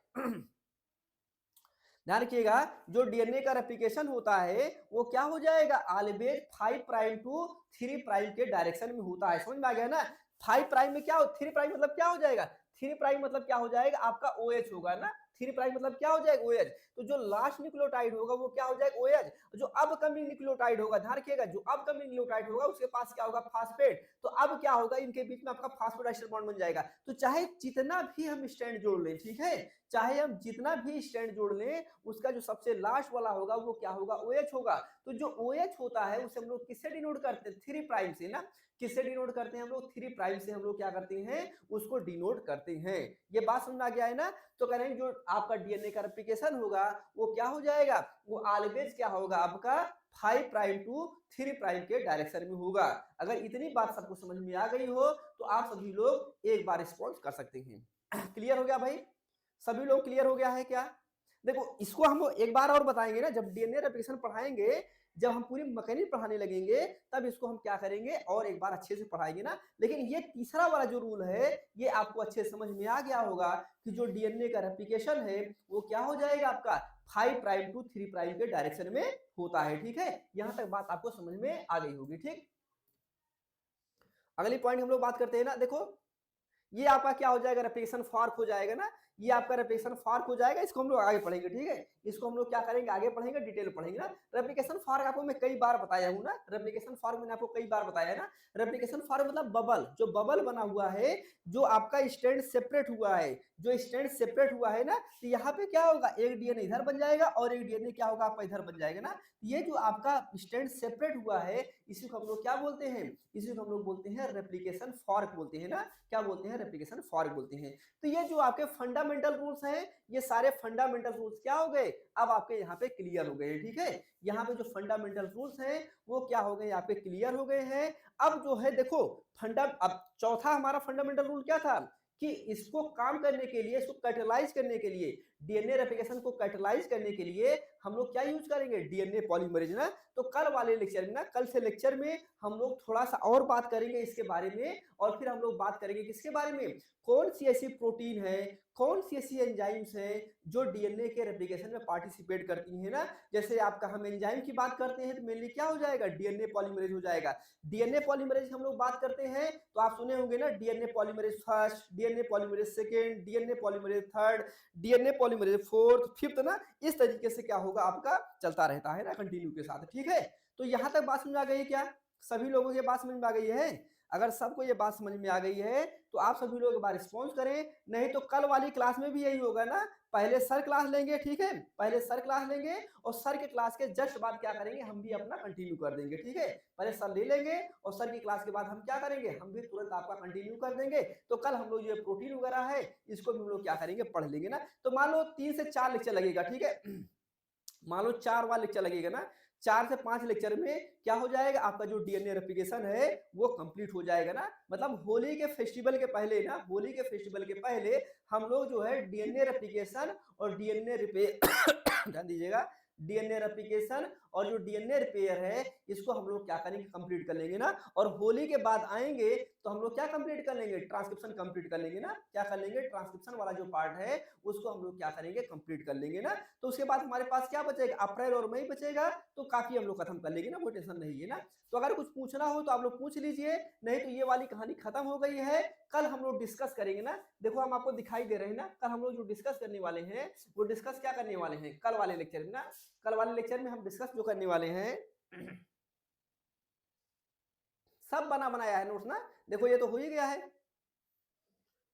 ध्यान रखिएगा, जो डीएनए का रेप्लिकेशन होता है वो क्या हो जाएगा, ऑलवेज 5 प्राइम टू 3 प्राइम के डायरेक्शन में होता है। समझ में आ गया ना, 5 प्राइम में क्या हो, 3 प्राइम मतलब क्या हो जाएगा, 3 प्राइम मतलब क्या हो जाएगा, आपका OH होगा ना, 3 प्राइम मतलब क्या हो जाएगा, OH। तो जो लास्ट न्यूक्लियोटाइड होगा वो क्या हो जाएगा, OH। जो अपकमिंग न्यूक्लियोटाइड होगा, ध्यान रखिएगा, जो अपकमिंग न्यूक्लियोटाइड होगा उसके पास क्या होगा, फॉस्फेट। तो अब क्या होगा, इनके बीच में आपका फॉस्फोडाइस्टर बॉन्ड बन जाएगा। तो चाहे जितना भी हम स्ट्रैंड जोड़ लें, ठीक है, चाहे हम जितना भी स्ट्रैंड जोड़ लें, उसका जो सबसे लास्ट वाला होगा वो क्या होगा, OH होगा। तो जो OH होता है उसे हम लोग किससे डिनोट करते हैं, 3 प्राइम से ना, किससे डिनोट करते हैं हम लोग, 3 प्राइम से हम लोग क्या करते हैं, उसको डिनोट करते हैं। ये बात समझ में आ गया है ना। तो कह रहे हैं जो आपका डीएनए का रेप्लिकेशन होगा वो क्या हो जाएगा, वो ऑलवेज क्या होगा आपका 5 प्राइम टू 3 प्राइम के डायरेक्शन में होगा। अगर इतनी बात सबको समझ में आ गई हो तो आप सभी लोग एक बार रिस्पॉन्स कर सकते हैं। क्लियर हो गया भाई, सभी लोग क्लियर हो गया है क्या। देखो इसको हम एक बार और बताएंगे ना, जब डीएनए रेप्लिकेशन पढ़ाएंगे, जब हम पूरी मैकेनिक पढ़ाने लगेंगे तब इसको हम क्या करेंगे और एक बार अच्छे से पढ़ाएंगे ना। लेकिन ये तीसरा वाला जो रूल है ये आपको अच्छे समझ में आ गया होगा कि जो डीएनए का रेप्लिकेशन है वो क्या हो जाएगा आपका 5 प्राइम टू 3 प्राइम के डायरेक्शन में होता है। ठीक है, यहां तक बात आपको समझ में आ गई होगी। ठीक, अगली पॉइंट हम लोग बात करते हैं ना। देखो ये आपका क्या हो जाएगा, रेप्लिकेशन फॉर्क हो जाएगा ना, ये आपका रेप्लिकेशन फॉर्क हो जाएगा। इसको हम लोग आगे पढ़ेंगे, ठीक है, इसको हम लोग क्या करेंगे, आगे पढ़ेंगे, डिटेल पढ़ेंगे ना। रेप्लिकेशन फॉर्क आपको मैं कई बार बताया हूं ना, रेप्लिकेशन फॉर्क मैंने आपको कई बार बताया ना। रेप्लिकेशन फॉर्क मतलब बबल, जो बबल बना हुआ है, जो आपका स्टैंड सेपरेट हुआ है, जो स्टैंड सेपरेट हुआ है ना, तो यहाँ पे क्या होगा, एक डीएनए इधर बन जाएगा और एक डीएनए क्या होगा आपका इधर बन जाएगा ना। ये जो आपका स्टैंड सेपरेट हुआ है इसी को हम लोग क्या बोलते हैं, इसी को हम लोग बोलते हैं रेप्लिकेशन फॉर्क बोलते हैं ना। क्या बोलते हैं, रेप्लिकेशन फॉर्क बोलते हैं। तो ये जो आपके फंडामेंटल रूल्स हैं, ये सारे फंडामेंटल रूल्स क्या हो गए, अब आपके यहाँ पे क्लियर हो गए। ठीक है, यहाँ पे जो फंडामेंटल रूल्स हैं वो क्या हो गए, यहाँ पे क्लियर हो गए हैं। अब जो है देखो अब चौथा हमारा फंडामेंटल रूल क्या था कि इसको काम करने के लिए, इसको कैटलाइज करने के लिए, डीएनए रेप्लिकेशन को कैटलाइज करने के लिए हम लोग क्या यूज करेंगे, डीएनए पॉलीमरेज ना। तो कल वाले लेक्चर में ना, कल से लेक्चर में हम लोग थोड़ा सा और बात करेंगे इसके बारे में, और फिर हम लोग बात करेंगे किसके बारे में, कौन सी ऐसी प्रोटीन है, कौन सी ऐसी एंजाइम्स हैं जो डीएनए के रेप्लिकेशन में पार्टिसिपेट करती हैं ना। जैसे आपका हम एंजाइम की बात करते हैं तो मेनली क्या हो जाएगा, डीएनए पॉलीमरेज हो जाएगा। डीएनए पॉलीमरेज हम लोग बात करते हैं तो आप सुने होंगे ना, DNA polymerase first, DNA polymerase second, DNA polymerase third, DNA polymerase fourth, fifth ना। इस तरीके से क्या होगा आपका चलता रहता है ना कंटिन्यू के साथ। ठीक है, तो यहां तक बात समझ आ गई क्या, सभी लोगों को ये बात समझ में आ गई है। अगर सबको ये बात समझ में आ गई है तो आप सभी लोग एक बार रिस्पॉन्स करें, नहीं तो कल वाली क्लास में भी यही होगा ना। पहले सर क्लास लेंगे, ठीक है, पहले सर क्लास लेंगे और सर के क्लास के जस्ट बाद क्या करेंगे, हम भी अपना कंटिन्यू कर देंगे। ठीक है, पहले सर ले लेंगे और सर की क्लास के बाद हम क्या करेंगे, हम भी तुरंत आपका कंटिन्यू कर देंगे। तो कल हम लोग जो प्रोटीन वगैरह है इसको भी हम लोग क्या करेंगे, पढ़ लेंगे ना। तो मान लो 3 से 4 लेक्चर लगेगा, ठीक है, मान लो 4 बार लेक्चर लगेगा ना, 4 से 5 लेक्चर में क्या हो जाएगा, आपका जो डीएनए रेप्लिकेशन है वो कंप्लीट हो जाएगा ना। मतलब होली के फेस्टिवल के पहले ना, होली के फेस्टिवल के पहले हम लोग जो है डीएनए रेप्लिकेशन और डीएनए रिपेयर ध्यान दीजिएगा, डीएनए रेप्लिकेशन और जो डीएनए रिपेयर है इसको हम लोग क्या करेंगे, कंप्लीट कर लेंगे ना। और होली के बाद आएंगे तो हम लोग क्या कंप्लीट कर लेंगे, ट्रांसक्रिप्शन कंप्लीट कर लेंगे ना। क्या कर लेंगे, ट्रांसक्रिप्शन वाला जो पार्ट है उसको हम लोग क्या करेंगे, कंप्लीट कर लेंगे ना। तो उसके बाद हमारे पास क्या बचेगा, अप्रैल और मई बचेगा, तो काफी हम लोग खत्म कर लेंगे ना, वो टेंशन नहीं है ना। तो अगर कुछ पूछना हो तो आप लोग पूछ लीजिए, नहीं तो ये वाली कहानी खत्म हो गई है। कल हम लोग डिस्कस करेंगे ना, देखो हम आपको दिखाई दे रहे हैं ना, कल हम लोग जो डिस्कस करने वाले हैं वो डिस्कस क्या करने वाले हैं कल वाले लेक्चर में ना। कल वाले लेक्चर में हम डिस्कस जो करने वाले हैं सब बना बनाया है नोट्स ना। देखो ये तो हो ही गया है,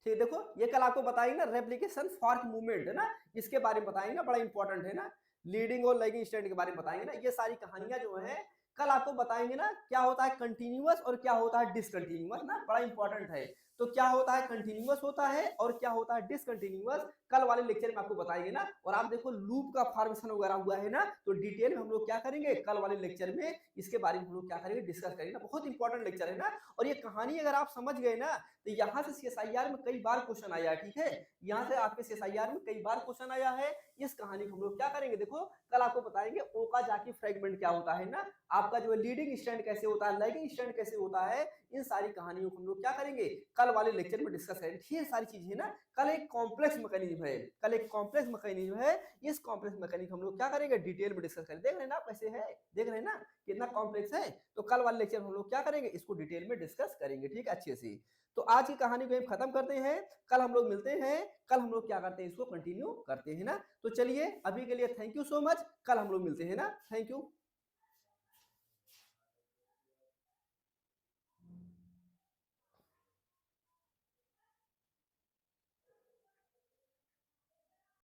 ठीक, देखो ये कल आपको बताएंगे ना, रेप्लिकेशन फॉर्क मूवमेंट है ना, इसके बारे में बताएंगे, बड़ा इंपॉर्टेंट है ना। लीडिंग और लैगिंग स्टैंड के बारे में बताएंगे ना। ये सारी कहानियां जो है कल आपको बताएंगे ना, क्या होता है कंटिन्यूअस और क्या होता है डिसकंटिन्यूअस ना, बड़ा इंपॉर्टेंट है। तो क्या होता है कंटिन्यूअस होता है और क्या होता है डिसकंटिन्यूअस, कल वाले लेक्चर में आपको बताएंगे ना। और आप देखो लूप का फॉर्मेशन वगैरह हुआ है ना, तो डिटेल में हम लोग क्या करेंगे कल वाले लेक्चर में, इसके बारे में हम लोग क्या करेंगे डिस्कस करेंगे ना। बहुत इंपॉर्टेंट लेक्चर है ना। और ये कहानी अगर आप समझ गए ना, तो यहाँ से सीएसआईआर में कई बार क्वेश्चन आया है, ठीक है। यहाँ से आपके सीएसआईआर में कई बार क्वेश्चन आया है। इस कहानी को हम लोग क्या करेंगे, देखो कल आपको बताएंगे ओकाजाकी फ्रेगमेंट क्या होता है ना, आपका जो है लीडिंग स्टैंड कैसे होता है, लैगिंग स्टैंड कैसे होता है, इन सारी कहानियों को हम लोग क्या करेंगे कल वाले लेक्चर में डिस्कस करेंगे। ढेर सारी चीजें ना, कल एक कॉम्प्लेक्स मैकेनिज्म है, कल एक कॉम्प्लेक्स मैकेनिज्म है। इस कॉम्प्लेक्स मैकेनिज्म हम लोग क्या करेंगे डिटेल में डिस्कस करेंगे। देख रहे हैं ना कैसे है, देख रहे हैं ना कितना कॉम्प्लेक्स है। तो कल वाले लेक्चर में हम लोग क्या करेंगे इसको डिटेल में डिस्कस करेंगे, ठीक है अच्छे से। तो आज की कहानी को हम खत्म करते हैं, कल हम लोग मिलते हैं, कल हम लोग क्या करते हैं इसको कंटिन्यू करते हैं ना। तो चलिए अभी के लिए थैंक यू सो मच, कल हम लोग मिलते हैं ना, थैंक यू।